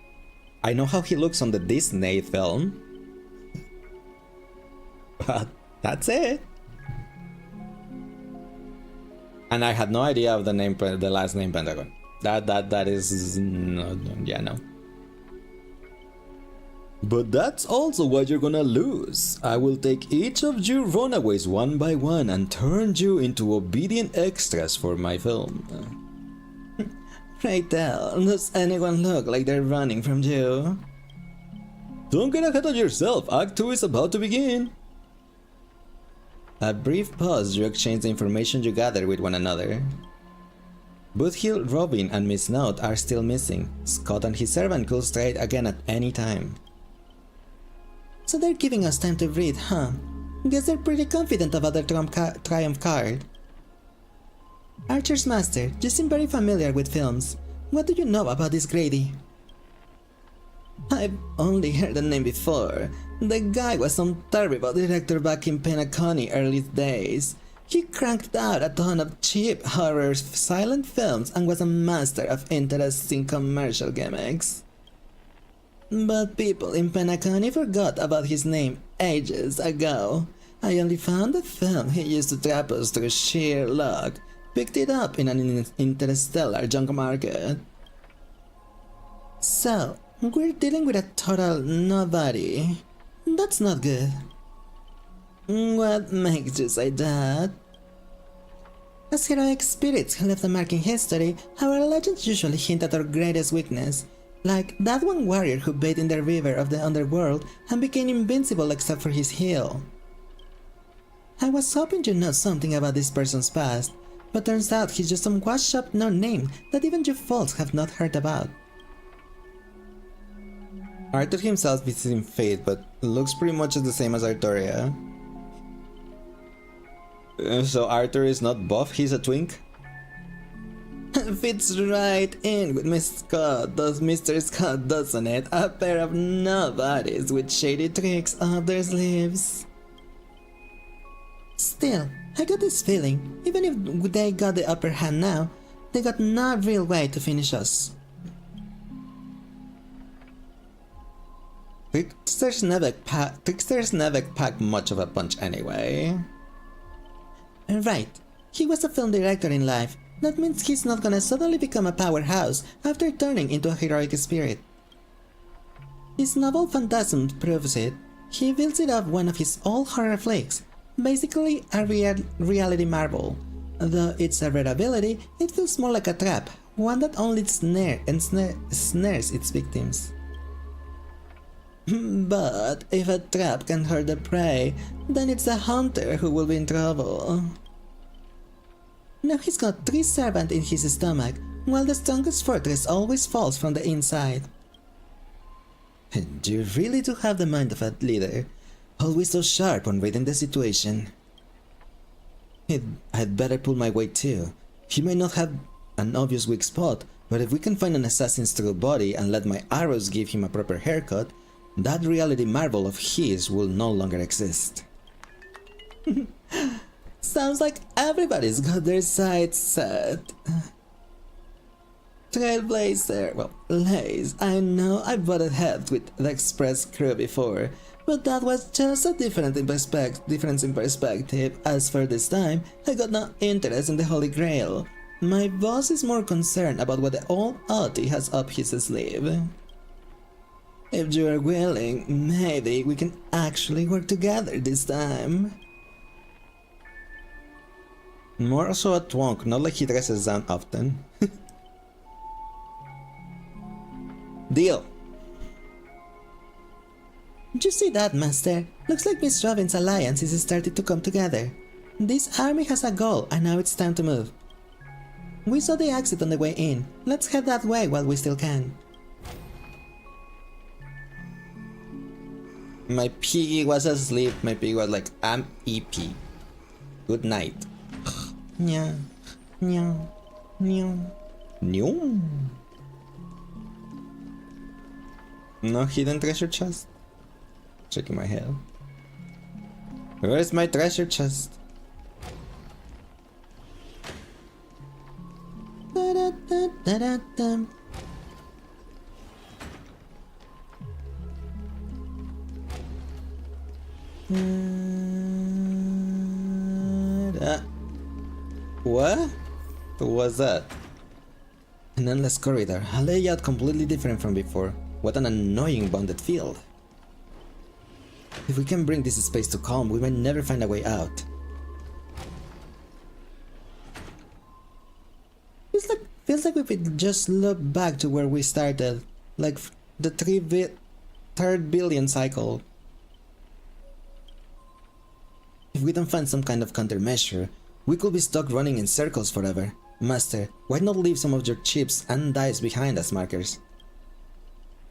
I know how he looks on the Disney film, but that's it. And I had no idea of the name, the last name Pentagon. That is no, yeah, no. But that's also what you're gonna lose. I will take each of you runaways one by one and turn you into obedient extras for my film. Right now, does anyone look like they're running from you? Don't get ahead of yourself, Act 2 is about to begin. A brief pause, you exchange the information you gather with one another. Boothill, Robin, and Miss Note are still missing. Scott and his servant could strike again at any time. So they're giving us time to breathe, huh? Guess they're pretty confident about their triumph card. Archer's master, you seem very familiar with films. What do you know about this Grady? I've only heard the name before. The guy was some terrible director back in Penacony early days. He cranked out a ton of cheap horror silent films and was a master of interesting commercial gimmicks. But people in Penacony forgot about his name ages ago. I only found the film he used to trap us through sheer luck. Picked it up in an interstellar junk market. So, we're dealing with a total nobody. That's not good. What makes you say that? As heroic spirits who left a mark in history, our legends usually hint at our greatest weakness, like that one warrior who bathed in the river of the underworld and became invincible except for his heel. I was hoping you know something about this person's past, but turns out he's just some washed-up no-name that even you folks have not heard about. Arthur himself visiting Fate, but looks pretty much the same as Artoria. So Arthur is not buff, he's a twink? Fits right in with Miss Scott, does Mr. Scott, doesn't it? A pair of nobodies with shady tricks up their sleeves. Still, I got this feeling, even if they got the upper hand now, they got no real way to finish us. Tricksters never pack much of a punch anyway. Right, he was a film director in life. That means he's not gonna suddenly become a powerhouse after turning into a heroic spirit. His novel Phantasm proves it. He builds it off one of his old horror flicks, basically a reality marvel. Though it's a rare ability, it feels more like a trap, one that only snares its victims. But if a trap can hurt the prey, then it's the hunter who will be in trouble. Now he's got 3 servants in his stomach, while the strongest fortress always falls from the inside. You really do have the mind of a leader, always so sharp on reading the situation. I'd better pull my weight too. He may not have an obvious weak spot, but if we can find an assassin's true body and let my arrows give him a proper haircut, that reality marvel of his will no longer exist. Sounds like everybody's got their sights set. Trailblazer, well, Lace, I know I butted heads with the Express crew before, but that was just a difference in perspective. As for this time, I got no interest in the Holy Grail. My boss is more concerned about what the old Otti has up his sleeve. If you are willing, maybe we can actually work together this time. More so a twonk, not like he dresses down often. Deal. Did you see that, Master? Looks like Miss Robin's alliance is starting to come together. This army has a goal, and now it's time to move. We saw the exit on the way in. Let's head that way while we still can. My piggy was asleep. My piggy was like, I'm EP. Good night. Nya, nya, nya. New. No hidden treasure chest. Checking my head. Where's my treasure chest? Da da da da da da. What? What was that? An endless corridor, a layout completely different from before. What an annoying bonded field. If we can bring this space to calm, we might never find a way out. Feels like we could just look back to where we started, like the 3rd billion cycle. If we don't find some kind of countermeasure, we could be stuck running in circles forever. Master, why not leave some of your chips and dice behind as markers?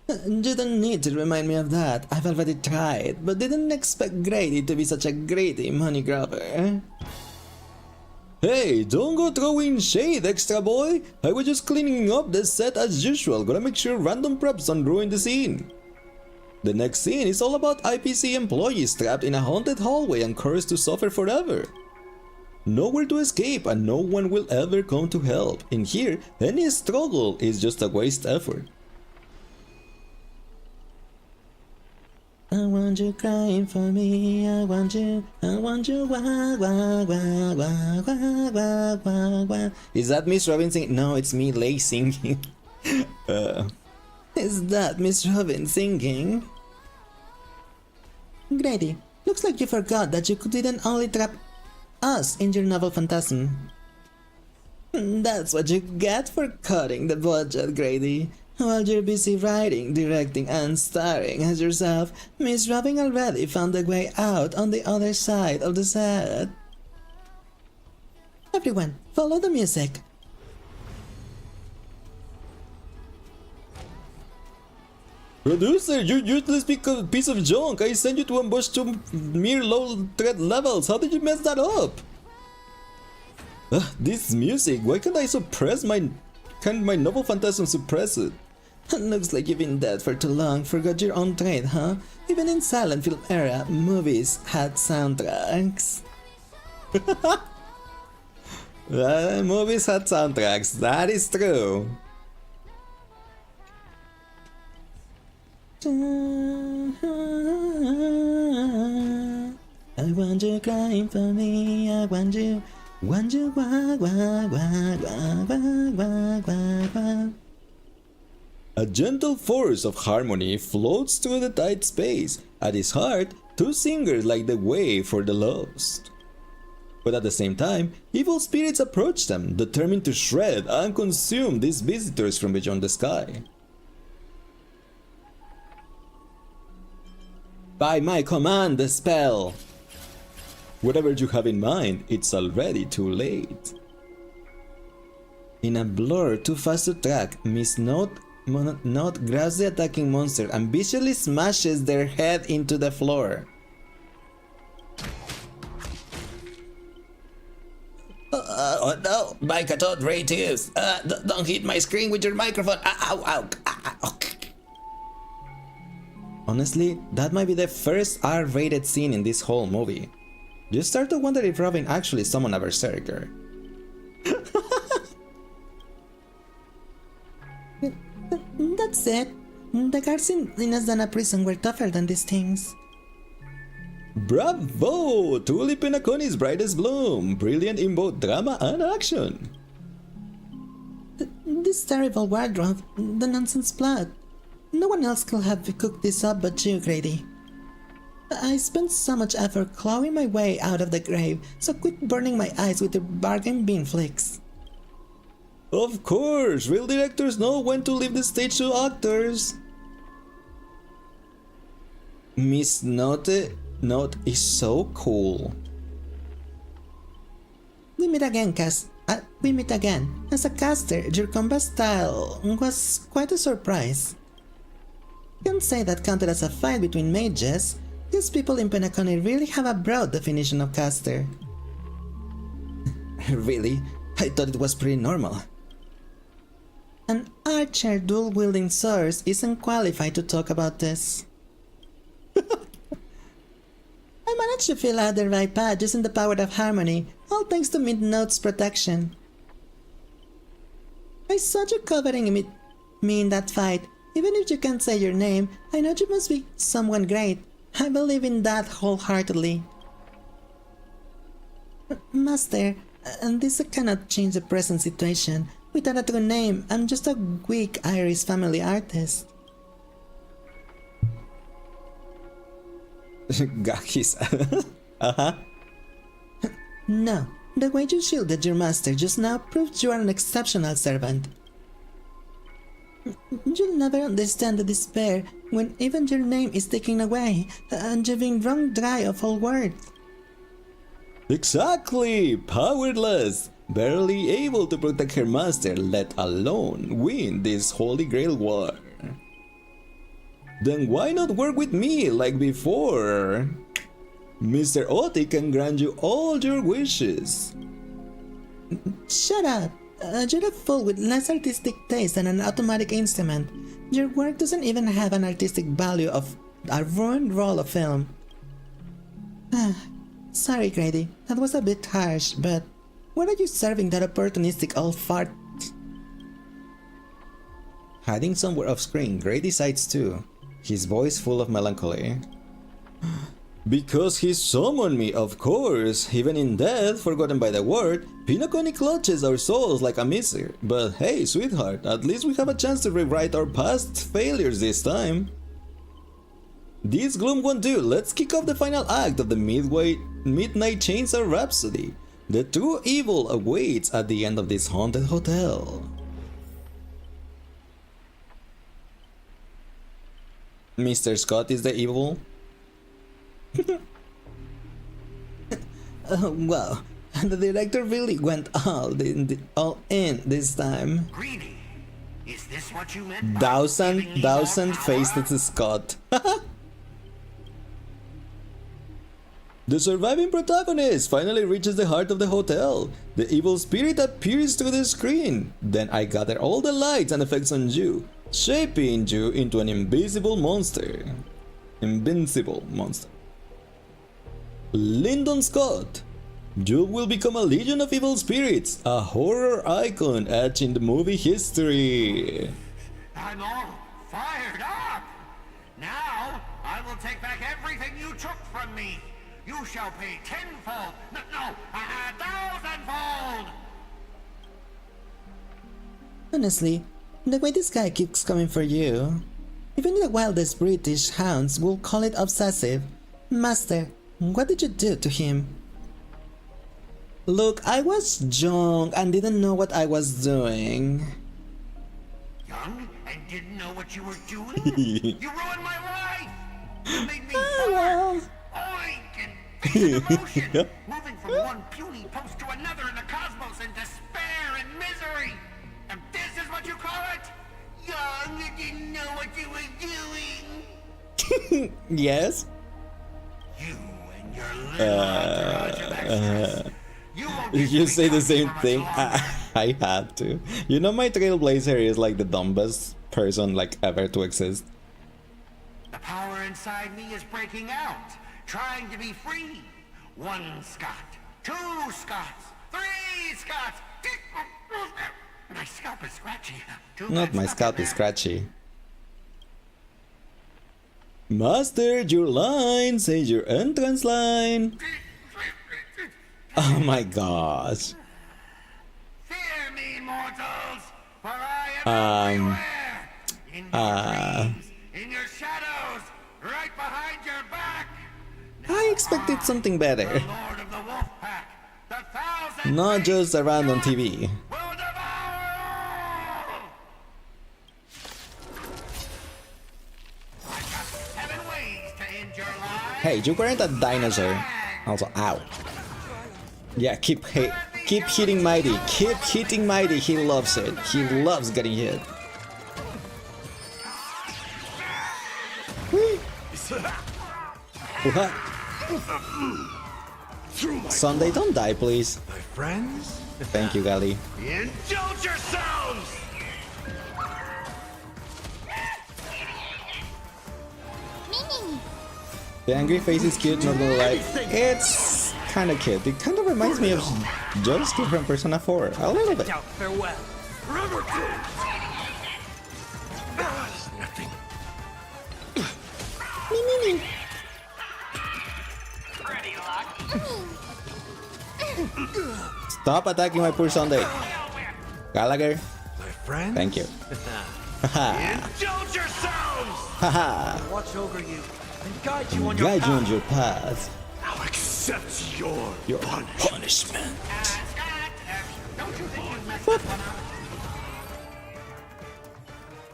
You don't need to remind me of that. I've already tried, but didn't expect Grady to be such a greedy money grabber. Hey, don't go throwing shade, extra boy! I was just cleaning up the set as usual, gotta make sure random props don't ruin the scene. The next scene is all about IPC employees trapped in a haunted hallway and cursed to suffer forever. Nowhere to escape and no one will ever come to help. In here, any struggle is just a waste effort. I want you crying for me. I want you, wah, wah, wah, wah, wah, wah, wah, wah. Is that Miss Robin singing? No, it's me, Lay, singing. Is that Miss Robin singing? Grady, looks like you forgot that you didn't only trap us in your novel phantasm. That's what you get for cutting the budget, Grady. While you're busy writing, directing, and starring as yourself, Miss Robin already found a way out on the other side of the set. Everyone, follow the music. Producer, you useless piece of junk! I sent you to ambush two mere low threat levels. How did you mess that up? This music. Why can't I suppress my? Can't my novel phantasm suppress it? Looks like you've been dead for too long. Forgot your own trade, huh? Even in silent film era, movies had soundtracks. Movies had soundtracks. That is true. I want you crying for me. I want you, wah, wah, wah, wah, wah, wah, wah, wah. A gentle force of harmony floats through the tight space. At its heart, two singers light the way for the lost. But at the same time, evil spirits approach them, determined to shred and consume these visitors from beyond the sky. By my command, the spell! Whatever you have in mind, it's already too late. In a blur too fast to track, Miss Note grabs the attacking monster and viciously smashes their head into the floor. Oh no, my cathode ray tubes. Don't hit my screen with your microphone. Ow, ow, ow. Honestly, that might be the first R-rated scene in this whole movie. You start to wonder if Robin actually summoned a berserker. That's it. The guards in Asdana prison were tougher than these things. Bravo! Truly Penacony's brightest bloom, brilliant in both drama and action. This terrible wardrobe, the nonsense plot. No one else could have cooked this up but you, Grady. I spent so much effort clawing my way out of the grave, so quit burning my eyes with your bargain bin flicks. Of course, real directors know when to leave the stage to actors. Miss Note is so cool. We meet again, we meet again. As a caster, your combat style was quite a surprise. Can't say that counted as a fight between mages. These people in Penacony really have a broad definition of caster. Really? I thought it was pretty normal. An archer dual-wielding swords isn't qualified to talk about this. I managed to fill out the right path using the power of harmony, all thanks to Mid-Note's protection. I saw you covering me in that fight. Even if you can't say your name, I know you must be someone great. I believe in that wholeheartedly. Master, this cannot change the present situation. Without a true name, I'm just a weak Irish family artist. Gakis. No, the way you shielded your master just now proves you are an exceptional servant. You'll never understand the despair when even your name is taken away and you've been wrung dry of all words. Exactly! Powerless! Barely able to protect her master, let alone win this Holy Grail war. Then why not work with me like before? Mr. Oti can grant you all your wishes. Shut up! You're a fool with less artistic taste than an automatic instrument. Your work doesn't even have an artistic value of a ruined roll of film. Sorry, Grady, that was a bit harsh, but why are you serving that opportunistic old fart? Hiding somewhere off screen, Grady sighs too, his voice full of melancholy. Because he summoned me, of course. Even in death, forgotten by the word, Pinocchio clutches our souls like a miser. But hey, sweetheart, at least we have a chance to rewrite our past failures this time. This gloom won't do. Let's kick off the final act of the Midnight Chainsaw Rhapsody. The true evil awaits at the end of this haunted hotel. Mr. Scott is the evil? Wow, the director really went all in this time. Greedy. Is this what you meant? Thousand faced Scott. The surviving protagonist finally reaches the heart of the hotel. The evil spirit appears through the screen. Then I gather all the lights and effects on you, shaping you into an invincible monster. Lyndon Scott. You will become a legion of evil spirits, a horror icon etched in the movie history. I'm all fired up. Now I will take back everything you took from me. You shall pay tenfold. No, 1,000-fold. Honestly, the way this guy keeps coming for you, even the wildest British hounds will call it obsessive. Master, what did you do to him? Look, I was young and didn't know what I was doing. Young and didn't know what you were doing? You ruined my life. You made me fart, oink, and face emotion, moving from one puny post to another in the cosmos in despair and misery. And this is what you call it? Young and didn't know what you were doing. Yes. You and your little entourage of extras. You say the same thing. I had to. You know, my Trailblazer is like the dumbest person like ever to exist. The power inside me is breaking out, trying to be free. 1 Scot, 2 Scots, 3 Scots. My scalp is scratchy. Not my scalp is scratchy. Master, your line. Say your entrance line. Oh my gosh. Fear me, mortals, for I am everywhere. In your dreams, in your shadows, right behind your back. I expected something better. The Lord of the Wolf Pack, the 1,000 Not just around on TV. will devour all. I've got 7 ways to end your life. Hey, you weren't a dinosaur. Also, ow. Yeah, keep hitting Mighty. Keep hitting Mighty. He loves it. He loves getting hit. What? Sunday, don't die, please. My friends? Thank you, Gali. Indulge yourselves! The angry face is cute, not gonna lie. It's kinda cute. It kind of reminds me of Josuke from Persona 4. A little bit. Farewell. Nothing. Stop attacking my poor Sunday. Gallagher. My friends? Thank you. Indulge yourselves! Haha. Watch over you and guide you on your path. I'll accept your punishment. Don't you think you've messed this one up?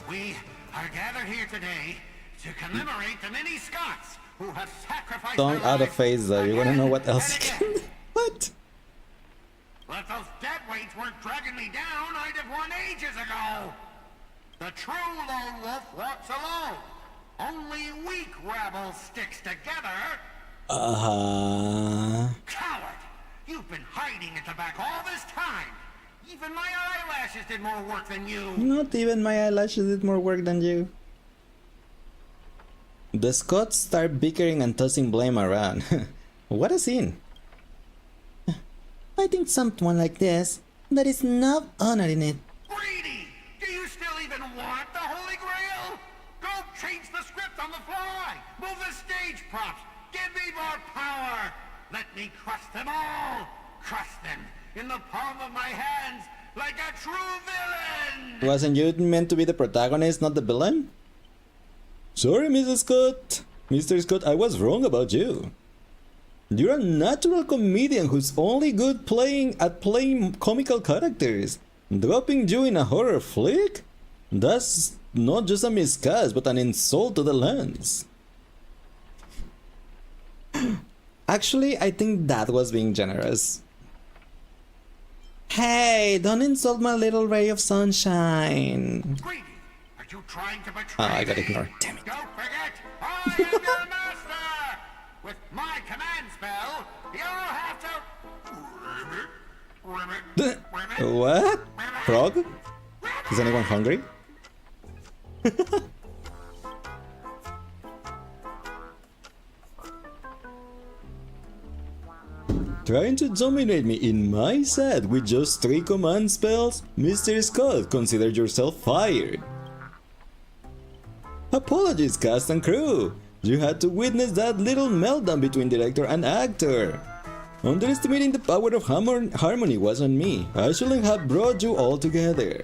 We are gathered here today to commemorate the many Scots who have sacrificed Don't their out of lives phase though. You wanna know what else and you again. can. What? Well, if those dead weights weren't dragging me down, I'd have won ages ago. The true lone wolf walks alone. Only weak rabble sticks together. Coward! You've been hiding at the back all this time. Even my eyelashes did more work than you. Not even my eyelashes did more work than you. The Scots start bickering and tossing blame around. What a scene. I think someone like this, there is no honor in it. Greedy! Do you still even want the Holy Grail? Go change the script on the fly. Move the stage props. Let me crush them all! Crush them in the palm of my hands like a true villain! Wasn't you meant to be the protagonist, not the villain? Sorry, Mrs. Scott. Mr. Scott, I was wrong about you. You're a natural comedian who's only good at playing comical characters. Dropping you in a horror flick? That's not just a miscast, but an insult to the lens. Actually, I think that was being generous. Hey, don't insult my little ray of sunshine. Greedy, are you trying to betray Oh, I got me? ignored. Damn it. Don't forget, I am your master! With my command spell, you'll have to... What? Frog? Is anyone hungry? Trying to dominate me in my set with just 3 command spells? Mr. Scott, consider yourself fired. Apologies, cast and crew. You had to witness that little meltdown between director and actor. Underestimating the power of harmony was on me. I shouldn't have brought you all together.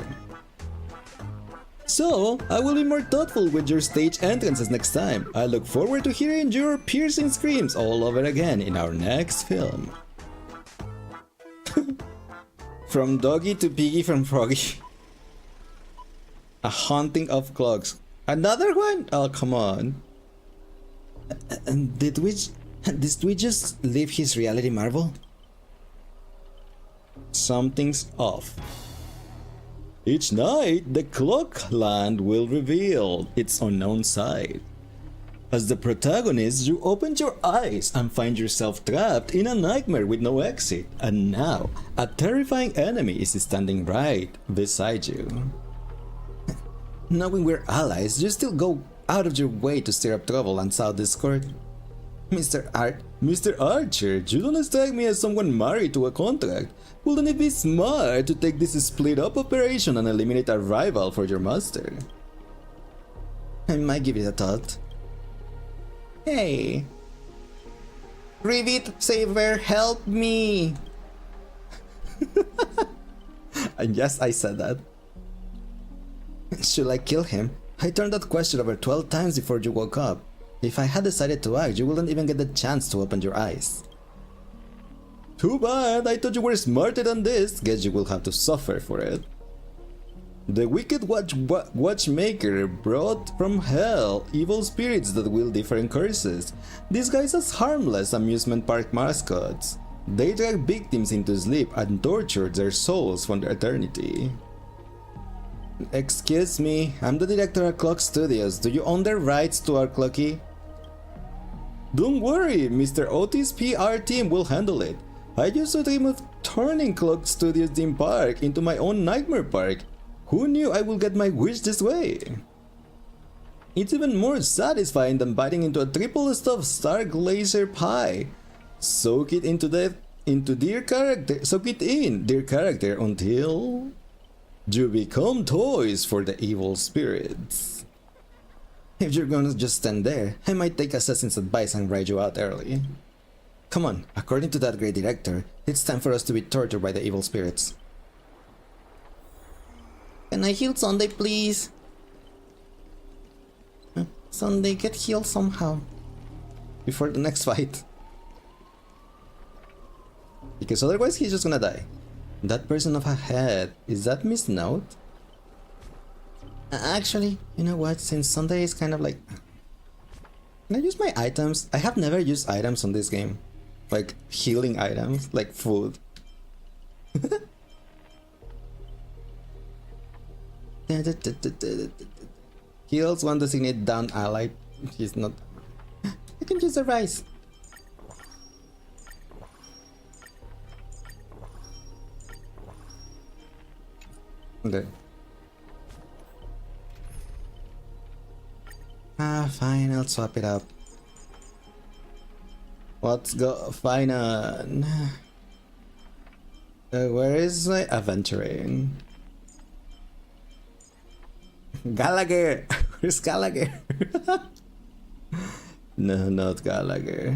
So, I will be more thoughtful with your stage entrances next time. I look forward to hearing your piercing screams all over again in our next film. From Doggy to Piggy from Froggy. A haunting of clocks. Another one? Oh, come on. Did we just leave his reality marvel? Something's off. Each night, the Clockland will reveal its unknown side. As the protagonist, you open your eyes and find yourself trapped in a nightmare with no exit. And now, a terrifying enemy is standing right beside you. Knowing we're allies, you still go out of your way to stir up trouble and sow discord. Mr. Archer, you don't strike me as someone married to a contract. Wouldn't it be smart to take this split-up operation and eliminate a rival for your master? I might give it a thought. Hey! Rivet Saver, help me! And yes, I said that. Should I kill him? I turned that question over 12 times before you woke up. If I had decided to act, you wouldn't even get the chance to open your eyes. Too bad, I thought you were smarter than this. Guess you will have to suffer for it. The wicked watchmaker brought from hell evil spirits that wield different curses, disguised as harmless amusement park mascots. They drag victims into sleep and torture their souls for eternity. Excuse me, I'm the director at Clock Studios. Do you own the rights to our clocky? Don't worry, Mr. Otis' PR team will handle it. I used to dream of turning Clock Studios theme park into my own nightmare park. Who knew I would get my wish this way? It's even more satisfying than biting into a triple stuffed star glazer pie. Soak it into dear character, until you become toys for the evil spirits. If you're gonna just stand there, I might take Assassin's advice and ride you out early. Come on, according to that great director, it's time for us to be tortured by the evil spirits. Can I heal Sunday, please? Sunday, get healed somehow. Before the next fight. Because otherwise he's just gonna die. That person of a head, is that Miss Note? Actually, you know what, since Sunday is kind of like... Can I use my items? I have never used items on this game. Like, healing items, like food. Heals one designated down ally. He's not... I can use the rice. Okay. Fine, I'll swap it up. Let's go. Fine. Where is my aventuring? Gallagher! Where's Gallagher? No, not Gallagher.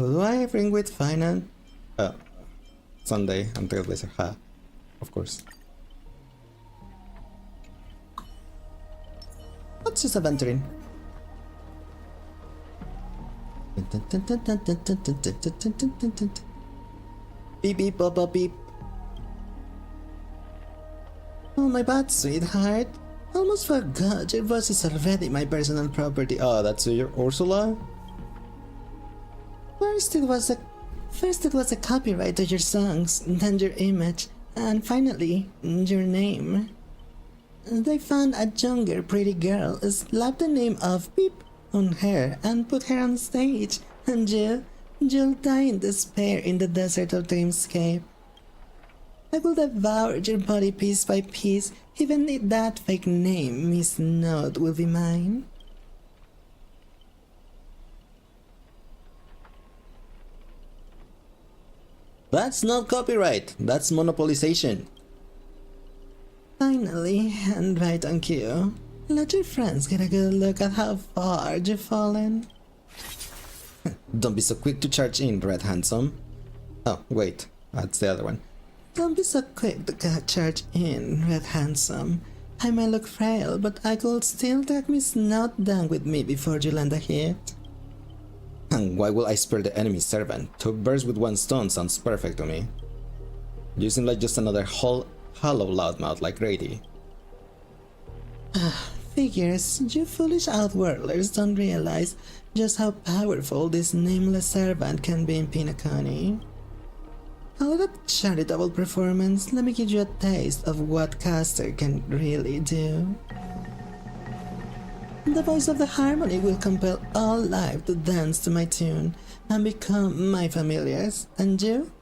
Who do I bring with finance? Sunday and Trailblazer. Ha. Of course. Let's just adventuring. Beep beep bop bop beep. Oh my bad, sweetheart. Almost forgot your voice is already my personal property. Oh, that's your Ursula? First it was a copyright to your songs, then your image, and finally your name. They found a younger pretty girl, slapped the name of Beep on her and put her on stage, and you'll die in despair in the desert of Dreamscape. I will devour your body piece by piece, even if that fake name, Miss Note, will be mine. That's not copyright, that's monopolization. Finally, and right on cue, let your friends get a good look at how far you've fallen. Don't be so quick to charge in, Red Handsome. Oh, wait, that's the other one. Don't be so quick to charge in, Red Handsome. I may look frail, but I could still drag Miss Note down with me before you land a hit. And why will I spare the enemy servant? 2 birds with 1 stone sounds perfect to me. You seem like just another hollow loudmouth like Grady. Figures, you foolish outworlders don't realize just how powerful this nameless servant can be in Pinaconi. A little charitable performance, let me give you a taste of what Caster can really do. The voice of the harmony will compel all life to dance to my tune and become my familiars, and you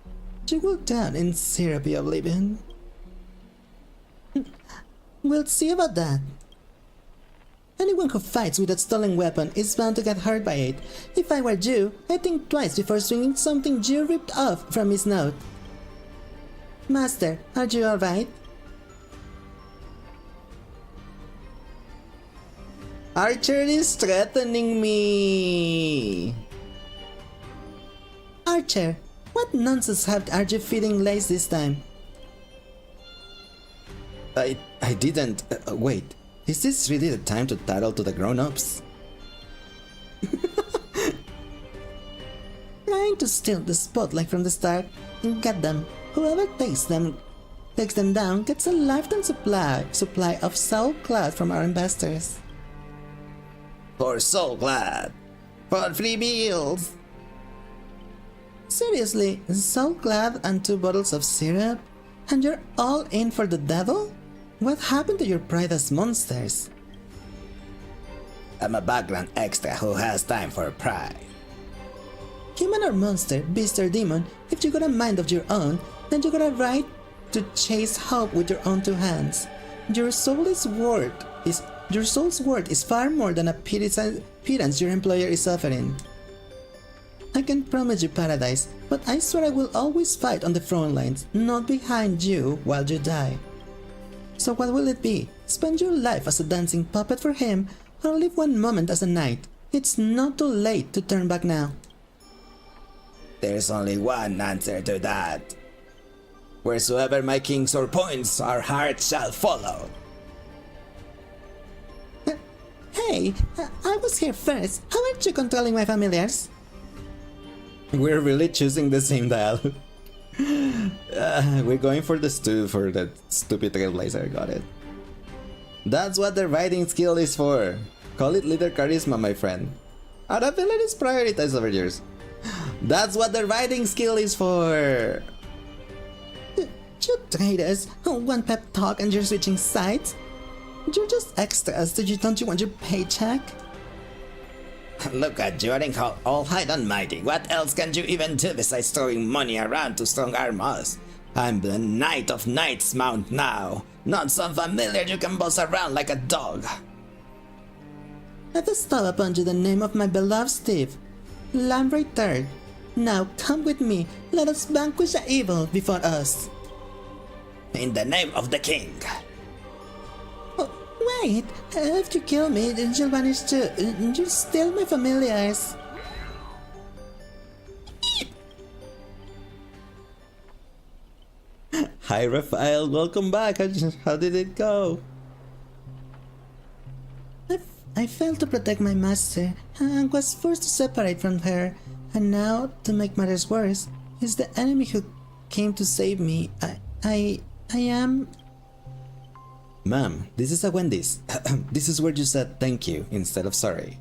will drown in syrupy oblivion. We'll see about that. Anyone who fights with a stolen weapon is bound to get hurt by it. If I were you, I'd think twice before swinging something you ripped off from his note. Master, are you alright? Archer is threatening me! Archer, what nonsense are you feeding Lace this time? I didn't. Wait, is this really the time to tattle to the grown-ups? Trying to steal the spotlight from the start? Get them. Whoever takes them down gets a lifetime supply of Soul Clad from our investors. For Soul Clad! For free meals! Seriously, Soul Clad and 2 bottles of syrup? And you're all in for the devil? What happened to your pride as monsters? I'm a background extra who has time for pride. Human or monster, beast or demon, if you got a mind of your own, then you got a right to chase hope with your own 2 hands. Your soul's worth is far more than a pittance your employer is offering. I can promise you paradise, but I swear I will always fight on the front lines, not behind you while you die. So what will it be? Spend your life as a dancing puppet for him, or live one moment as a knight? It's not too late to turn back now. There's only one answer to that. Wheresoever my king sword points, our hearts shall follow. Hey, I was here first. How aren't you controlling my familiars? We're really choosing the same dial. We're going for the stupid Trailblazer, got it. That's what the riding skill is for. Call it leader charisma, my friend. Our abilities prioritize over yours. That's what the riding skill is for. You traitors, one pep talk and you're switching sides? You're just extras, don't you want your paycheck? Look at you, Almighty Almighty. What else can you even do besides throwing money around to strong arm us? I'm the Knight of Knight's Mount now, not some familiar you can boss around like a dog. I've bestowed upon you the name of my beloved Steve, Lamprey III. Now come with me, let us vanquish the evil before us. In the name of the king. Wait, if you kill me, then you'll vanish too. You'll steal my familiars. Hi Raphael, welcome back. How did it go? I failed to protect my master and was forced to separate from her. And now, to make matters worse, it's the enemy who came to save me. I am... Ma'am, this is a Wendy's. This is where you said thank you instead of sorry.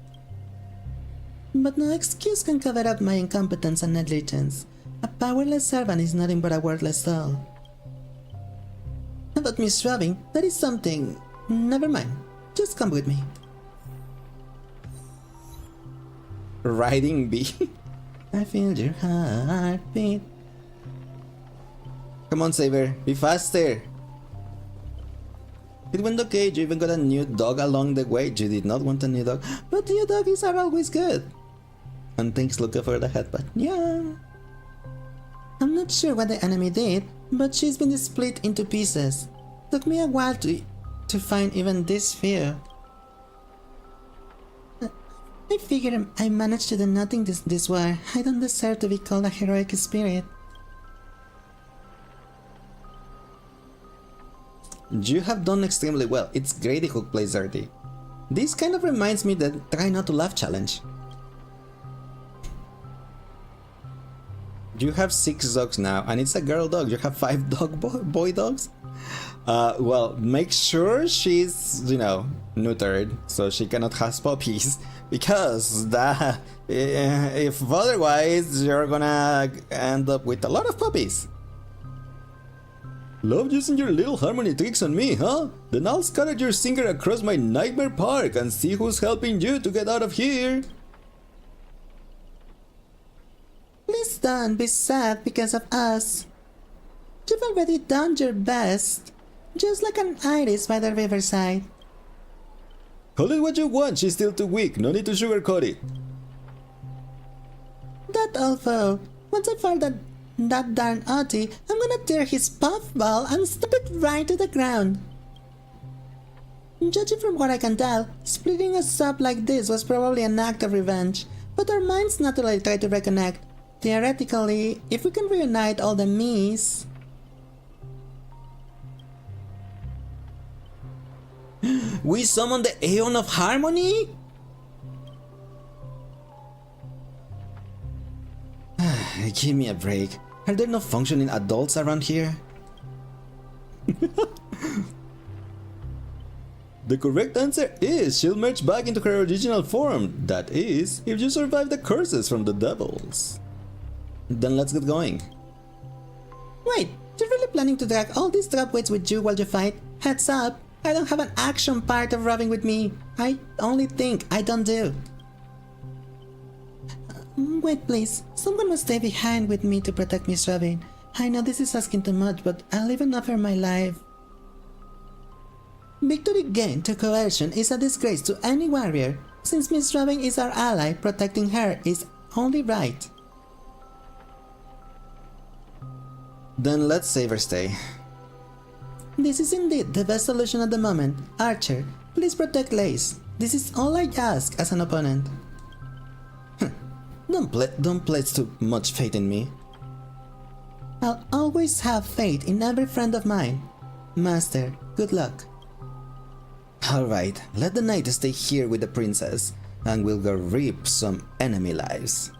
But no excuse can cover up my incompetence and negligence. A powerless servant is nothing but a worthless soul. About Miss Robin, that is something... Never mind. Just come with me. Riding bee? I feel your heartbeat. Come on, Saber, be faster. It went okay, you even got a new dog along the way. You did not want a new dog, but new doggies are always good. And thanks Luca for the headbutt. Yeah. I'm not sure what the enemy did, but she's been split into pieces. Took me a while to find even this few. I figure I managed to do nothing this war. I don't deserve to be called a heroic spirit. You have done extremely well. It's great the hook plays dirty. This kind of reminds me that try not to laugh challenge. You have 6 dogs now, and it's a girl dog. You have 5 boy dogs? Well, make sure she's, neutered, so she cannot have puppies. Because if otherwise, you're gonna end up with a lot of puppies. Love using your little harmony tricks on me, huh? Then I'll scatter your singer across my nightmare park and see who's helping you to get out of here. Please don't be sad because of us. You've already done your best. Just like an iris by the riverside. Call it what you want, she's still too weak. No need to sugarcoat it. That although, once I find that darn Oddie, I'm gonna tear his puffball and stamp it right to the ground. Judging from what I can tell, splitting us up like this was probably an act of revenge, but our minds naturally try to reconnect. Theoretically, if we can reunite all the me's... We summon the Aeon of Harmony? Give me a break. Are there no functioning adults around here? The correct answer is she'll merge back into her original form. That is, if you survive the curses from the devils. Then let's get going. Wait, you're really planning to drag all these drop weights with you while you fight? Heads up, I don't have an action part of rubbing with me. I only think, I don't do. Wait please, someone must stay behind with me to protect Miss Robin. I know this is asking too much, but I'll even offer my life. Victory gained to coercion is a disgrace to any warrior. Since Miss Robin is our ally, protecting her is only right. Then let's save her stay. This is indeed the best solution at the moment. Archer, please protect Lace. This is all I ask as an opponent. Don't place too much faith in me. I'll always have faith in every friend of mine. Master, good luck. Alright, let the knight stay here with the princess, and we'll go reap some enemy lives.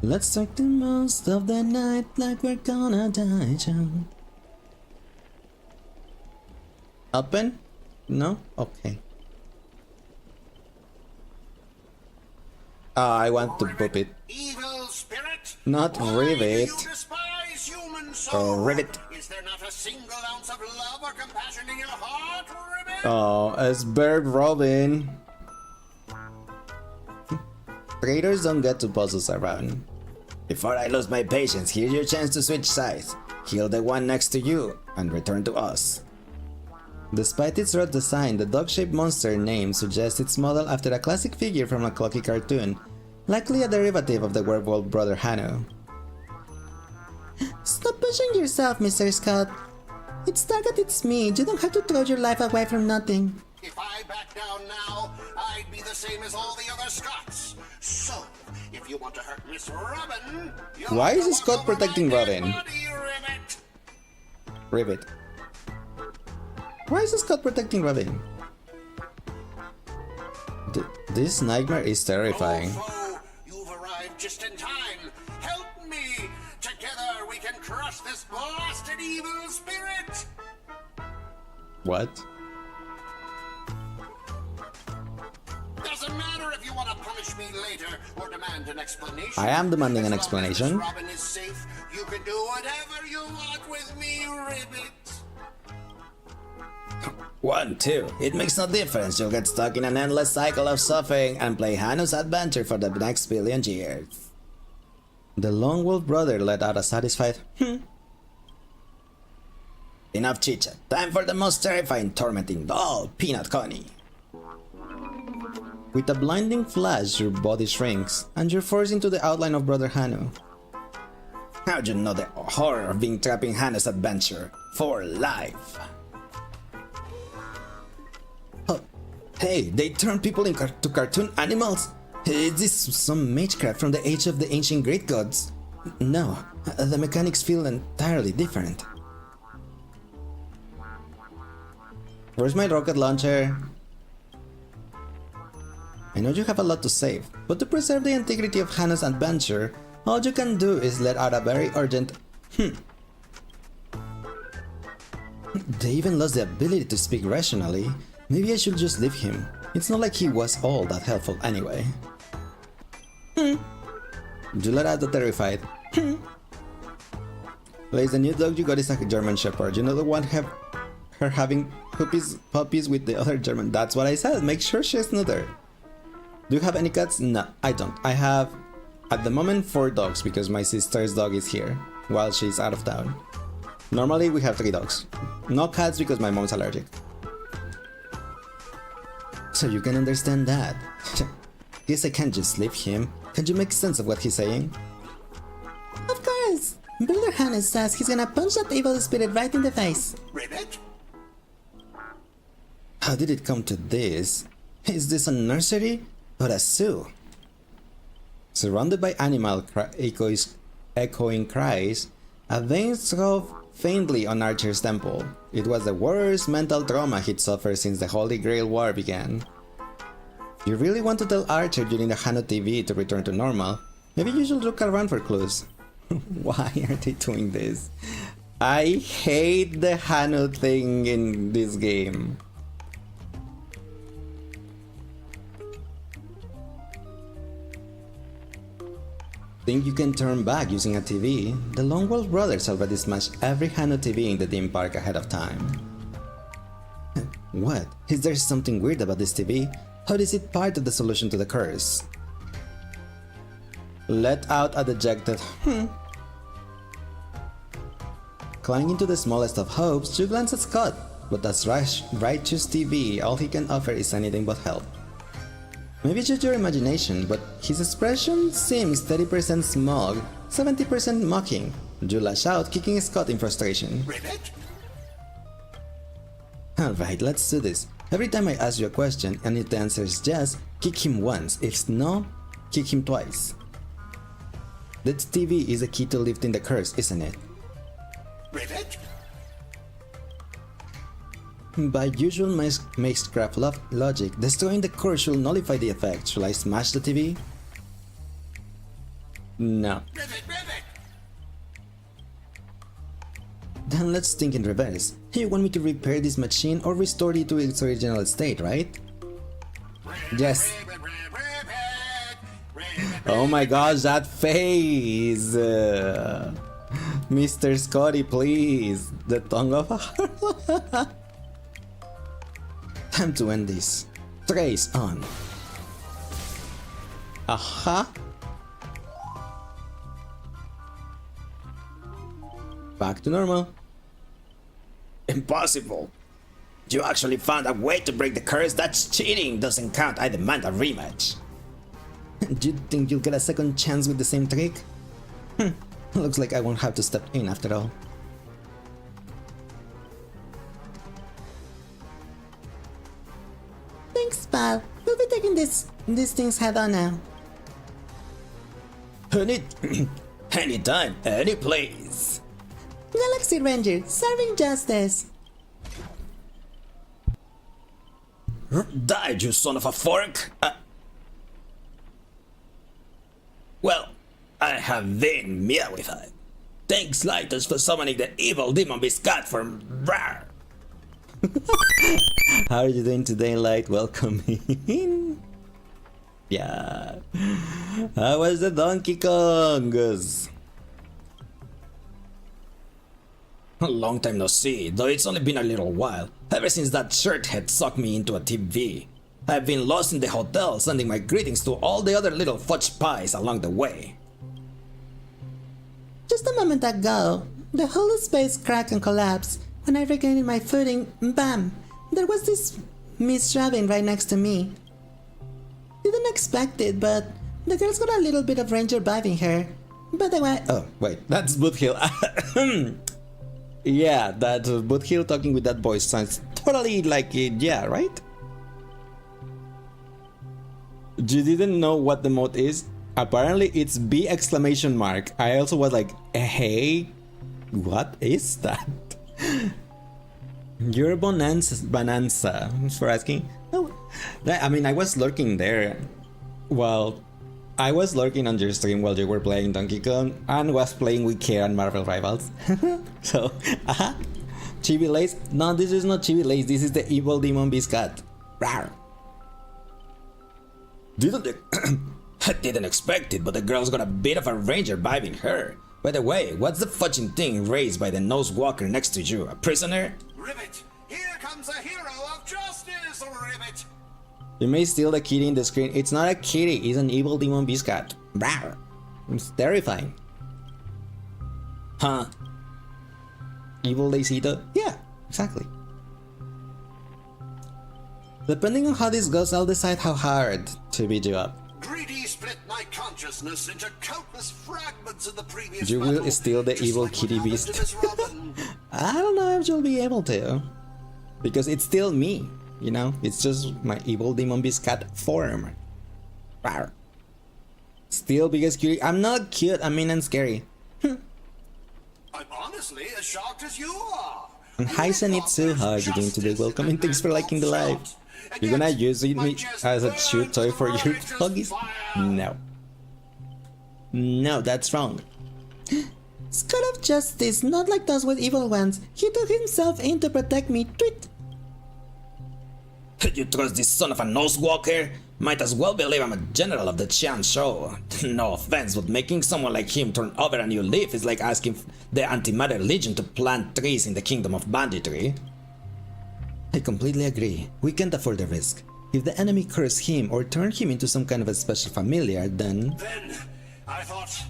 Let's take the most of the night like we're gonna die, John. Open? No? Okay. I want to pop it. Evil spirit? Not rivet. Or rivet. Is there not a single ounce of love or compassion in your heart, rivet? Oh, as Bird Robin. Traitors don't get to boss us around. Before I lose my patience, here's your chance to switch sides. Kill the one next to you, and return to us. Despite its rough design, the dog-shaped monster name suggests it's modeled after a classic figure from a Clocky cartoon, likely a derivative of the werewolf brother Hano. Stop pushing yourself, Mr. Scott. It's target, it's me. You don't have to throw your life away from nothing. If I back down now, I'd be the same as all the other Scots. So, if if you want to hurt Miss Robin, Why is Scott protecting Robin? Rivet. Why is Scott protecting Robin? This nightmare is terrifying. Oh, you've arrived just in time. Help me. Together we can crush this blasted evil spirit. What? Doesn't matter if you want to punish me later or demand an explanation. I am demanding an As long as explanation. Miss Robin is safe, you can do whatever you want with me, Ribbit. 1, 2. It makes no difference. You'll get stuck in an endless cycle of suffering and play Hanu's adventure for the next billion years. The Lone Wolf brother let out a satisfied Enough chit-chat. Time for the most terrifying, tormenting doll, Peanut Connie. With a blinding flash, your body shrinks, and you're forced into the outline of Brother Hanu. How'd you know the horror of being trapped in Hanu's adventure for life? Oh, hey, they turn people into cartoon animals? Is this some magecraft from the age of the ancient Greek gods? No, the mechanics feel entirely different. Where's my rocket launcher? I know you have a lot to save, but to preserve the integrity of Hannah's adventure, all you can do is let out a very urgent They even lost the ability to speak rationally. Maybe I should just leave him. It's not like he was all that helpful anyway. You let out the terrified. Lace, the new dog you got is a German Shepherd. You know the one her having puppies with the other German. That's what I said. Make sure she's neutered. Do you have any cats? No, I don't. I have, at the moment, 4 dogs because my sister's dog is here while she's out of town. Normally we have 3 dogs. No cats because my mom's allergic. So you can understand that. Guess I can't just leave him. Can you make sense of what he's saying? Of course! Brother Hannes says he's gonna punch that evil spirit right in the face. Ribbit? How did it come to this? Is this a nursery or a zoo? Surrounded by echoing cries, a vein throbbed faintly on Archer's temple. It was the worst mental trauma he'd suffered since the Holy Grail War began. You really want to tell Archer during the Hano TV to return to normal? Maybe you should look around for clues. Why are they doing this? I hate the Hano thing in this game. Think you can turn back using a TV? The Lone Wolf brothers already smashed every Hano TV in the theme park ahead of time. What? Is there something weird about this TV? How is it part of the solution to the curse? Let out a dejected Clinging to the smallest of hopes, you glance at Scott, but as righteous TV, all he can offer is anything but help. Maybe it's just your imagination, but his expression seems 30% smug, 70% mocking. You lash out, kicking Scott in frustration. Ribbit? Alright, let's do this. Every time I ask you a question and if the answer is yes, kick him once. If no, kick him twice. That TV is the key to lifting the curse, isn't it? Ribbit? By usual Magecraft logic, destroying the core should nullify the effect. Should I smash the TV? No. Ribbit, ribbit! Then let's think in reverse. You want me to repair this machine or restore it to its original state, right? Yes. Oh my gosh, that face! Mr. Scotty, please! The tongue of a heart. Time to end this. Trace on. Aha! Back to normal. Impossible! You actually found a way to break the curse? That's cheating! Doesn't count, I demand a rematch! Do you think you'll get a second chance with the same trick? Looks like I won't have to step in after all. Thanks, pal. We'll be taking these things head on now. Any, anytime, any place. Galaxy Ranger, serving justice. Died, you son of a fork! Well, I have been Meowified. Thanks, Lighters, for summoning the evil demon Biscat from Rar. How are you doing today, Light? Welcome in. Yeah. How was the Donkey Kongs? A long time no see, though it's only been a little while. Ever since that shirt had sucked me into a TV. I've been lost in the hotel, sending my greetings to all the other little fudge pies along the way. Just a moment ago, the whole space cracked and collapsed. When I regained my footing, bam! There was this Miss Robin right next to me. Didn't expect it, but the girl's got a little bit of Ranger vibe in her. By the way, oh wait, that's Boothill. Yeah, that Boothill talking with that voice sounds totally like it. Yeah, right? You didn't know what the mode is? Apparently it's B exclamation mark. I also was like, hey, what is that? You're Bonanza. Thanks for asking. Oh, I mean, I was lurking there. Well, I was lurking on your stream while you were playing Donkey Kong and was playing with Care and Marvel Rivals. So, Chibi Lace? No, this is not Chibi Lace. This is the evil demon Biscat. Rawr. I didn't expect it, but the girl's got a bit of a Ranger vibe in her. By the way, what's the fudging thing raised by the nose walker next to you? A prisoner? Ribbit! Here comes a hero of justice, Ribbit! You may steal the kitty in the screen. It's not a kitty, it's an evil demon Biscat. Rawr. It's terrifying. Huh? Evil Lacito? Yeah, exactly. Depending on how this goes, I'll decide how hard to beat you up. Greedy split my consciousness into countless fragments of the previous You will battle, steal the just evil like kitty what beast. happened to Miss Robin. I don't know if you'll be able to. Because it's still me, you know? It's just my evil demon Biscat form. Rawr. Still biggest cutie. I'm not cute, I'm mean and scary. I'm honestly as shocked as you are. And hi Sanitsu, how are you doing today? Welcome and thanks for liking the live. You're gonna use me as a chew toy for your doggies? No. No, that's wrong. Scott of Justice, not like those with evil ones. He took himself in to protect me. Tweet. You trust this son of a nosewalker? Might as well believe I'm a general of the Qian show. No offense, but making someone like him turn over a new leaf is like asking the Antimatter Legion to plant trees in the kingdom of banditry. I completely agree. We can't afford the risk. If the enemy curse him or turn him into some kind of a special familiar, then... Then I thought,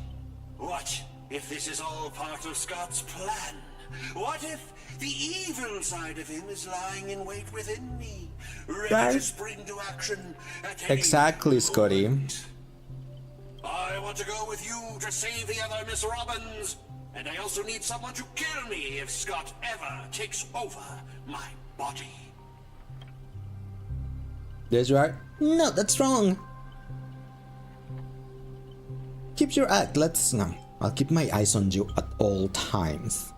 what if this is all part of Scott's plan? What if the evil side of him is lying in wait within me, ready to spring to action at any Exactly, Scotty. moment? I want to go with you to save the other Miss Robbins, and I also need someone to kill me if Scott ever takes over my body. Yes, you are. No, that's wrong. Keep your act. I'll keep my eyes on you at all times.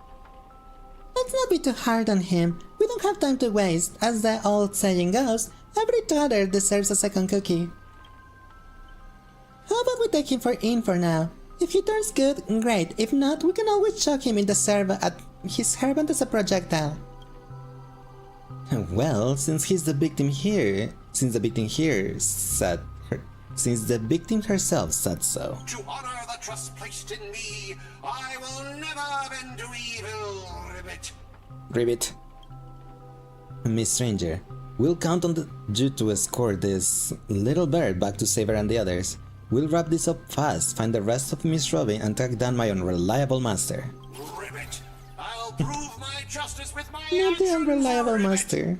Let's not be too hard on him. We don't have time to waste. As the old saying goes, every toddler deserves a second cookie. How about we take him for now? If he turns good, great. If not, we can always chuck him in the server at his servant as a projectile. Well, since the victim herself said so. To honor the trust placed in me, I will never bend to evil, Ribbit. Ribbit. Miss Stranger, we'll count on you to escort this little bird back to Saber and the others. We'll wrap this up fast, find the rest of Miss Robin, and track down my unreliable master. Ribbit, I'll prove my justice with my Not the actions, unreliable Ribbit. master.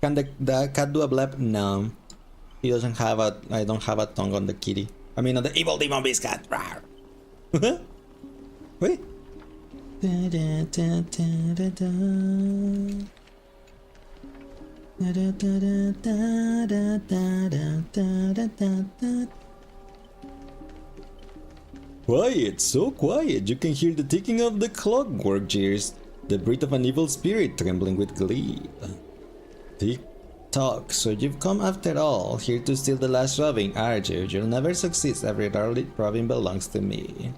Can the cat do a blab? No. He doesn't have a... I don't have a tongue on the kitty. I mean on the evil demon Biscat. Wait. Quiet, so quiet, you can hear the ticking of the clockwork gears, the breath of an evil spirit trembling with glee. Tick tock, so you've come after all, here to steal the last robin, are you? You'll never succeed, every robin belongs to me.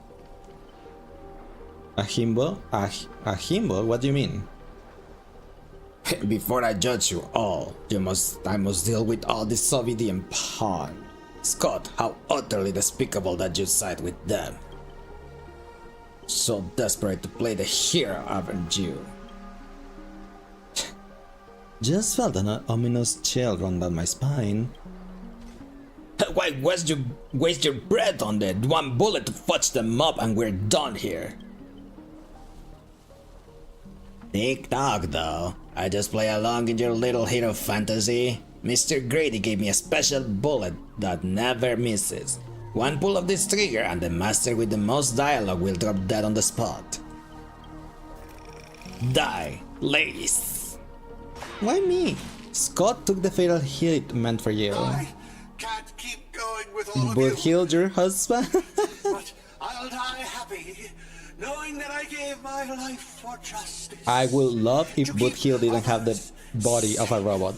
A himbo? A himbo? What do you mean? Before I judge you all, I must deal with all this Sovidian pawn. Scott, how utterly despicable that you side with them. So desperate to play the hero, aren't you? Just felt an ominous chill run down my spine. Why waste your breath on that? One bullet to fudge them up and we're done here. Tick tock though. I just play along in your little hero fantasy. Mr. Grady gave me a special bullet that never misses. One pull of this trigger and the master with the most dialogue will drop dead on the spot. Die, ladies. Why me? Scott took the fatal hit meant for you. I can't keep going with all of But you. healed your husband? But I'll die happy, knowing that I gave my life for justice. I would love if Boothill didn't have the body of a robot.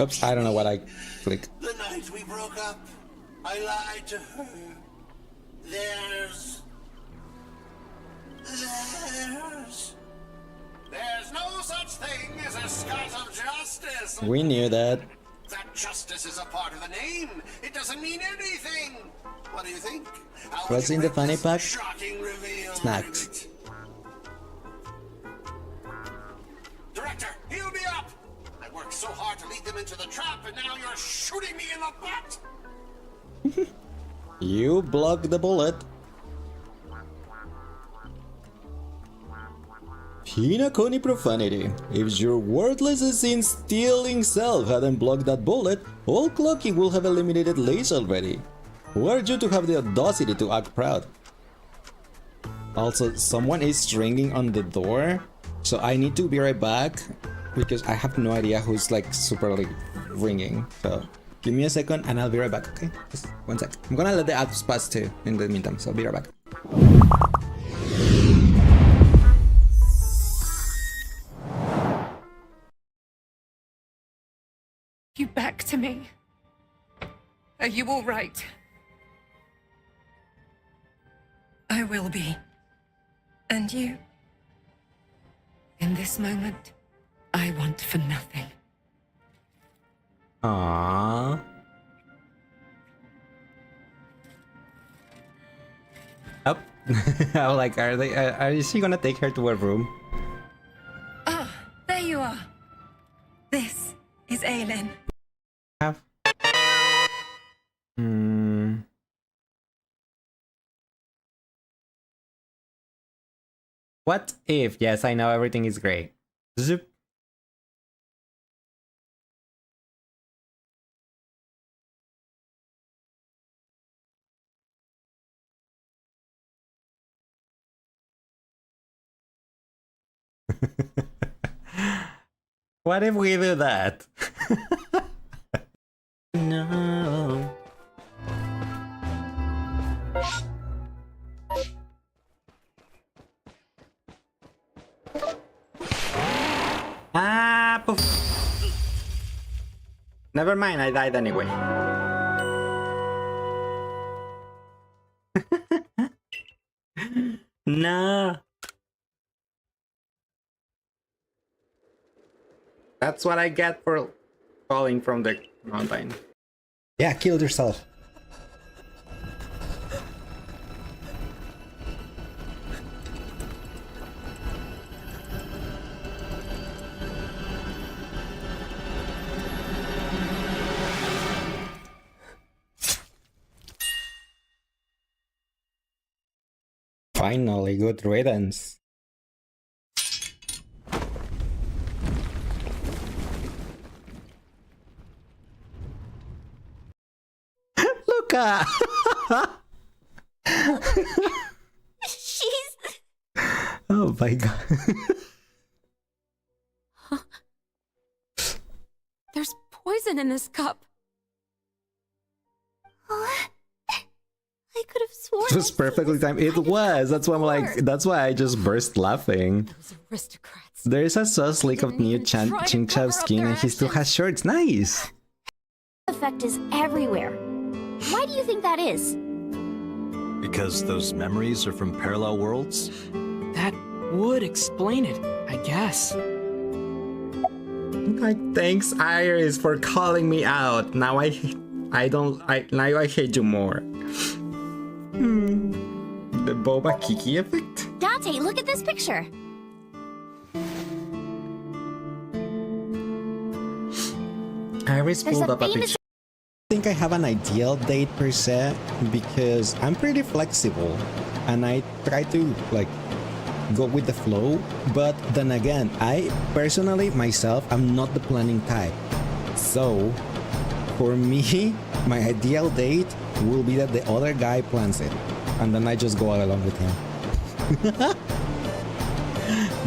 Oops, I don't know what I clicked. The night we broke up, I lied to her. There's no such thing as a Scott of justice. We knew that. That justice is a part of the name. It doesn't mean anything. What do you think? What's in the funny pack? Shocking reveal. Snacks. Director, heal me up! I worked so hard to lead them into the trap, and now you're shooting me in the butt! You blocked the bullet. Pinaconi profanity. If your worthless sin stealing self hadn't blocked that bullet, all Clocky will have eliminated Lace already. Who are you to have the audacity to act proud? Also, someone is ringing on the door, so I need to be right back because I have no idea who's like super like ringing. So give me a second and I'll be right back, okay? Just 1 sec. I'm gonna let the ads pass too in the meantime, so I'll be right back. You back to me? Are you all right? I will be. And you? In this moment, I want for nothing. Aww. Oh, I was like, is she gonna take her to her room? Ah, there you are. This is Aelin. Have. What if? Yes, I know everything is great. Zip. What if we do that? No. Ah, poof. Never mind, I died anyway. No. That's what I get for falling from the mountain. Yeah, kill yourself. Finally, good riddance. Luca! She's... Oh my god. poison in this cup. I could have sworn It was perfectly timed. It was. That's why I'm like. That's why I just burst laughing. Aristocrats. There is a sauce leak of new Chinchao skin, and he still has shorts. Nice. Effect is everywhere. Why do you think that is? Because those memories are from parallel worlds? That would explain it, I guess. Like, thanks, Iris, for calling me out. Now I hate you more. The Boba Kiki effect? Dante, look at this picture. Iris pulled up a picture. I think I have an ideal date per se because I'm pretty flexible and I try to like go with the flow, but then again, I personally myself I'm not the planning type. So for me, my ideal date will be that the other guy plans it and then I just go along with him.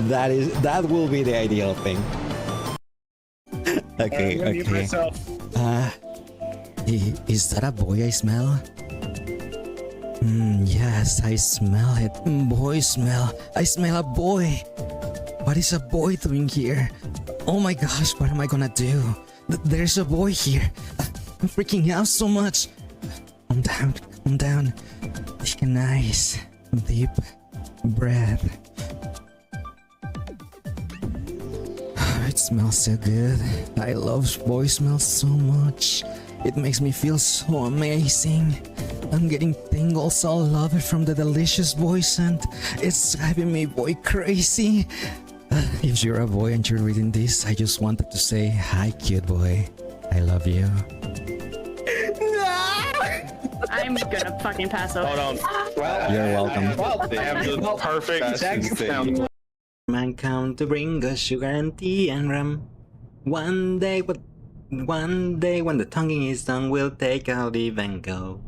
that will be the ideal thing. Okay, okay. Is that a boy I smell? Yes, I smell it. Boy smell. I smell a boy. What is a boy doing here? Oh my gosh, what am I gonna do? There's a boy here. I'm freaking out so much. I'm down. Take a nice, deep breath. It smells so good. I love boy smells so much. It makes me feel so amazing. I'm getting tingles all over from the delicious boy scent. It's driving me boy crazy. If you're a boy and you're reading this, I just wanted to say hi, cute boy. I love you. I'm gonna fucking pass over. Hold on. Well, you're welcome. They have the perfect thing. Man come to bring us sugar and tea and rum. One day when the tonguing is done, we'll take our leave and go.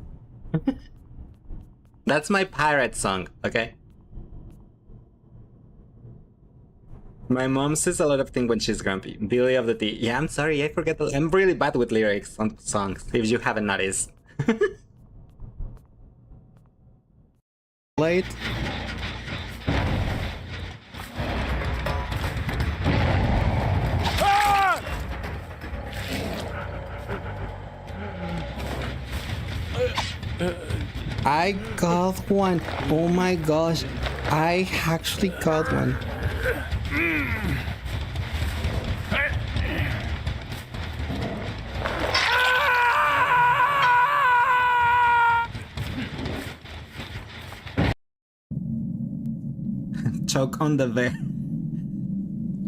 That's my pirate song, okay? My mom says a lot of things when she's grumpy. Billy of the Tea. Yeah, I'm sorry, I forget. I'm really bad with lyrics on songs, if you haven't noticed. Late. I got one. Oh my gosh. I actually got one. Choke on the bear.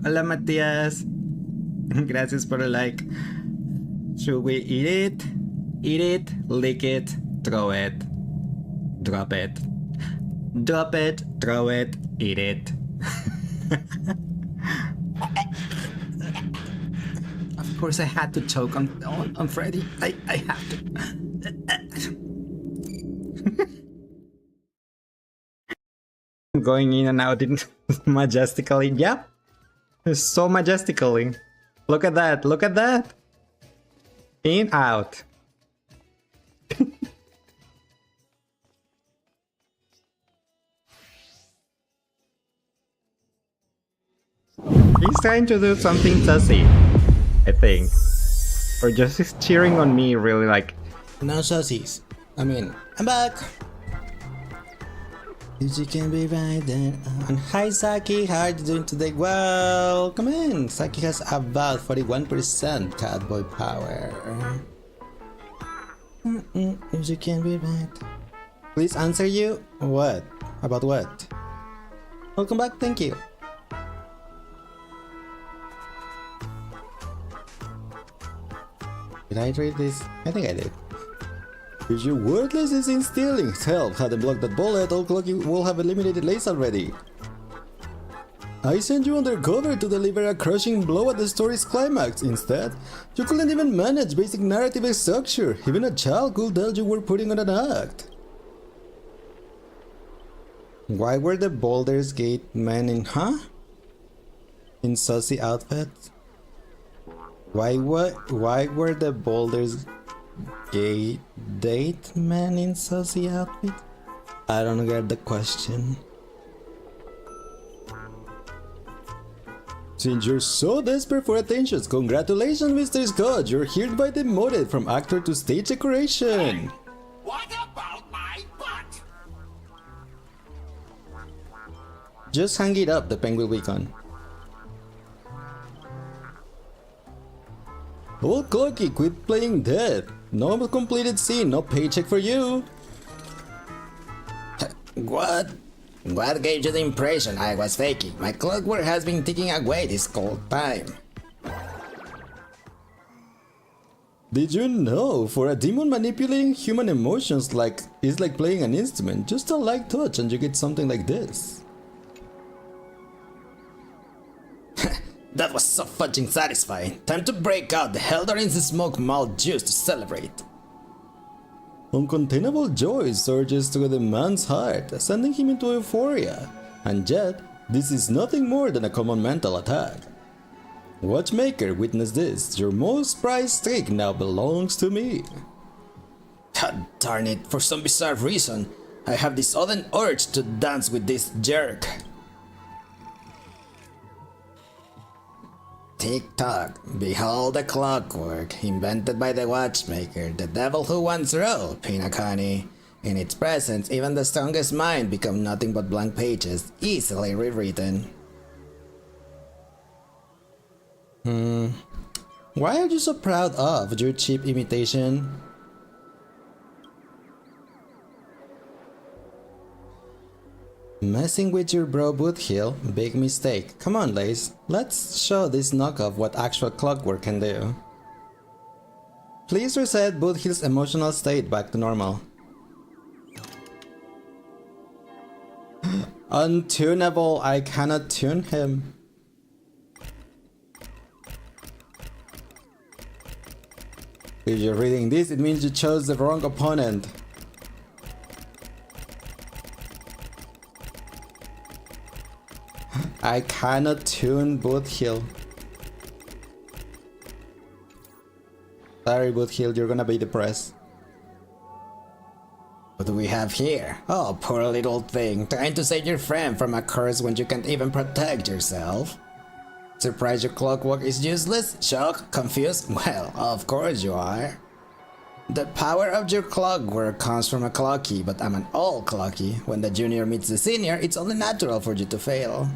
Hola, Matías. Gracias por el like. Should we eat it? Eat it, lick it, throw it, drop it. Drop it, throw it, eat it. Of course I had to choke on Freddy. I have to. Going in and out in majestically. Yep. So majestically. Look at that. Look at that. In, out. He's trying to do something sussy, I think. Or just he's cheering on me really like... No sussies. I mean, I'm back. You can be right there. And hi Saki, how are you doing today? Well, come in. Saki has about 41% catboy power. If you can be right. Please answer you? What? About what? Welcome back, thank you. Did I read this? I think I did. If your wordless is instilling help, hadn't blocked that bullet, all clock you will have eliminated Lace already. I sent you undercover to deliver a crushing blow at the story's climax. Instead, you couldn't even manage basic narrative structure. Even a child could tell you were putting on an act. Why were the Baldur's Gate men in, in saucy outfits? Why were the Boulders gay date men in saucy outfit? I don't get the question. Since you're so desperate for attention, congratulations, Mr. Scott! You're hereby demoted from actor to stage decoration! What about my butt? Just hang it up, the pen will be gone. Old Clocky, quit playing dead! No completed scene, no paycheck for you! What? What gave you the impression I was faking? My clockwork has been ticking away this whole time. Did you know? For a demon, manipulating human emotions is like playing an instrument. Just a light touch and you get something like this. That was so fudging satisfying. Time to break out the Heldarin's smoke malt juice to celebrate. Uncontainable joy surges through the man's heart, sending him into euphoria. And yet, this is nothing more than a common mental attack. Watchmaker, witness this. Your most prized trick now belongs to me. God darn it, for some bizarre reason, I have this sudden urge to dance with this jerk. Tick-tock, behold the clockwork, invented by the watchmaker, the devil who once ruled Pinakani. In its presence, even the strongest mind become nothing but blank pages, easily rewritten. Why are you so proud of your cheap imitation? Messing with your bro Boothill, big mistake. Come on, Lace, let's show this knockoff what actual clockwork can do. Please reset Boothill's emotional state back to normal. Untunable, I cannot tune him. If you're reading this, it means you chose the wrong opponent. I cannot tune Boothill. Sorry, Boothill, you're gonna be depressed. What do we have here? Oh, poor little thing, trying to save your friend from a curse when you can't even protect yourself. Surprised your clockwork is useless? Shocked? Confused? Well, of course you are. The power of your clockwork comes from a clocky, but I'm an old clocky. When the junior meets the senior, it's only natural for you to fail.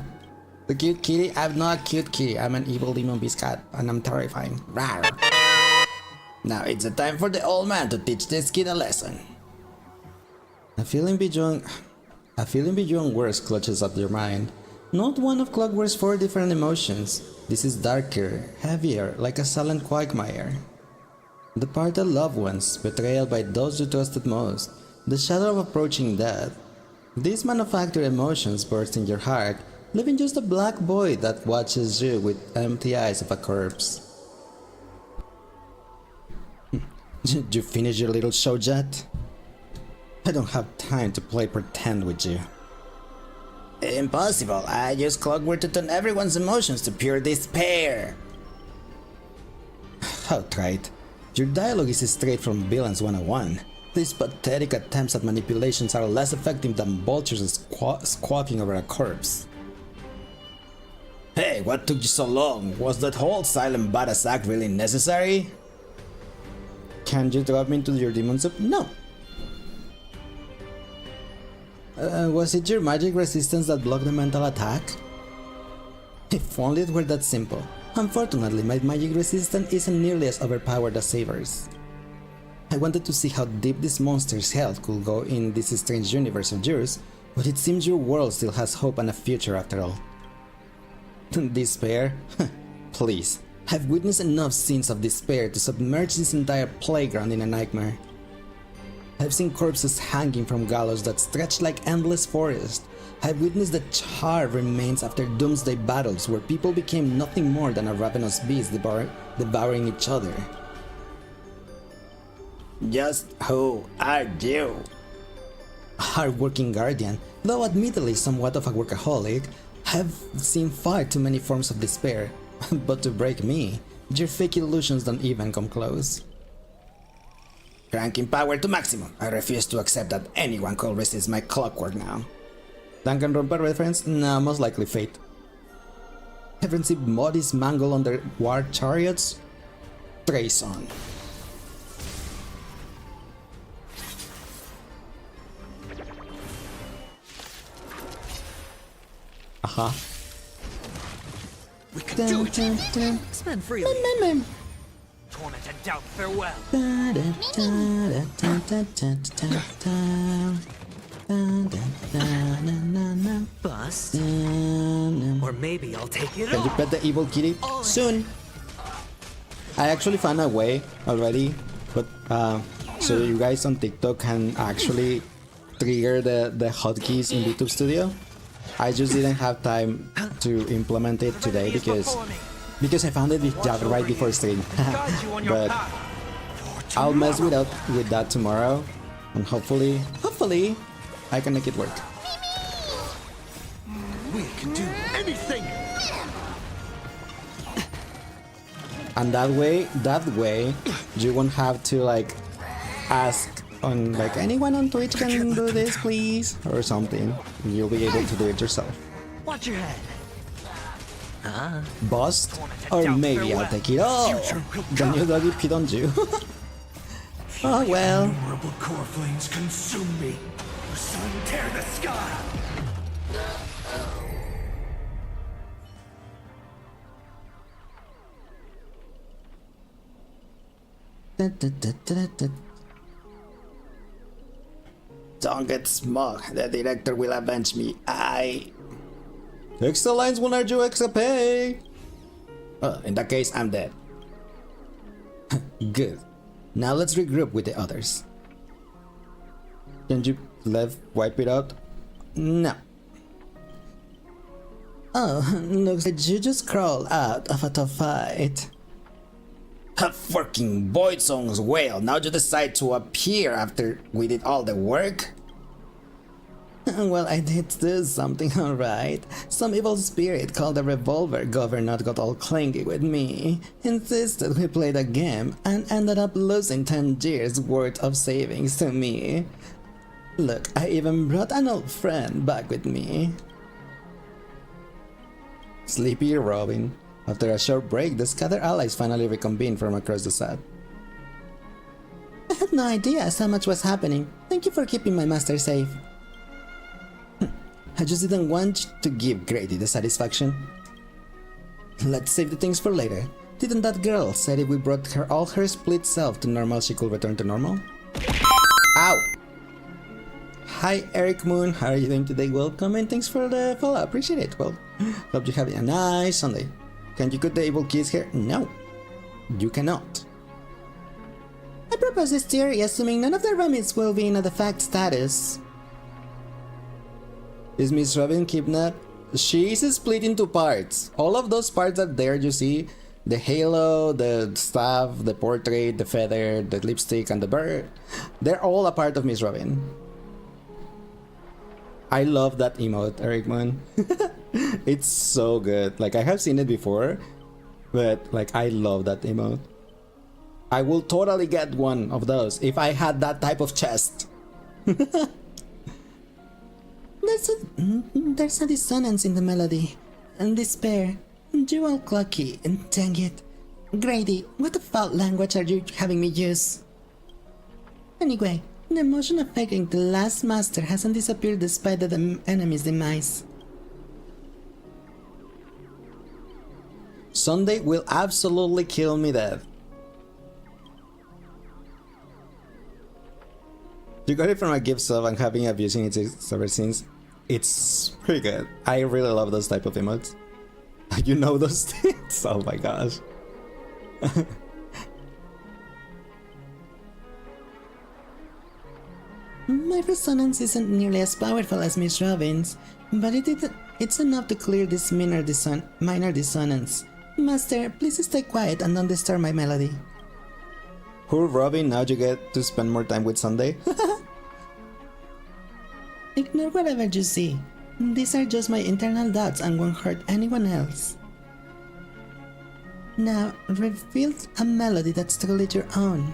The cute kitty? I'm not a cute kitty, I'm an evil demon beast cat, and I'm terrifying. Rawr. Now it's the time for the old man to teach this kid a lesson. A feeling beyond words clutches at your mind. Not one of Clockwork's 4 different emotions. This is darker, heavier, like a silent quagmire. Departed loved ones, betrayal by those you trusted most, the shadow of approaching death. These manufactured emotions burst in your heart, leaving just a black void that watches you with empty eyes of a corpse. Did you finish your little show yet? I don't have time to play pretend with you. Impossible, I use clockwork to turn everyone's emotions to pure despair. How trite. Your dialogue is straight from Villains 101. These pathetic attempts at manipulations are less effective than vultures squawking over a corpse. Hey, what took you so long? Was that whole silent badass act really necessary? Can you drop me into your demon soup? No. Was it your magic resistance that blocked the mental attack? If only it were that simple. Unfortunately, my magic resistance isn't nearly as overpowered as Saber's. I wanted to see how deep this monster's health could go in this strange universe of yours, but it seems your world still has hope and a future after all. Despair? Please, I've witnessed enough scenes of despair to submerge this entire playground in a nightmare. I've seen corpses hanging from gallows that stretch like endless forests. I've witnessed the charred remains after doomsday battles where people became nothing more than a ravenous beast devouring each other. Just who are you? A hard-working guardian, though admittedly somewhat of a workaholic. I've seen far too many forms of despair, but to break me, Your fake illusions don't even come close. Cranking power to maximum. I refuse to accept that anyone could resist my clockwork now. Danganronpa reference? No, most likely Fate. Haven't seen bodies mangled under war chariots? Trace on. Uh-huh. We can do it! Spend freely. Torment and doubt, farewell. Bust. Or maybe I'll take it Can you pet the evil kitty? Soon. I actually found a way already, but so you guys on TikTok can actually trigger the hotkeys in YouTube Studio. I just didn't have time to implement it today because I found it right before stream. But I'll mess with that tomorrow, and hopefully I can make it work. We can do anything! And that way you won't have to like ask on like anyone on Twitch can do this please or something. You'll be able to do it yourself. Watch your head. Bust? Or maybe I'll take it all. The new doggy peed on you. Oh well. Innumerable core flames consume me. The sun tear the sky. Don't get smug. The director will avenge me. Extra lines will earn you extra pay. In that case, I'm dead. Good. Now let's regroup with the others. Can you wipe it out? No. Oh, looks like you just crawled out of a tough fight. A fucking Void Song's whale. Now you decide to appear after we did all the work? Well, I did do something alright. Some evil spirit called a revolver governor got all clingy with me, insisted we played a game, and ended up losing 10 years worth of savings to me. Look, I even brought an old friend back with me. Sleepy Robin. After a short break, the scattered allies finally reconvened from across the sad. I had no idea so much was happening. Thank you for keeping my master safe. I just didn't want to give Grady the satisfaction. Let's save the things for later. Didn't that girl say if we brought her all her split self to normal, she could return to normal? Ow! Hi Eric Moon, how are you doing today? Welcome and thanks for the follow, appreciate it. Well, hope you're having a nice Sunday. Can you cut the evil kids here? No, you cannot. I propose this theory assuming none of the remits will be in a de facto status. Is Miss Robin kidnapped? She is split into parts. All of those parts that there you see, the halo, the staff, the portrait, the feather, the lipstick, and the bird, they're all a part of Miss Robin. I love that emote, Eric Moon. It's so good. Like, I have seen it before, but like, I love that emote. I will totally get one of those if I had that type of chest. There's a dissonance in the melody. And despair. Dual clocky. Dang it. Grady, what the foul language are you having me use? Anyway, the emotion affecting the last master hasn't disappeared despite the enemy's demise. Sunday will absolutely kill me dead. You got it from a gift sub and have been abusing it ever since. It's pretty good. I really love those type of emotes. You know those things? Oh my gosh. My resonance isn't nearly as powerful as Miss Robin's, but it's enough to clear this minor dissonance. Master, please stay quiet and don't disturb my melody. Poor Robin, now you get to spend more time with Sunday. Ignore whatever you see. These are just my internal doubts and won't hurt anyone else. Now, reveal a melody that's truly your own.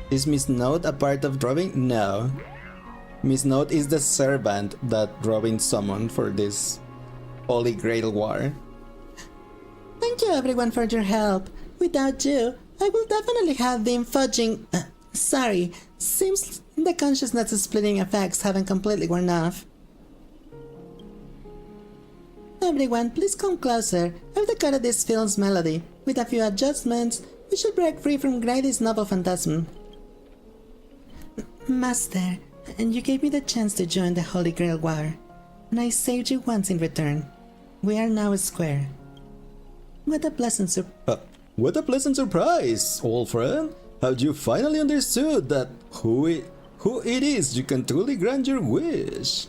Is Miss Note a part of Robin? No. Miss Note is the servant that Robin summoned for this Holy Grail War. Thank you everyone for your help. Without you, I will definitely have been fudging... sorry, seems the consciousness splitting effects haven't completely worn off. Everyone, please come closer. I've decoded this film's melody. With a few adjustments, we should break free from Grady's novel phantasm. Master, and you gave me the chance to join the Holy Grail War, and I saved you once in return. We are now square. What a pleasant surprise, old friend! Have you finally understood that who it is you can truly grant your wish?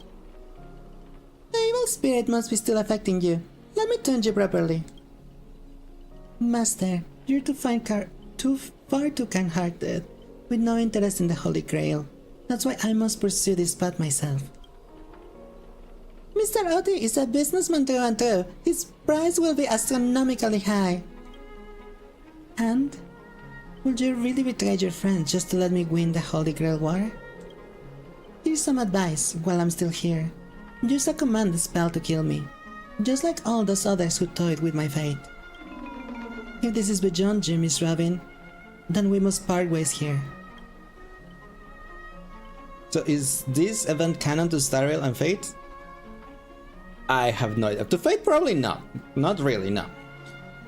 The evil spirit must be still affecting you. Let me turn you properly. Master, you're too far too kind-hearted, with no interest in the Holy Grail. That's why I must pursue this path myself. Mr. Oti is a businessman through and through. His price will be astronomically high. And? Would you really betray your friends just to let me win the Holy Grail War? Here's some advice while I'm still here. Use a command spell to kill me, just like all those others who toyed with my fate. If this is beyond you, Miss Robin, then we must part ways here. So is this event canon to Star Rail and Fate? I have no idea. To Fate, probably not. Not really, no.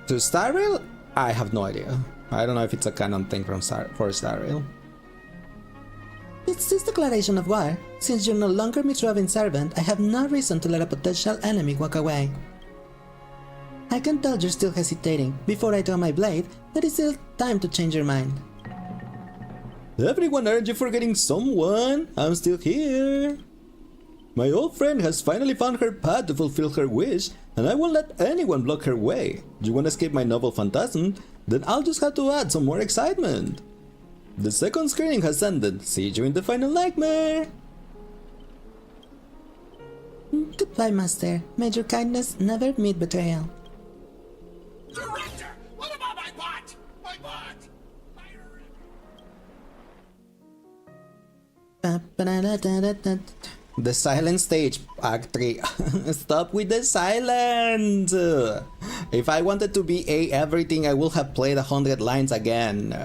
To Star Rail, I have no idea. I don't know if it's a canon thing for Star Rail. It's this declaration of war. Since you're no longer Miss Robin's servant, I have no reason to let a potential enemy walk away. I can tell you're still hesitating. Before I draw my blade, there is still time to change your mind. Everyone, aren't you forgetting someone? I'm still here. My old friend has finally found her path to fulfill her wish, and I won't let anyone block her way. You want to escape my novel phantasm? Then I'll just have to add some more excitement. The second screening has ended. See you in the final nightmare. Goodbye, Master. May your kindness never meet betrayal. Director, what about my bot? My bot! The silent stage, Act 3. Stop with the silence! If I wanted to be everything, I would have played 100 lines again.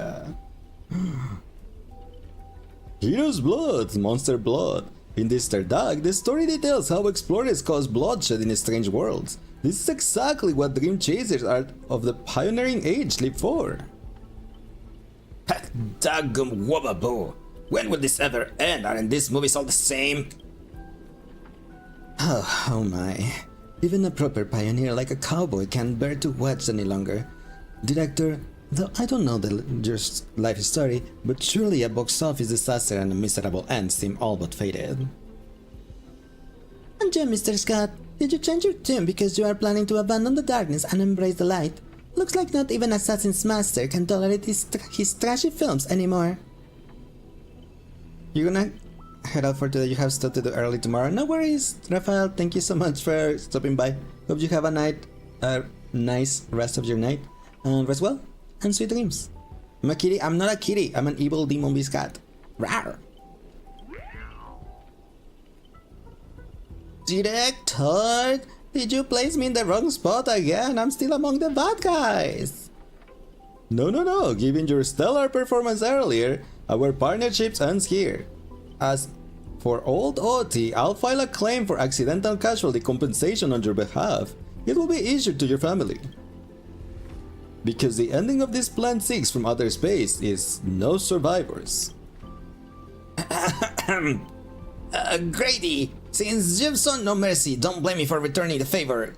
Hero's blood, monster blood. In this third act, the story details how explorers cause bloodshed in strange worlds. This is exactly what dream chasers of the pioneering age live for. Daggum wobaboo! When will this ever end? Aren't these movies all the same? Oh my. Even a proper pioneer like a cowboy can't bear to watch any longer. Director, though I don't know your life story, but surely a box office disaster and a miserable end seem all but fated. And you, Mr. Scott, did you change your tune because you are planning to abandon the darkness and embrace the light? Looks like not even Assassin's Master can tolerate his trashy films anymore. You gonna head out for today? You have stuff to do early tomorrow. No worries, Rafael. Thank you so much for stopping by. Hope you have a nice rest of your night. Rest well and sweet dreams. I'm a kitty. I'm not a kitty. I'm an evil demon beast cat. Rawr. Director, did you place me in the wrong spot again? I'm still among the bad guys. No. Given your stellar performance earlier, our partnership ends here. As for old Oti, I'll file a claim for accidental casualty compensation on your behalf. It will be issued to your family. Because the ending of this Plan 6 from outer space is no survivors. Grady, since you've shown no mercy, don't blame me for returning the favor.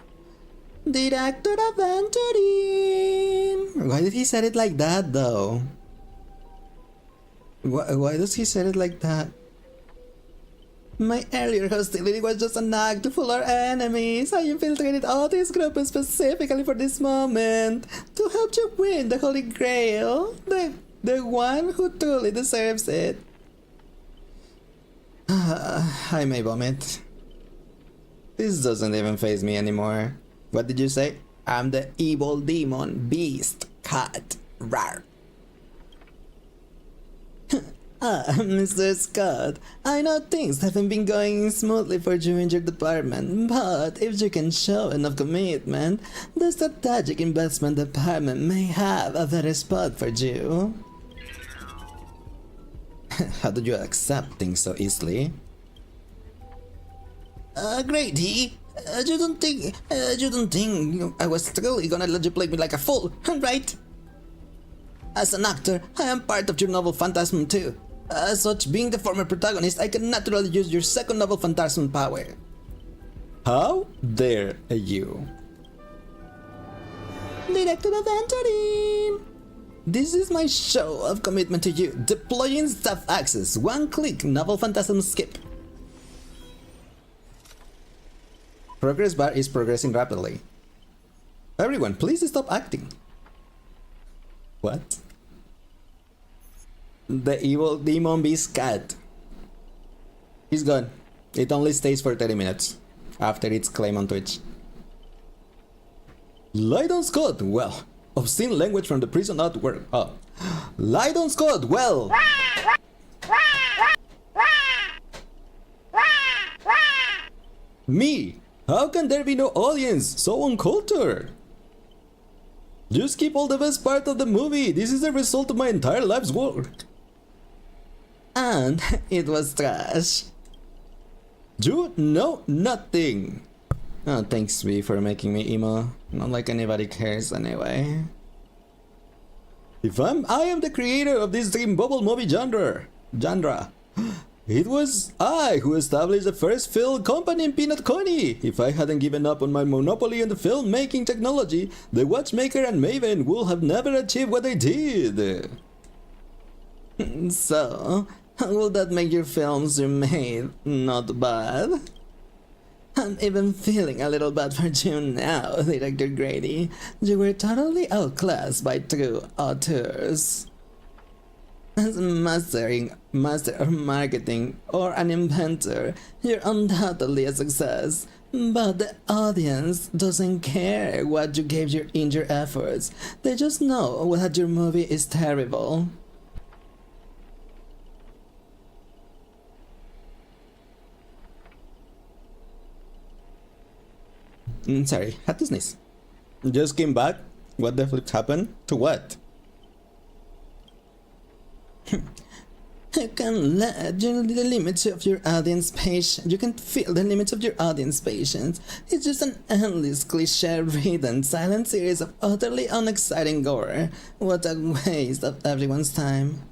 Director Aventurin! Why did he say it like that, though? Why does he say it like that? My earlier hostility was just an act to fool our enemies. I infiltrated all this group specifically for this moment, to help you win the Holy Grail, the one who truly deserves it. I may vomit. This doesn't even faze me anymore. What did you say? I'm the evil demon beast cat. Rar. Mr. Scott, I know things haven't been going smoothly for you in your department, but if you can show enough commitment, the strategic investment department may have a better spot for you. How did you accept things so easily? Grady, you don't think I was truly gonna let you play me like a fool, right? As an actor, I am part of your novel Phantasm too. As such, being the former protagonist, I can naturally use your second novel Phantasm power. How dare you? Director of entering! This is my show of commitment to you. Deploying staff access, one click, novel Phantasm skip. Progress bar is progressing rapidly. Everyone, please stop acting. What? The evil demon beast cat. He's gone. It only stays for 30 minutes after its claim on Twitch. Lydon Scott, well, obscene language from the prison outward. Oh. Lydon Scott, well. Me. How can there be no audience? So uncultured. You skip all the best part of the movie. This is the result of my entire life's work. And it was trash. You know nothing. Oh, thanks, V, for making me emo. Not like anybody cares anyway. I am the creator of this dream bubble movie genre. It was I who established the first film company in Peanut Coney. If I hadn't given up on my monopoly on the filmmaking technology, the Watchmaker and Maven would have never achieved what they did. So, will that make your films you made not bad? I'm even feeling a little bad for you now, Director Grady. You were totally outclassed by true authors. As master of marketing or an inventor, you're undoubtedly a success. But the audience doesn't care what you gave in your efforts. They just know that your movie is terrible. Sorry, had to sneeze. Just came back. What the flip happened? To what? You can the limits of your audience patience. You can feel the limits of your audience patience. It's just an endless cliche-ridden silent series of utterly unexciting gore. What a waste of everyone's time.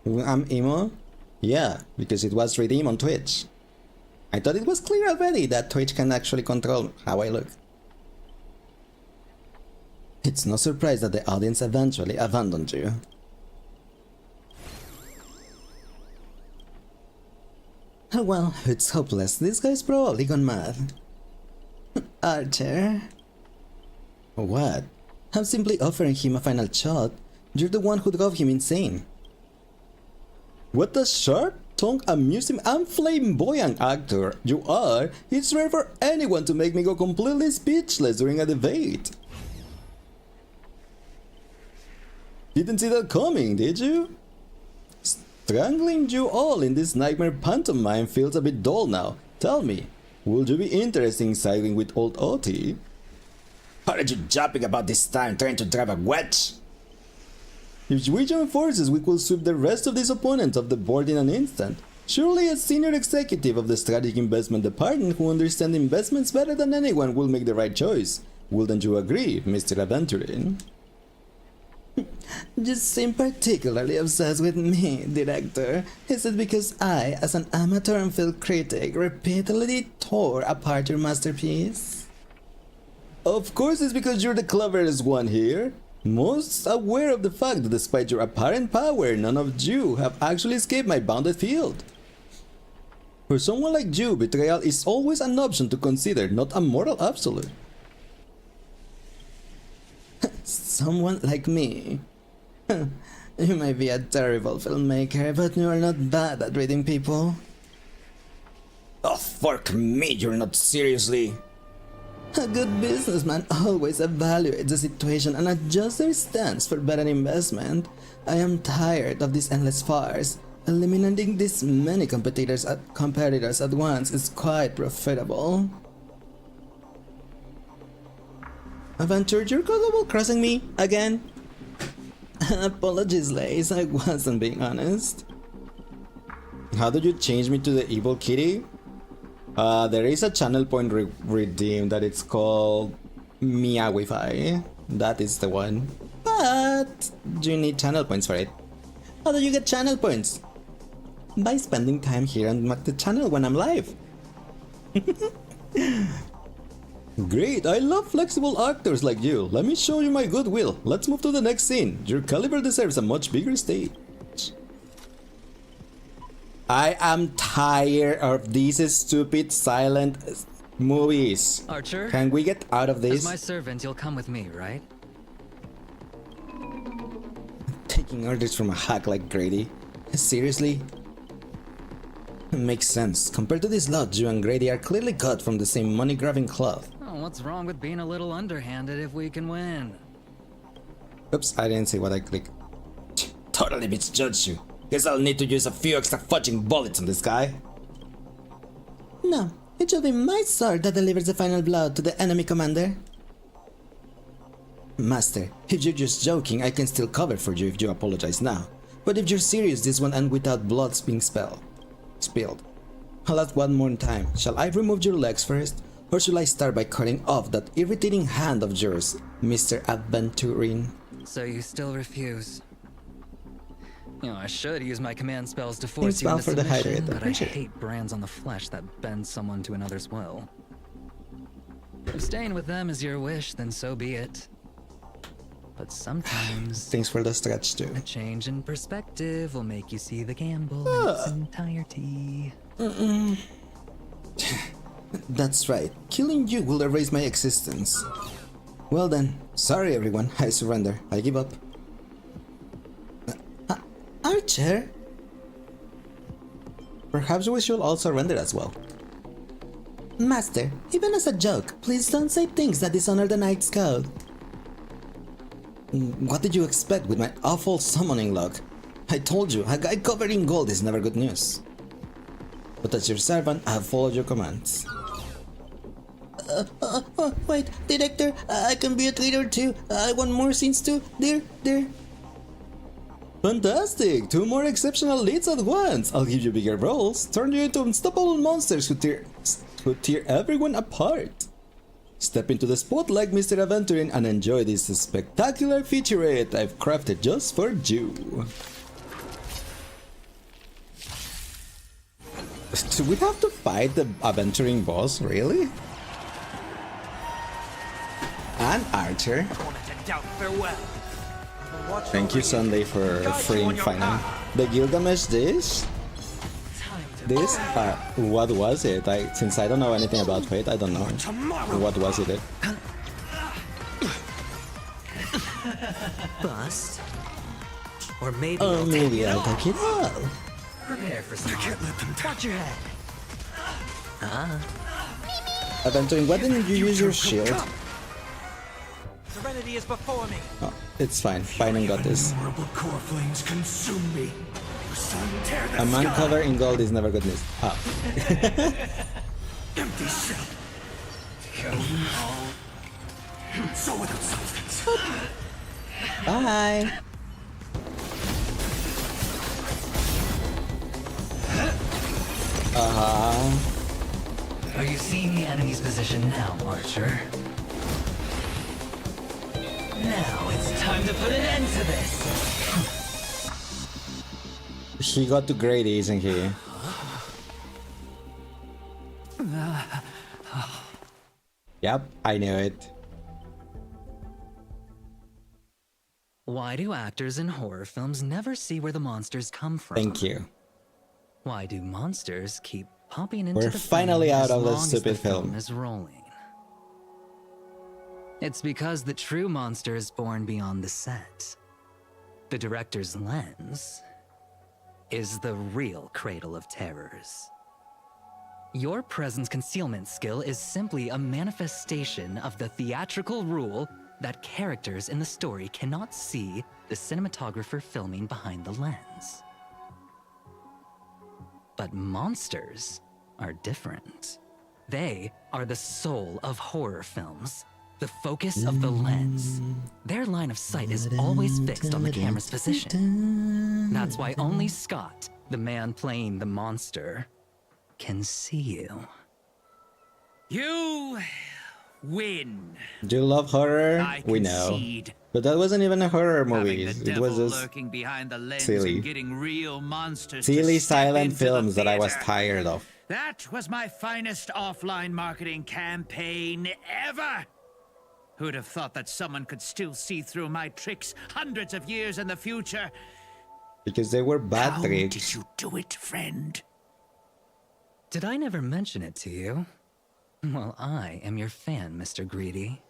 I'm emo? Yeah, because it was redeemed on Twitch. I thought it was clear already that Twitch can actually control how I look. It's no surprise that the audience eventually abandoned you. Well, it's hopeless. This guy's probably gone mad. Archer. What? I'm simply offering him a final shot. You're the one who drove him insane. What a sharp-tongued, amusing, and flamboyant actor you are! It's rare for anyone to make me go completely speechless during a debate. Didn't see that coming, did you? Strangling you all in this nightmare pantomime feels a bit dull now. Tell me, would you be interested in siding with old Oti? How are you jumping about this time trying to drive a wedge? If we join forces, we could sweep the rest of these opponents off the board in an instant. Surely a senior executive of the strategic investment department who understands investments better than anyone will make the right choice. Wouldn't you agree, Mr. Aventurin? You seem particularly obsessed with me, Director. Is it because I, as an amateur and film critic, repeatedly tore apart your masterpiece? Of course it's because you're the cleverest one here. Most aware of the fact that despite your apparent power, none of you have actually escaped my bounded field. For someone like you, betrayal is always an option to consider, not a moral absolute. Someone like me. You may be a terrible filmmaker, but you are not bad at reading people. Oh, fuck me, you're not seriously. A good businessman always evaluates the situation and adjusts their stance for better investment. I am tired of this endless farce. Eliminating this many competitors at once is quite profitable. Adventure, you're double crossing me again? Apologies, Lace, I wasn't being honest. How did you change me to the evil kitty? There is a channel point redeemed that it's called Mia Wi-Fi. That is the one. But you need channel points for it. How do you get channel points? By spending time here on the channel when I'm live. Great, I love flexible actors like you. Let me show you my goodwill. Let's move to the next scene. Your caliber deserves a much bigger stage. I am tired of these stupid silent movies. Archer? Can we get out of this? As my servant, you'll come with me, right? Taking orders from a hack like Grady? Seriously? Makes sense. Compared to this lot, you and Grady are clearly cut from the same money-grabbing cloth. Oh, what's wrong with being a little underhanded if we can win? Oops, I didn't see what I clicked. Totally misjudged you. Guess I'll need to use a few extra fudging bullets on this guy. No, it should be my sword that delivers the final blow to the enemy commander. Master, if you're just joking, I can still cover for you if you apologize now. But if you're serious, this won't end without blood being spilled. I'll ask one more time. Shall I remove your legs first? Or should I start by cutting off that irritating hand of yours, Mr. Aventurine? So you still refuse? You know, I should use my command spells to force you into submission, but I hate brands on the flesh that bend someone to another's will. If staying with them is your wish, then so be it. But sometimes... Thanks for the stretch too. A change in perspective will make you see the gamble in its entirety. That's right. Killing you will erase my existence. Well then, sorry everyone, I surrender. I give up. Archer? Perhaps we should all surrender as well. Master, even as a joke, please don't say things that dishonor the Knight's Code. What did you expect with my awful summoning luck? I told you, a guy covered in gold is never good news. But as your servant, I have followed your commands. Wait, Director, I can be a traitor too. I want more scenes too. There. Fantastic! 2 more exceptional leads at once! I'll give you bigger roles, turn you into unstoppable monsters who tear everyone apart. Step into the spotlight, Mr. Aventurine, and enjoy this spectacular featurette I've crafted just for you. Do we have to fight the Aventurine boss, really? And Archer. Thank you, Sunday, for freeing Final. The Gilgamesh dish? This? What was it? Since I don't know anything about Fate, I don't know. What was it? Bust? Or maybe I'll take it all. Prepare for something. Watch your head. Aventurine, why didn't you use your shield? Serenity is before me. Oh, it's fine. Finan got this. Core flames consume me. A man covered in gold is never good news. Ah. Empty shell. So without substance. Bye. Are you seeing the enemy's position now, Archer? Now it's time to put an end to this! He got to Grady, isn't he? Yep, I knew it. Why do actors in horror films never see where the monsters come from? Thank you. Why do monsters keep popping into We're the finally frame out as of long that as stupid the film film. is rolling? It's because the true monster is born beyond the set. The director's lens is the real cradle of terrors. Your presence concealment skill is simply a manifestation of the theatrical rule that characters in the story cannot see the cinematographer filming behind the lens. But monsters are different. They are the soul of horror films, the focus of the lens. Their line of sight is always fixed on the camera's position. That's why only Scott, the man playing the monster, can see you. You win. Do you love horror? I We know. concede. But that wasn't even a horror movie. Having the It was devil just lurking behind the lens silly. and getting real monsters silly to step silent into the films that I was theater. tired of. That was my finest offline marketing campaign ever. Who'd have thought that someone could still see through my tricks hundreds of years in the future? Because they were bad How tricks. did you do it, friend? Did I never mention it to you? Well, I am your fan, Mr. Greedy.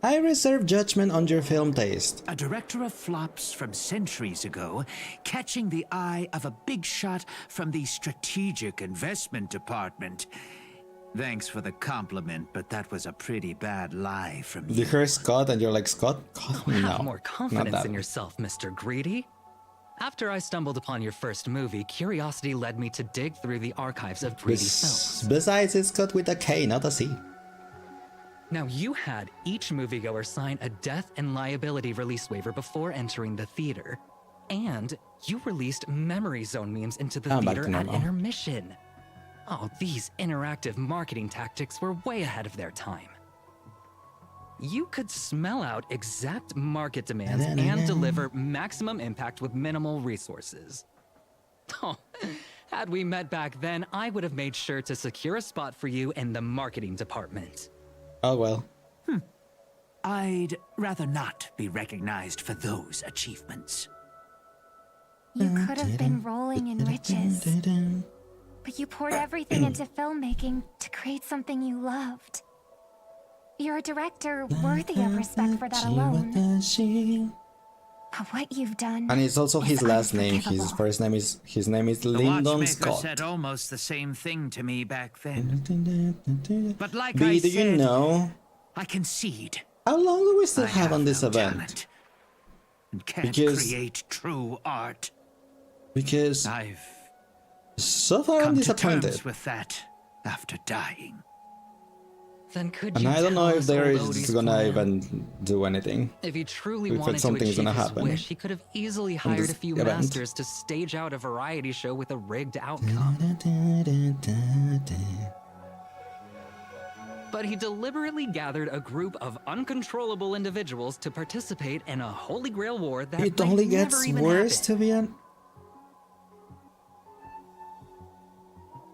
I reserve judgment on your film taste. A director of flops from centuries ago, catching the eye of a big shot from the strategic investment department. Thanks for the compliment, but that was a pretty bad lie from you. You heard Scott and you're like, Scott? Have No, more not confidence that. in yourself, Mr. Greedy. After I stumbled upon your first movie, curiosity led me to dig through the archives of Greedy films. Besides, it's Scott with a K, not a C. Now, you had each moviegoer sign a death and liability release waiver before entering the theater. And you released Memory Zone memes into the I'm back theater to at normal. intermission. Oh, these interactive marketing tactics were way ahead of their time. You could smell out exact market demands and deliver maximum impact with minimal resources. Oh, had we met back then, I would have made sure to secure a spot for you in the marketing department. Oh well. I'd rather not be recognized for those achievements. You could have been rolling in riches. But you poured everything into filmmaking to create something you loved. You're a director worthy of respect for that alone. But what you've done. And it's also his is last name. His unforgivable. first name is The Lyndon watchmaker Scott. said almost the same thing to me back then. But like B, I do said, you know I concede. how long do we still I have on this no event? talent and can't Because- create true art. Because I've so far I'm come to disappointed. terms with that after dying. Then could And you I don't know tell if us there old is Odie's gonna plan? even do anything. If he truly If wanted to something's achieve gonna his happen wish, he could have easily on hired this a few event. masters to stage out a variety show with a rigged outcome. But he deliberately gathered a group of uncontrollable individuals to participate in a holy grail war that It might only never gets even worse, happen. to be honest.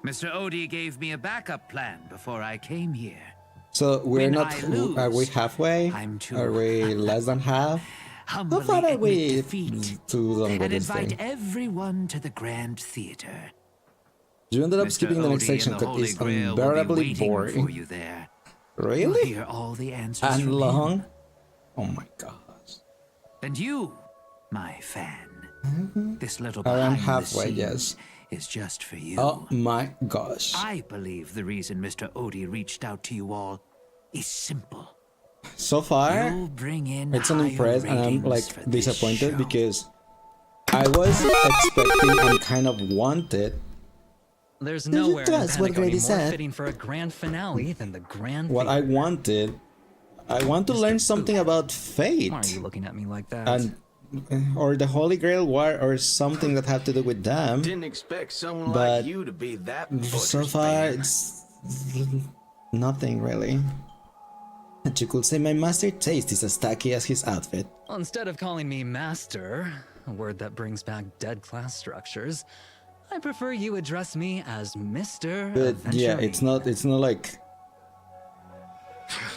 Mr. Odie gave me a backup plan before I came here. So we're When not. I lose, Are we halfway? I'm too Are we less than half? How humbly far are admit we defeat too long with and this invite thing? everyone to the Grand Theater. You ended up Mr. skipping the next Odie section and the because Holy it's Grail will be unbearably waiting boring. for you there. You'll Really? hear all the answers And from long? him. Oh my gosh. And you, my fan, this little Around behind the halfway, scenes yes. is just for you. Oh my gosh. I believe the reason Mr. Odie reached out to you all is simple. So far, You'll bring in it's an higher impress, and I'm ratings like for this disappointed show. because I was expecting and kind of wanted There's Did you nowhere in trust what Pentagon Grady more said? fitting for a grand finale than the Grand what I Theater. wanted. I want to learn something about fate. Why are you looking at me like that? And or the Holy Grail War or something that have to do with them. Didn't expect someone But like you to be that so butcher's far fan. it's nothing really. And you could say my master taste is as tacky as his outfit. Well, instead of calling me master, a word that brings back dead class structures, I prefer you address me as Mr. But yeah, Adventuring. it's not like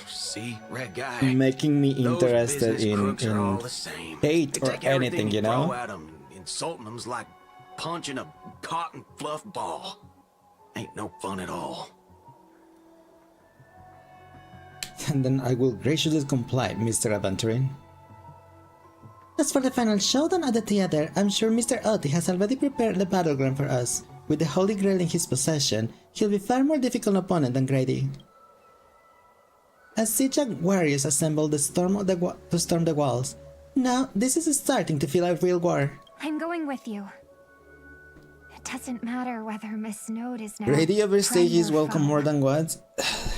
See, red guy. making me Those interested business crooks are all in the same. hate They or take everything anything, you know? throw at 'em, insulting them's like punching a cotton fluff ball. Ain't no fun at all. And then I will graciously comply, Mr. Adventuring. As for the final showdown at the theater, I'm sure Mr. Otti has already prepared the battleground for us. With the Holy Grail in his possession, he'll be far more difficult opponent than Grady. As Sijak warriors assemble to storm the walls, now this is starting to feel like real war. I'm going with you. It doesn't matter whether Miss Snowd is now. Grady overstayed his welcome foe. more than once.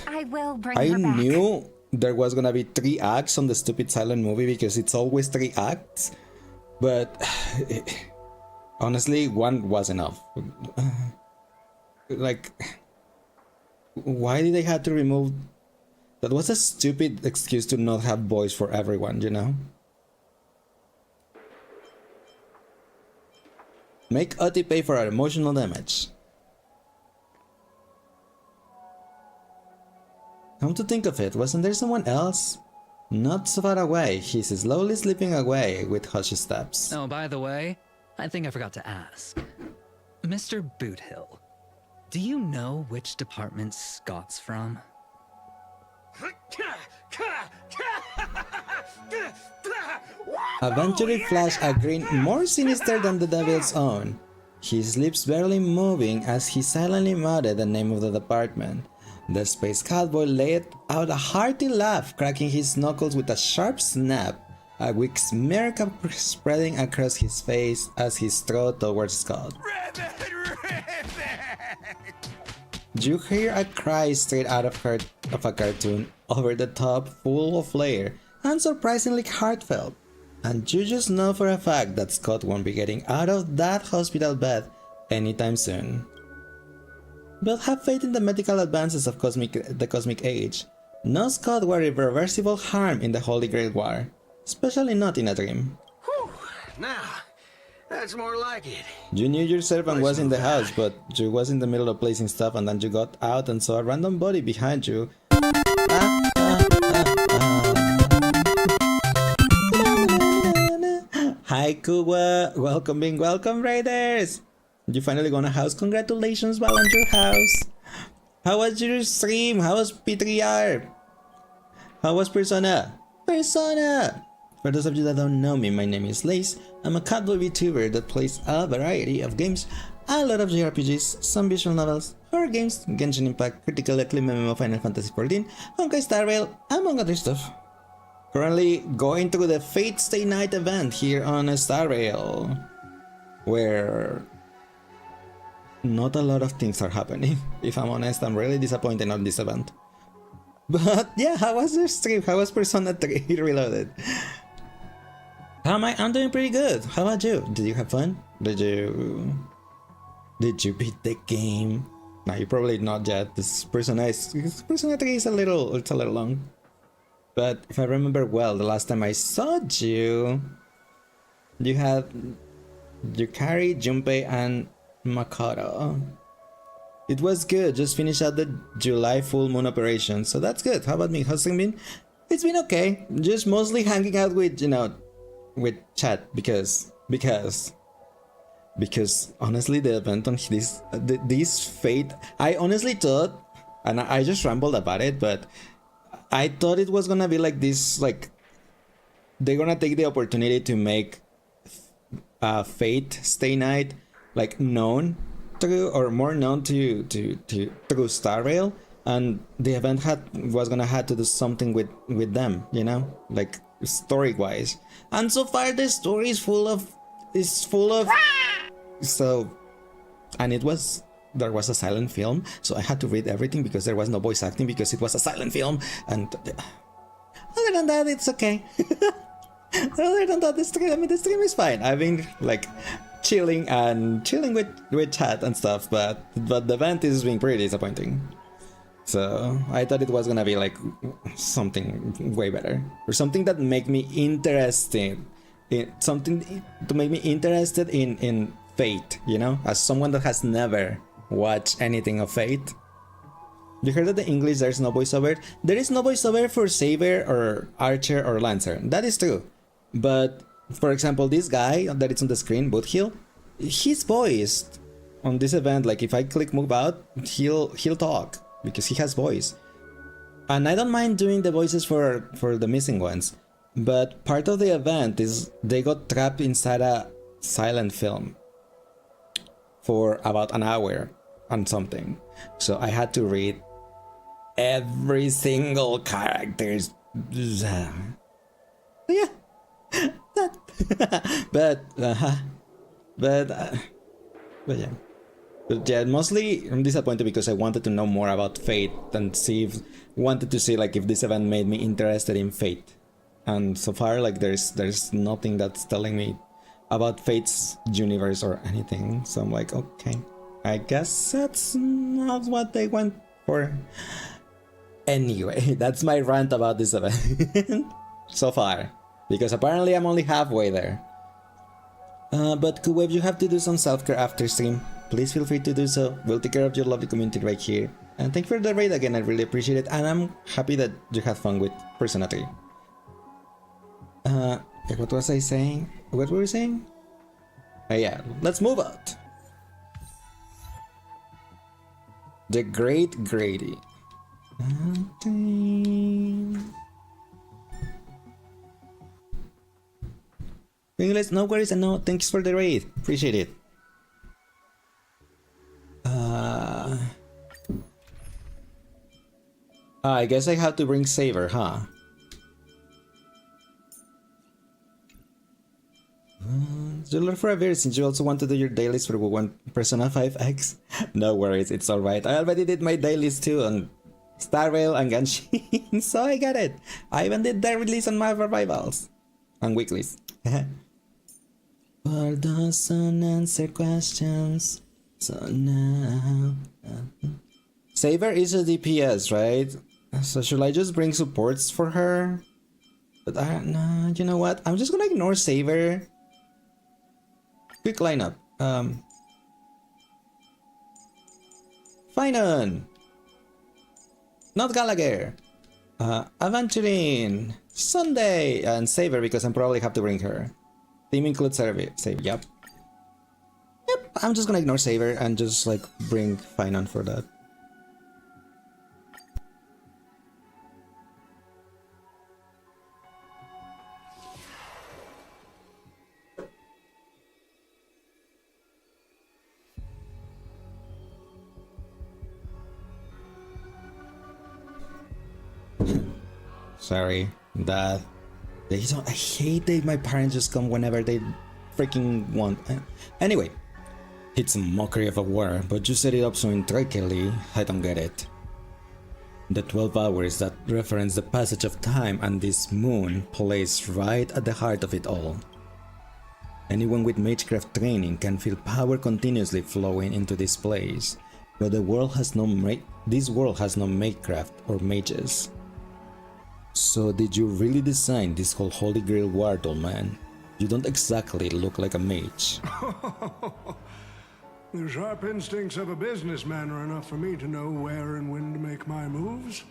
I will bring I her back. knew there was gonna be 3 acts on the stupid silent movie because it's always 3 acts, but honestly, 1 was enough. Like, why did they have to remove? That was a stupid excuse to not have boys for everyone, you know? Make Oti pay for our emotional damage. Come to think of it, wasn't there someone else? Not so far away, he's slowly slipping away with hushed steps. Oh, by the way, I think I forgot to ask. Mr. Boothill, do you know which department Scott's from? Eventually flashed a grin more sinister than the devil's own, his lips barely moving as he silently muttered the name of the department. The space cowboy let out a hearty laugh, cracking his knuckles with a sharp snap, a weak smirk spreading across his face as he strode towards Scott. You hear a cry straight out of a cartoon, over the top, full of flair, and surprisingly heartfelt. And you just know for a fact that Scott won't be getting out of that hospital bed anytime soon. But have faith in the medical advances of the cosmic age. No Scott were irreversible harm in the Holy Grail War, especially not in a dream. Whew, now, that's more like it. You knew your servant was in the house, but you was in the middle of placing stuff and then you got out and saw a random body behind you. Hi Kuwa, welcome Raiders! You finally got a house, congratulations Val on your house! How was your stream? How was P3R? How was Persona? For those of you that don't know me, my name is Lace. I'm a cowboy VTuber that plays a variety of games, a lot of JRPGs, some visual novels, horror games, Genshin Impact, critical acclaim MMO Final Fantasy XIV, Honkai Star Rail, among other stuff. Currently going through the Fate Stay Night event here on Star Rail, where not a lot of things are happening. If I'm honest, I'm really disappointed on this event. But yeah, how was your stream? How was Persona 3 Reloaded? How am I? I'm doing pretty good. How about you? Did you have fun? Did you beat the game? No, you probably not yet. This Persona 3 is a little long. But if I remember well, the last time I saw you, you carried Junpei and Makoto. It was good, just finished out the July full moon operation, so that's good. How about me? How's it been? It's been okay. Just mostly hanging out with, with chat because honestly the event on this Fate, I honestly thought, and I just rambled about it, but I thought it was gonna be like this, like they're gonna take the opportunity to make Fate Stay Night like known through, or more known to through Star Rail, and the event was gonna have to do something with them, like story wise. And so far the story is full of so, and there was a silent film, so I had to read everything because there was no voice acting because it was a silent film. And other than that, it's okay. Other than that, the stream is fine. I've been like chilling with chat and stuff, but the event is being pretty disappointing. So I thought it was gonna be like something way better, or something that make me interested in Fate, as someone that has never watched anything of Fate. You heard that in English there's no voiceover? There is no voiceover for Saber or Archer or Lancer. That is true. But for example, this guy that is on the screen, Boothill, he's voiced on this event. Like if I click move out, he'll talk because he has voice. And I don't mind doing the voices for the missing ones. But part of the event is they got trapped inside a silent film for about an hour and something. So I had to read every single character's. Yeah. but yeah. But yeah, mostly I'm disappointed because I wanted to know more about Fate and wanted to see like if this event made me interested in Fate. And so far, like there's nothing that's telling me about Fate's universe or anything. So I'm like, okay, I guess that's not what they went for. Anyway, that's my rant about this event so far, because apparently I'm only halfway there. But Kuweb, you have to do some self-care after stream. Please feel free to do so. We'll take care of your lovely community right here. And thank you for the raid again, I really appreciate it. And I'm happy that you had fun with Persona 3. What was I saying? What were we saying? Yeah, let's move on. The Great Grady. English, no worries, and no, thanks for the raid. Appreciate it. I guess I have to bring Saber, huh? You learn for a bit since you also want to do your dailies for Persona 5X. No worries, it's alright. I already did my dailies too on Star Rail and Genshin, so I got it. I even did the release on my revivals and weeklies. For those unanswered questions, so now. Saber is a DPS, right? So should I just bring supports for her? But no, you know what? I'm just gonna ignore Saber. Quick lineup. Finon. Not Gallagher. Aventurine. Sunday. And Saber because I probably have to bring her. Team includes Saber. Yep. I'm just gonna ignore Saber and just like bring Finon for that. Sorry, Dad. I hate that my parents just come whenever they freaking want. Anyway, it's a mockery of a war, but you set it up so intricately, I don't get it. The 12 hours that reference the passage of time and this moon plays right at the heart of it all. Anyone with magecraft training can feel power continuously flowing into this place, but this world has no magecraft or mages. So did you really design this whole Holy Grail war, old man? You don't exactly look like a mage. The sharp instincts of a businessman are enough for me to know where and when to make my moves.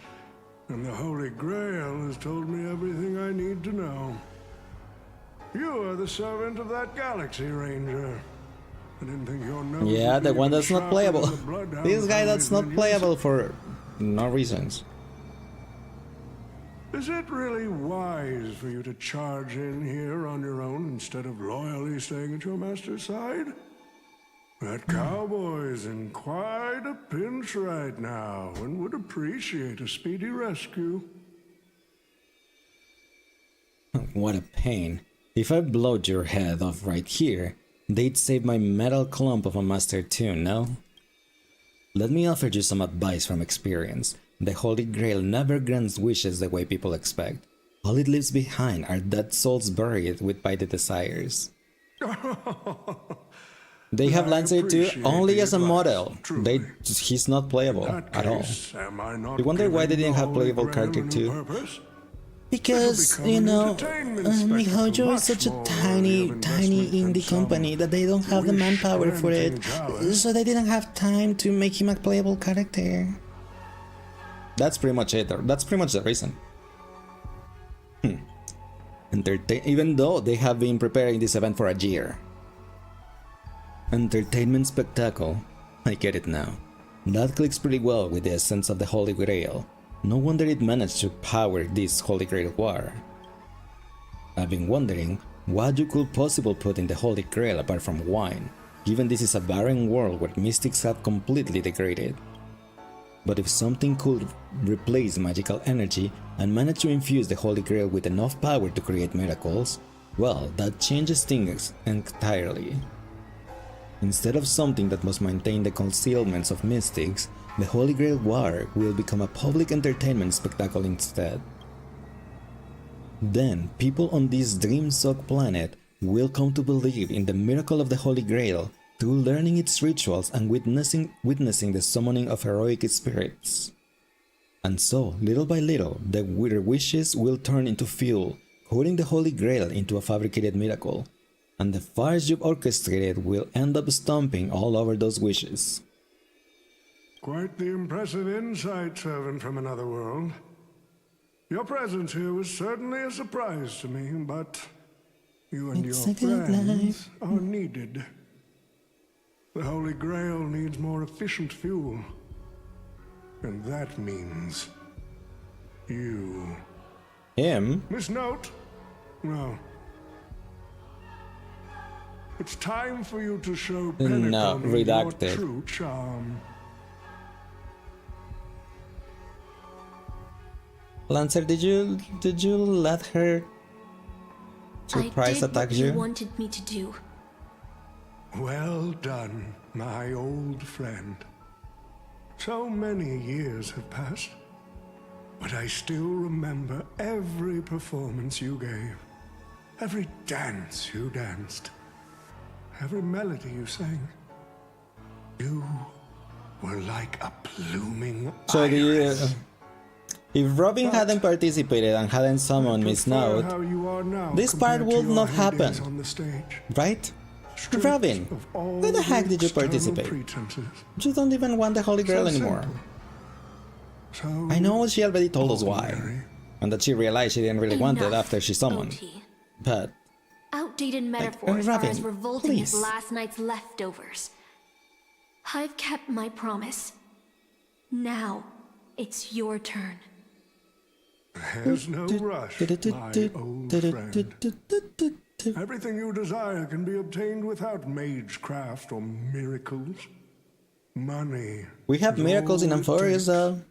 And the Holy Grail has told me everything I need to know. You are the servant of that Galaxy Ranger. I didn't think your nose yeah, the one that's not playable. The This guy that's not playable for no reasons. Is it really wise for you to charge in here on your own instead of loyally staying at your master's side? That cowboy's in quite a pinch right now and would appreciate a speedy rescue. What a pain. If I blowed your head off right here, they'd save my metal clump of a master too, no? Let me offer you some advice from experience. The Holy Grail never grants wishes the way people expect. All it leaves behind are dead souls buried by the desires. They have Lancer too, only as a model. He's not playable at all. You wonder why they didn't have playable character too? Because, you know, MiHoYo is such a tiny indie company that they don't have the manpower for it, so they didn't have time to make him a playable character. That's pretty much it. That's pretty much the reason. Even though they have been preparing this event for a year. Entertainment spectacle. I get it now. That clicks pretty well with the essence of the Holy Grail. No wonder it managed to power this Holy Grail war. I've been wondering what you could possibly put in the Holy Grail apart from wine, given this is a barren world where mystics have completely degraded. But if something could replace magical energy and manage to infuse the Holy Grail with enough power to create miracles, well, that changes things entirely. Instead of something that must maintain the concealments of mystics, the Holy Grail War will become a public entertainment spectacle instead. Then, people on this dream-soaked planet will come to believe in the miracle of the Holy Grail through learning its rituals and witnessing the summoning of heroic spirits. And so, little by little, their wishes will turn into fuel, putting the Holy Grail into a fabricated miracle, and the fires you've orchestrated will end up stomping all over those wishes. Quite the impressive insight, servant from another world. Your presence here was certainly a surprise to me, but you and your friends are needed. The Holy Grail needs more efficient fuel, and that means you. Him? Miss Note? No. It's time for you to show No, Penacony your redacted. true charm. Lancer, did you let her surprise I did attack what you? you wanted me to do. Well done, my old friend. So many years have passed, but I still remember every performance you gave, every dance you danced, every melody you sang. You were like a blooming So iris. if Robin hadn't participated and hadn't summoned Miss Note, How you are now this part compared to would your not heydays happen, on the stage. right? Stripped Robin, of all why the heck did you external participate? pretenses. You don't even want the Holy Grail So anymore. So I know she already told us why, and that she realized she didn't really want it Enough, after she summoned. OT. But Outdated metaphors are Robin, as revolting as please. last night's leftovers. I've kept my promise. Now, it's your turn. There's no rush, my old friend. Everything you desire can be obtained without magecraft or miracles. Money. we have is miracles in all it Amphorius takes. though.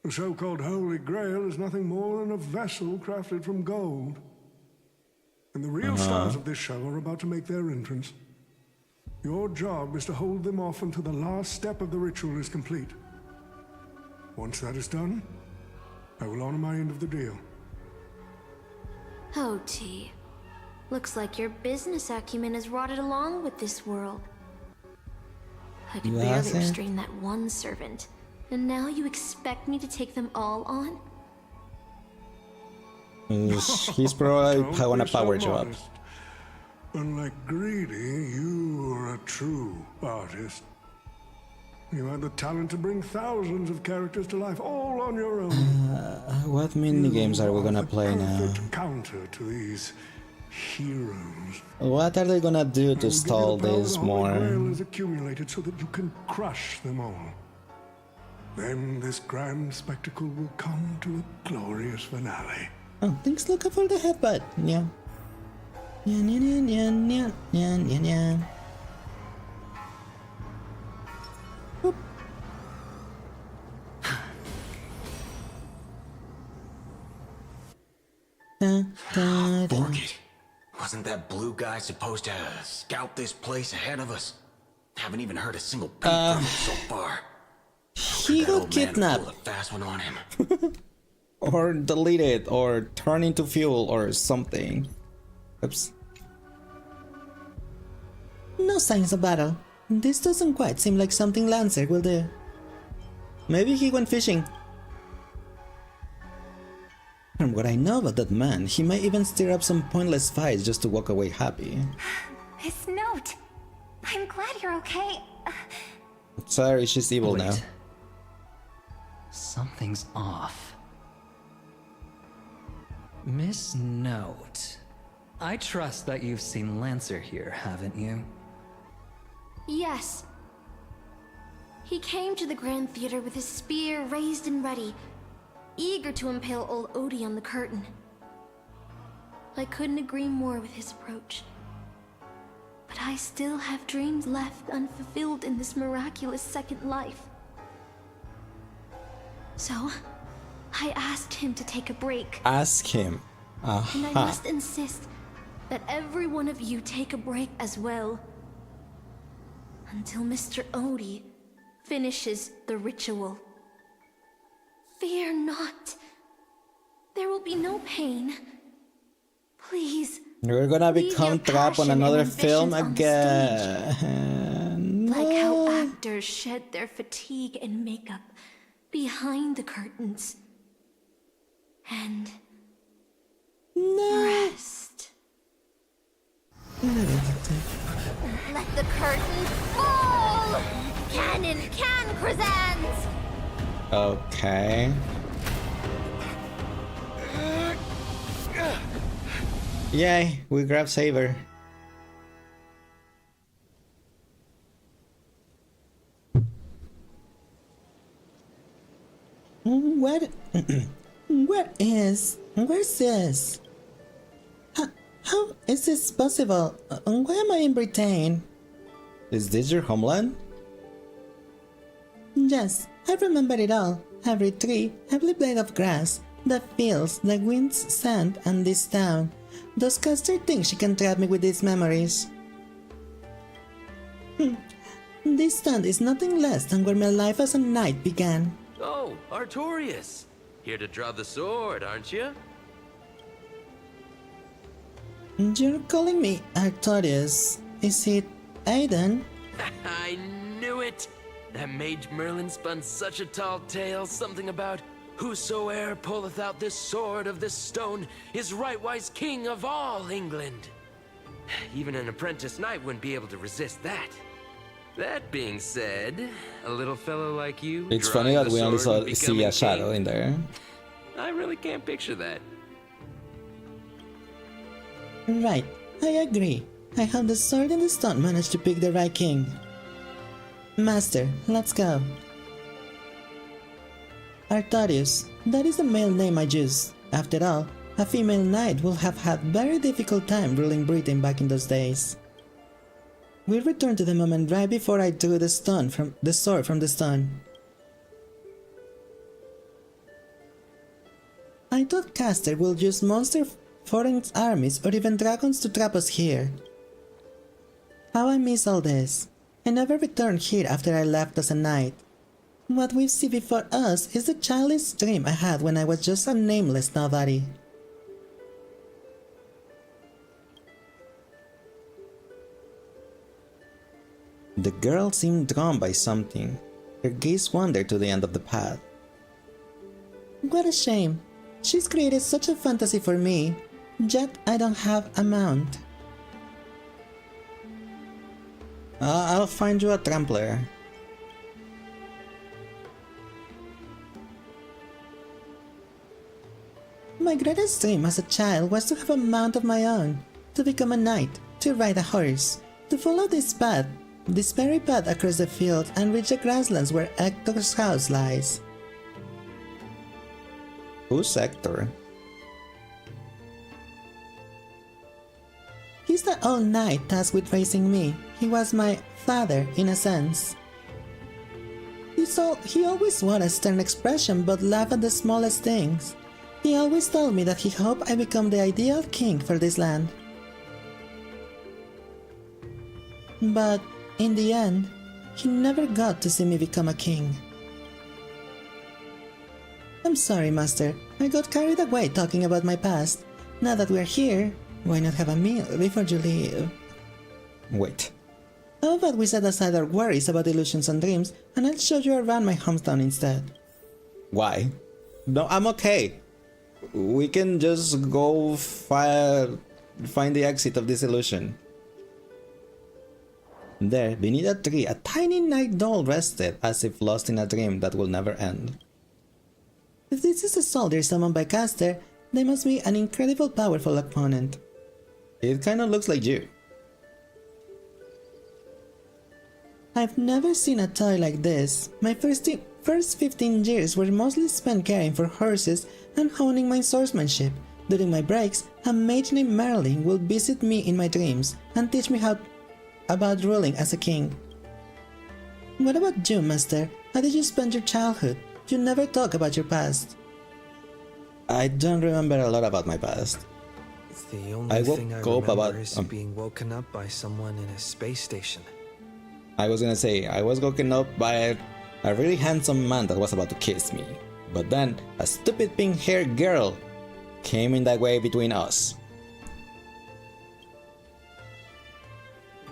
The so-called Holy Grail is nothing more than a vessel crafted from gold. And the real stars of this show are about to make their entrance. Your job is to hold them off until the last step of the ritual is complete. Once that is done, I will honor my end of the deal. OT. Looks like your business acumen has rotted along with this world. I could You barely asked her? restrain that one servant, and now you expect me to take them all on? He's probably Don't having a be so power job. modest. Unlike Greedy, you are a true artist. You had the talent to bring thousands of characters to life all on your own. What mini games are we gonna the play now? perfect counter to these heroes. What are they gonna do I to will stall give you the power this the Holy Grail more? is accumulated so that you can crush them all. Then this grand spectacle will come to a glorious finale. Oh, thanks Luca for the headbutt. Yeah. Yeah, yeah, yeah, yeah, yeah, yeah, yeah. Boop. Da, da, da. Fork it. Wasn't that blue guy supposed to scout this place ahead of us? Haven't even heard a single peep from him so far. He got kidnapped. Pull a fast one on him. Or deleted, or turn into fuel, or something. Oops. No signs of battle. This doesn't quite seem like something Lancer will do. Maybe he went fishing. From what I know about that man, he might even stir up some pointless fights just to walk away happy. Miss Note, I'm glad you're okay. Sorry, she's evil Wait. now. Something's off. Miss Note, I trust that you've seen Lancer here, haven't you? Yes. He came to the Grand Theater with his spear raised and ready, eager to impale old Odie on the curtain. I couldn't agree more with his approach. But I still have dreams left unfulfilled in this miraculous second life. So, I asked him to take a break. Ask him. And I must insist that every one of you take a break as well. Until Mr. Odie finishes the ritual. Fear not. There will be no pain. Please. You're gonna become trapped on another film again. Like how actors shed their fatigue and makeup behind the curtains. And rest. Let the curtain fall! Cannon can, Krazans! Okay. Yay, we grab Saber. Where's this? How is this possible? Why am I in Britain? Is this your homeland? Yes, I remember it all. Every tree, every blade of grass, the fields, the wind's sand, and this town. Does Caster think she can trap me with these memories? This stand is nothing less than where my life as a knight began. Oh, Artorias! Here to draw the sword, aren't you? You're calling me Artorias. Is it Aiden? I knew it! That mage Merlin spun such a tall tale, something about whosoe'er pulleth out this sword of this stone is rightwise king of all England. Even an apprentice knight wouldn't be able to resist that. That being said, a little fellow like you. It's funny that we only see becoming a shadow king, in there. I really can't picture that. Right, I agree. I have the sword and the stone managed to pick the right king. Master, let's go. Artorius, that is the male name I use. After all, a female knight would have had very difficult time ruling Britain back in those days. We returned to the moment right before I drew the sword from the stone. I thought Caster will use monster foreign armies or even dragons to trap us here. How I miss all this. I never returned here after I left as a knight. What we see before us is the childish dream I had when I was just a nameless nobody. The girl seemed drawn by something. Her gaze wandered to the end of the path. What a shame. She's created such a fantasy for me, yet I don't have a mount. I'll find you a trampler. My greatest dream as a child was to have a mount of my own, to become a knight, to ride a horse, to follow this very path across the field and reach the grasslands where Hector's house lies. Who's Hector? He's the old knight tasked with raising me. He was my father, in a sense. He always wore a stern expression but laughed at the smallest things. He always told me that he hoped I become the ideal king for this land. But in the end, he never got to see me become a king. I'm sorry, Master. I got carried away talking about my past. Now that we're here, why not have a meal before you leave? Wait. How about we set aside our worries about illusions and dreams, and I'll show you around my hometown instead. Why? No, I'm okay. We can just go find the exit of this illusion. There, beneath a tree, a tiny night doll rested, as if lost in a dream that will never end. If this is a soldier summoned by Caster, they must be an incredible powerful opponent. It kinda looks like you. I've never seen a toy like this. My first 15 years were mostly spent caring for horses and honing my swordsmanship, During my breaks, a mage named Merlin will visit me in my dreams and teach me about ruling as a king. What about you, Master? How did you spend your childhood? You never talk about your past. I don't remember a lot about my past. The only thing I woke up remember about is being woken up by someone in a space station. I was gonna say, I was woken up by a really handsome man that was about to kiss me. But then, a stupid pink-haired girl came in that way between us.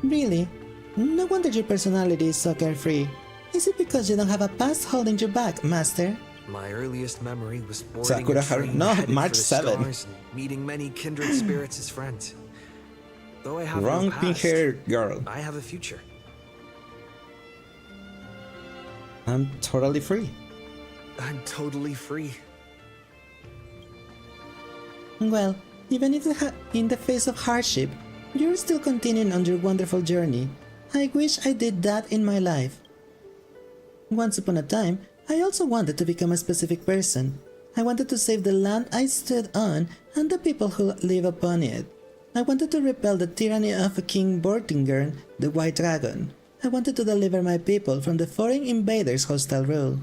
Really? No wonder your personality is so carefree. Is it because you don't have a past holding you back, Master? My earliest memory was boarding Sakura a train no, headed March for the 7. stars and meeting many kindred spirits as friends. Though I have Wrong no past, pink-haired girl. I have a future. I'm totally free. I'm totally free. Well, even if in the face of hardship, you're still continuing on your wonderful journey. I wish I did that in my life. Once upon a time, I also wanted to become a specific person. I wanted to save the land I stood on and the people who live upon it. I wanted to repel the tyranny of King Vortigern, the White Dragon. I wanted to deliver my people from the foreign invaders' hostile rule.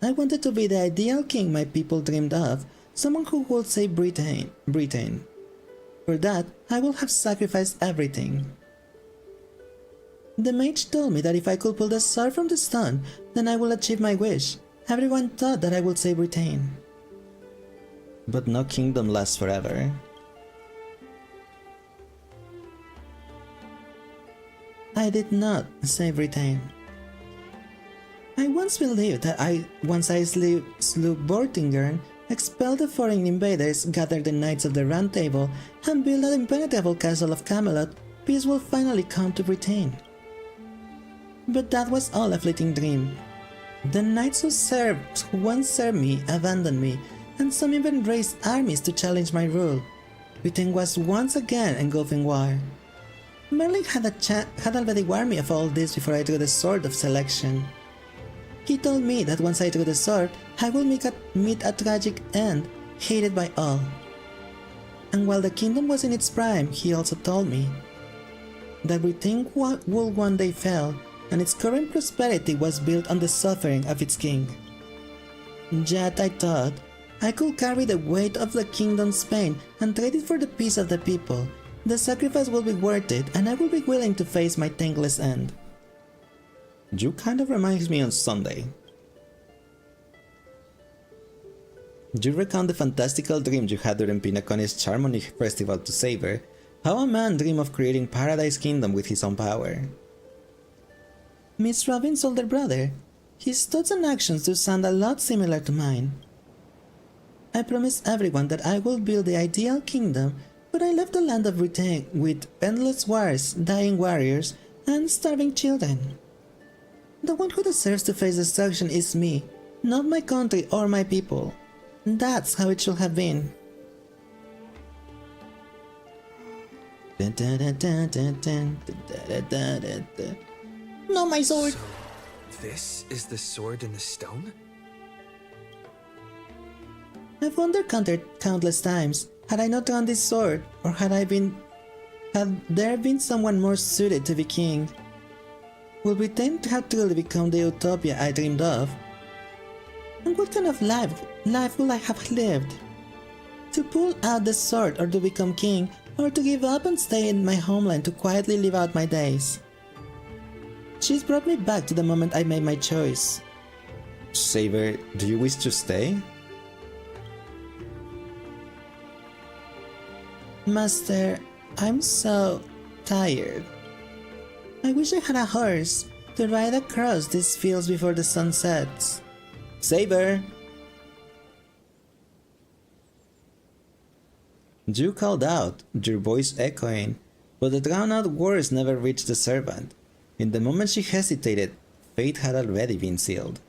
I wanted to be the ideal king my people dreamed of, someone who would save Britain. For that, I would have sacrificed everything. The mage told me that if I could pull the sword from the stone, then I would achieve my wish. Everyone thought that I would save Britain. But no kingdom lasts forever. I did not save Britain. I once believed that once I slew Vortigern, expelled the foreign invaders, gathered the Knights of the Round Table, and built an impenetrable castle of Camelot, peace will finally come to Britain. But that was all a fleeting dream. The knights who once served me abandoned me, and some even raised armies to challenge my rule. Britain was once again engulfed in war. Merlin had already warned me of all this before I drew the Sword of Selection. He told me that once I drew the sword, I will meet a tragic end, hated by all. And while the kingdom was in its prime, he also told me that Britain would one day fail, and its current prosperity was built on the suffering of its king. Yet I thought I could carry the weight of the kingdom's pain and trade it for the peace of the people. The sacrifice will be worth it, and I will be willing to face my thankless end. You kind of reminds me on Sunday. You recount the fantastical dreams you had during Pinaconi's Charmony festival to savor how a man dreamed of creating Paradise Kingdom with his own power. Miss Robin's older brother, his thoughts and actions do sound a lot similar to mine. I promised everyone that I will build the ideal kingdom, but I left the land of Britain with endless wars, dying warriors, and starving children. The one who deserves to face destruction is me, not my country or my people. That's how it should have been. No, my sword! So, this is the sword in the stone? I've wondered countless times, had I not drawn this sword, or had there been someone more suited to be king? Will Britain have truly become the utopia I dreamed of? And what kind of life will I have lived? To pull out the sword or to become king, or to give up and stay in my homeland to quietly live out my days? She's brought me back to the moment I made my choice. Saber, do you wish to stay? Master, I'm so tired. I wish I had a horse to ride across these fields before the sun sets. Saber! You called out, your voice echoing, but the drowned-out words never reached the servant. In the moment she hesitated, fate had already been sealed.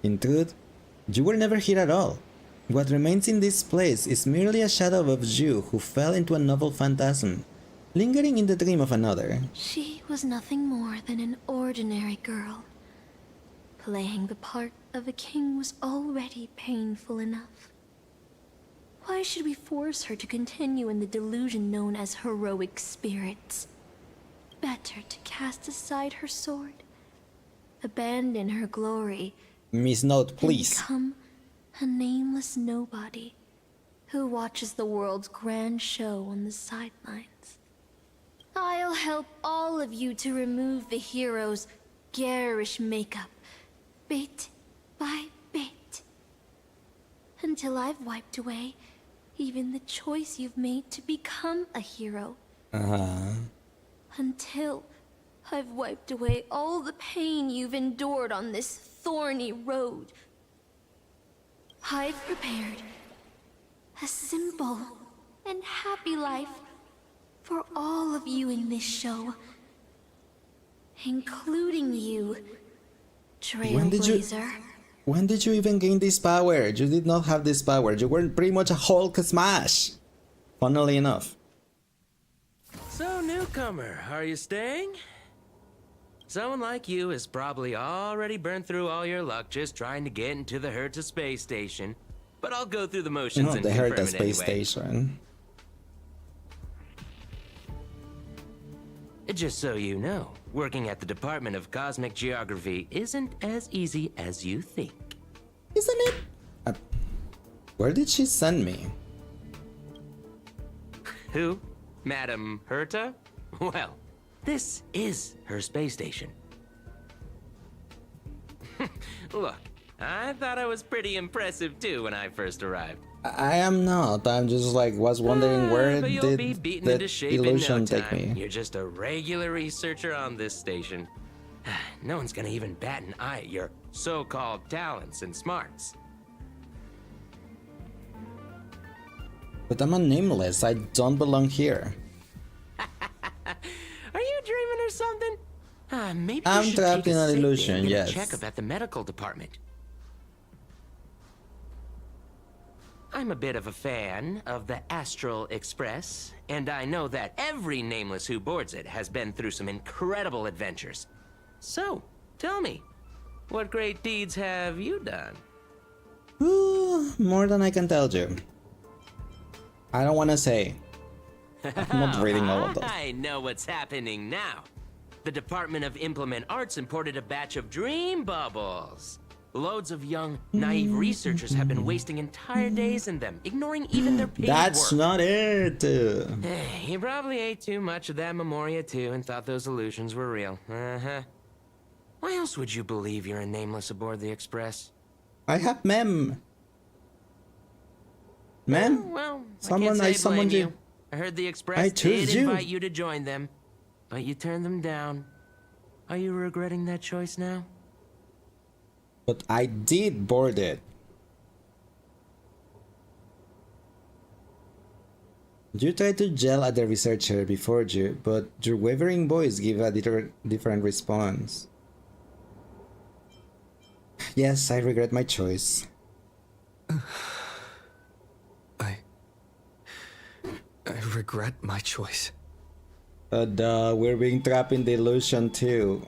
In truth, you were never here at all. What remains in this place is merely a shadow of you who fell into a novel phantasm, lingering in the dream of another. She was nothing more than an ordinary girl. Playing the part of a king was already painful enough. Why should we force her to continue in the delusion known as heroic spirits? Better to cast aside her sword, abandon her glory, Miss Note, and please. become a nameless nobody who watches the world's grand show on the sidelines. I'll help all of you to remove the hero's garish makeup, bit by bit, until I've wiped away even the choice you've made to become a hero. Until I've wiped away all the pain you've endured on this thorny road. I've prepared a simple and happy life for all of you in this show, including you, Trailblazer. When did you even gain this power? You did not have this power. You were pretty much a Hulk smash. Funnily enough. So, newcomer, are you staying? Someone like you has probably already burned through all your luck just trying to get into the Herta space station. But I'll go through the motions No, and the confirm Herta it space anyway. station. Just so you know, working at the Department of Cosmic Geography isn't as easy as you think. Isn't it? Where did she send me? Who? Madam Herta? Well, this is her space station. Look, I thought I was pretty impressive too when I first arrived. I am not. I'm just like was wondering where But you'll be did beaten that into shape in no illusion time. take me? You're just a regular researcher on this station. No one's gonna even bat an eye at your so-called talents and smarts. But I'm a nameless. I don't belong here. Are you dreaming or something? Maybe I'm you should trapped take in a an sick day illusion, and get yes. a checkup at the medical department. I'm a bit of a fan of the Astral Express, and I know that every nameless who boards it has been through some incredible adventures. So, tell me, what great deeds have you done? Ooh, more than I can tell you. I don't want to say. I'm not reading all of those. I know what's happening now. The Department of Implement Arts imported a batch of dream bubbles. Loads of young, naive researchers have been wasting entire days in them, ignoring even their paid That's work. not it. You probably ate too much of that Memoria too and thought those illusions were real. Why else would you believe you're a nameless aboard the Express? I have mem. Mem? Well, Someone I I can't say blame summoned you. you. I heard the I Express choose did you. invite you to join them, but you turned them down. Are you regretting that choice now? But I did board it. You tried to yell at the researcher before you, but your wavering voice gave a different response. Yes, I regret my choice. I regret my choice. But we're being trapped in the illusion too.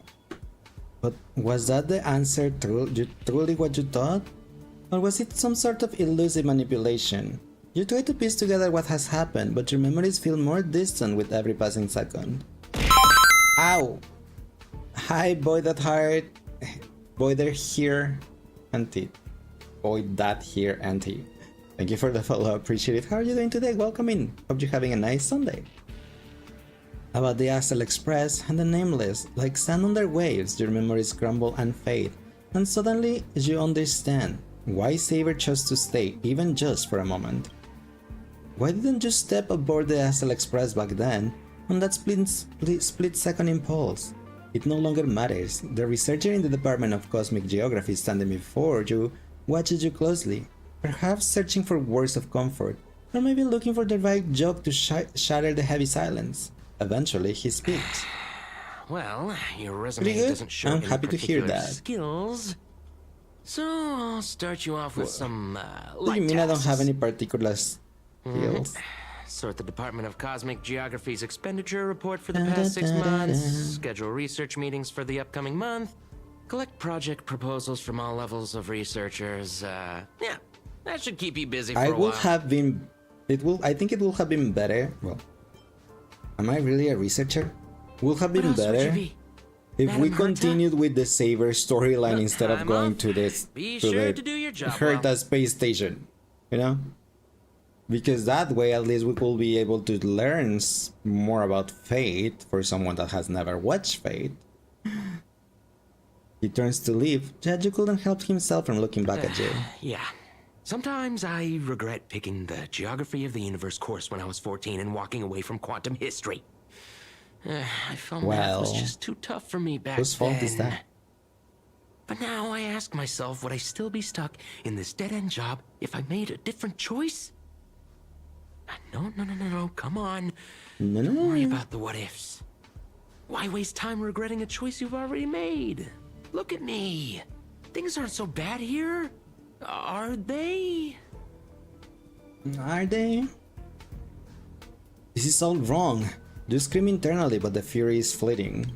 But was that the answer truly what you thought? Or was it some sort of elusive manipulation? You try to piece together what has happened, but your memories feel more distant with every passing second. Ow! Hi, boy that heart. Boy there here, auntie. Boy that here, auntie. Thank you for the follow, appreciate it. How are you doing today? Welcome in. Hope you're having a nice Sunday. About the Astral Express and the Nameless, like sand on their waves, your memories crumble and fade, and suddenly you understand why Saber chose to stay, even just for a moment. Why didn't you step aboard the Astral Express back then, on that split-second impulse? It no longer matters. The researcher in the Department of Cosmic Geography standing before you watches you closely, perhaps searching for words of comfort, or maybe looking for the right joke to shatter the heavy silence. Eventually, he speaks. Well, your resume Pretty good. doesn't show I'm any happy to hear particular that. skills. So I'll start you off with some What do light you mean I don't tasks. have any particular skills? Sort the Department of Cosmic Geography's expenditure report for the past 6 months, schedule research meetings for the upcoming month, collect project proposals from all levels of researchers, yeah, That should keep you busy for I a would while. have been. It will. I think it would have been better. Well, am I really a researcher? Would have been What else would you better be? if we Madam Herta? continued with the Saber storyline instead of time going off. to this Be to sure the to do your job Herta well. space station. You know, because that way at least we could be able to learn more about Fate for someone that has never watched Fate. He turns to leave. Judge couldn't help himself from looking back at you. Yeah. Sometimes I regret picking the Geography of the Universe course when I was 14 and walking away from quantum history. I felt math was Well, just too tough for me back whose fault is then. that? But now I ask myself, would I still be stuck in this dead-end job if I made a different choice? No, come on. No, Don't worry about the what-ifs. Why waste time regretting a choice you've already made? Look at me. Things aren't so bad here, are they? Are they? This is all wrong. You scream internally, but the fury is fleeting.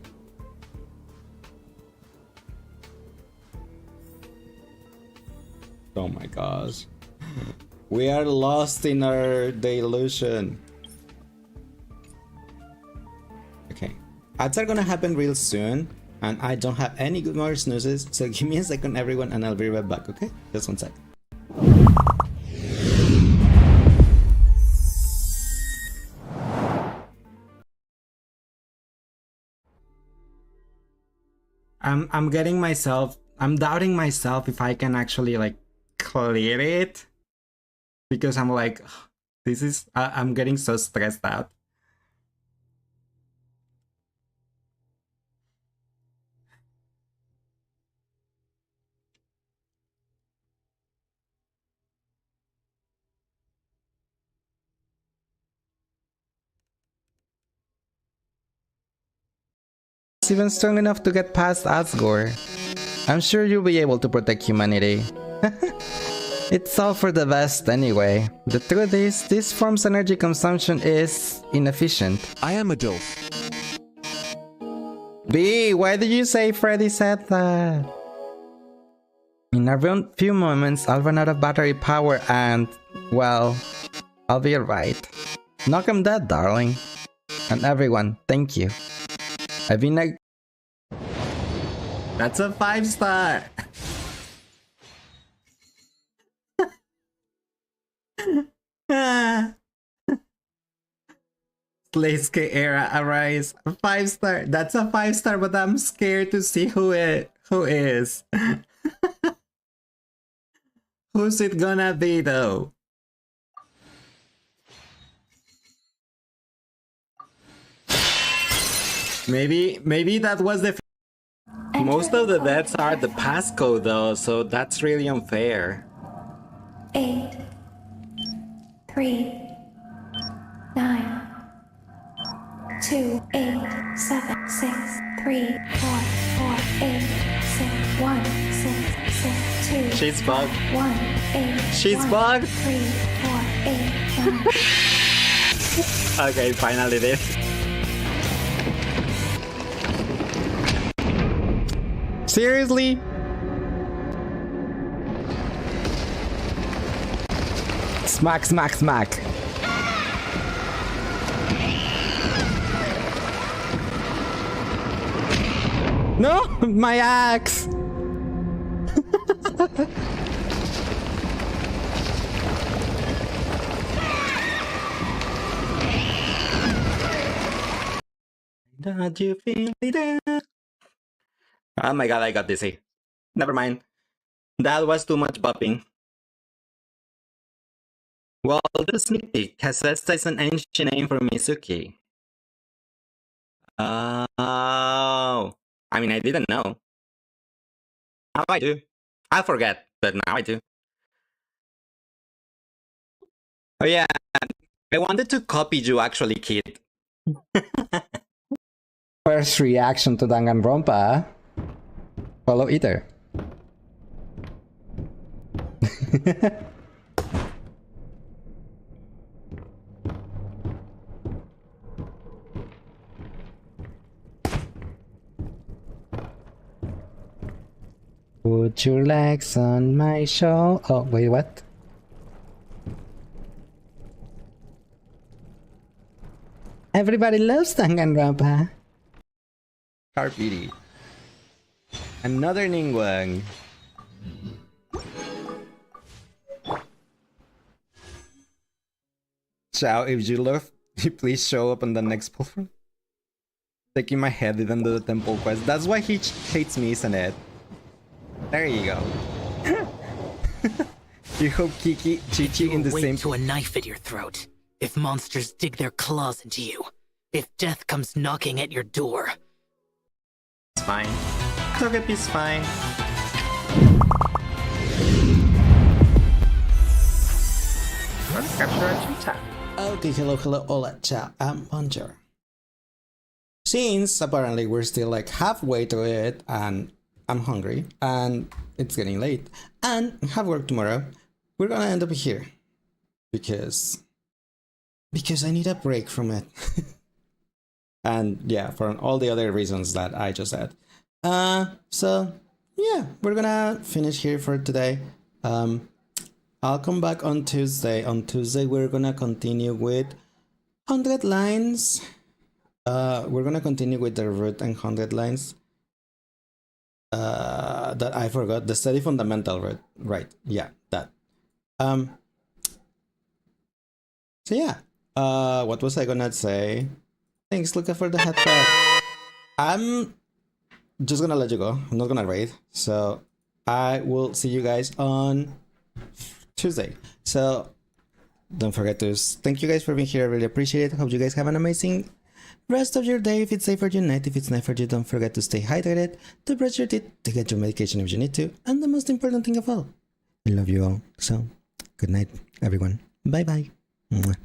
Oh my gosh. We are lost in our delusion. Okay. Ads are gonna happen real soon, and I don't have any good more snoozes, so give me a second, everyone, and I'll be right back, okay? Just one sec. I'm getting myself, I'm doubting myself if I can actually like clear it, because I'm like, this is, I'm getting so stressed out. It's even strong enough to get past Asgore. I'm sure you'll be able to protect humanity. It's all for the best anyway. The truth is, this form's energy consumption is inefficient. I am a dope. B, why did you say Freddy said that? In a few moments, I'll run out of battery power and, well, I'll be alright. Knock him dead, darling. And everyone, thank you. I've been a... That's a 5-star! Slayske era arise. 5-star. That's a 5-star, but I'm scared to see who is. Who's it gonna be though? Maybe that was the... Most of the deaths are the passcode though, so that's really unfair. 8, 3, 9, 2, 8, 7, 6, 3, 4, 4, 8, 6, 1, 6, 6, 2. She's bugged. 1, 8. She's 1, bugged. 3, 4, 8, 1. Okay, finally did. Seriously? Smack, smack, smack. No, my axe. Don't you feel it? Oh my god, I got dizzy. Never mind. That was too much popping. Well, the sneak peek has said it's an ancient name for Mizuki. Oh. I mean, I didn't know. Now I do. I forget, but now I do. Oh yeah, I wanted to copy you actually, kid. First reaction to Danganronpa. Follow either. Put your legs on my shoulder. Oh, wait, what? Everybody loves Danganronpa. Carpidi. Another Ningguang. Chow, if you love, please show up on the next pull. Taking my head even do the temple quest. That's why he hates me, isn't it? There you go. You hope Kiki, Chi-Chi in the same... to a knife at your throat. If monsters dig their claws into you. If death comes knocking at your door. It's fine. Togepi's fine. Let's capture a cheetah. Okay, hello, hola, ciao, bonjour. Since apparently we're still like halfway through it and I'm hungry and it's getting late and have work tomorrow, we're gonna end up here because I need a break from it. And yeah, for all the other reasons that I just said. So yeah, we're gonna finish here for today. I'll come back on Tuesday. On Tuesday we're gonna continue with 100 lines. We're gonna continue with the root and 100 lines. That I forgot. The study fundamental root. Right. Yeah, that. So yeah. What was I gonna say? Thanks, Luca, for the headset. I'm just gonna let you go. I'm not gonna raid. So I will see you guys on Tuesday. So don't forget to thank you guys for being here. I really appreciate it. Hope you guys have an amazing rest of your day. If it's day for you, night. If it's night for you, don't forget to stay hydrated, to brush your teeth, to get your medication if you need to, and the most important thing of all, I love you all. So good night, everyone. Bye bye. Mwah.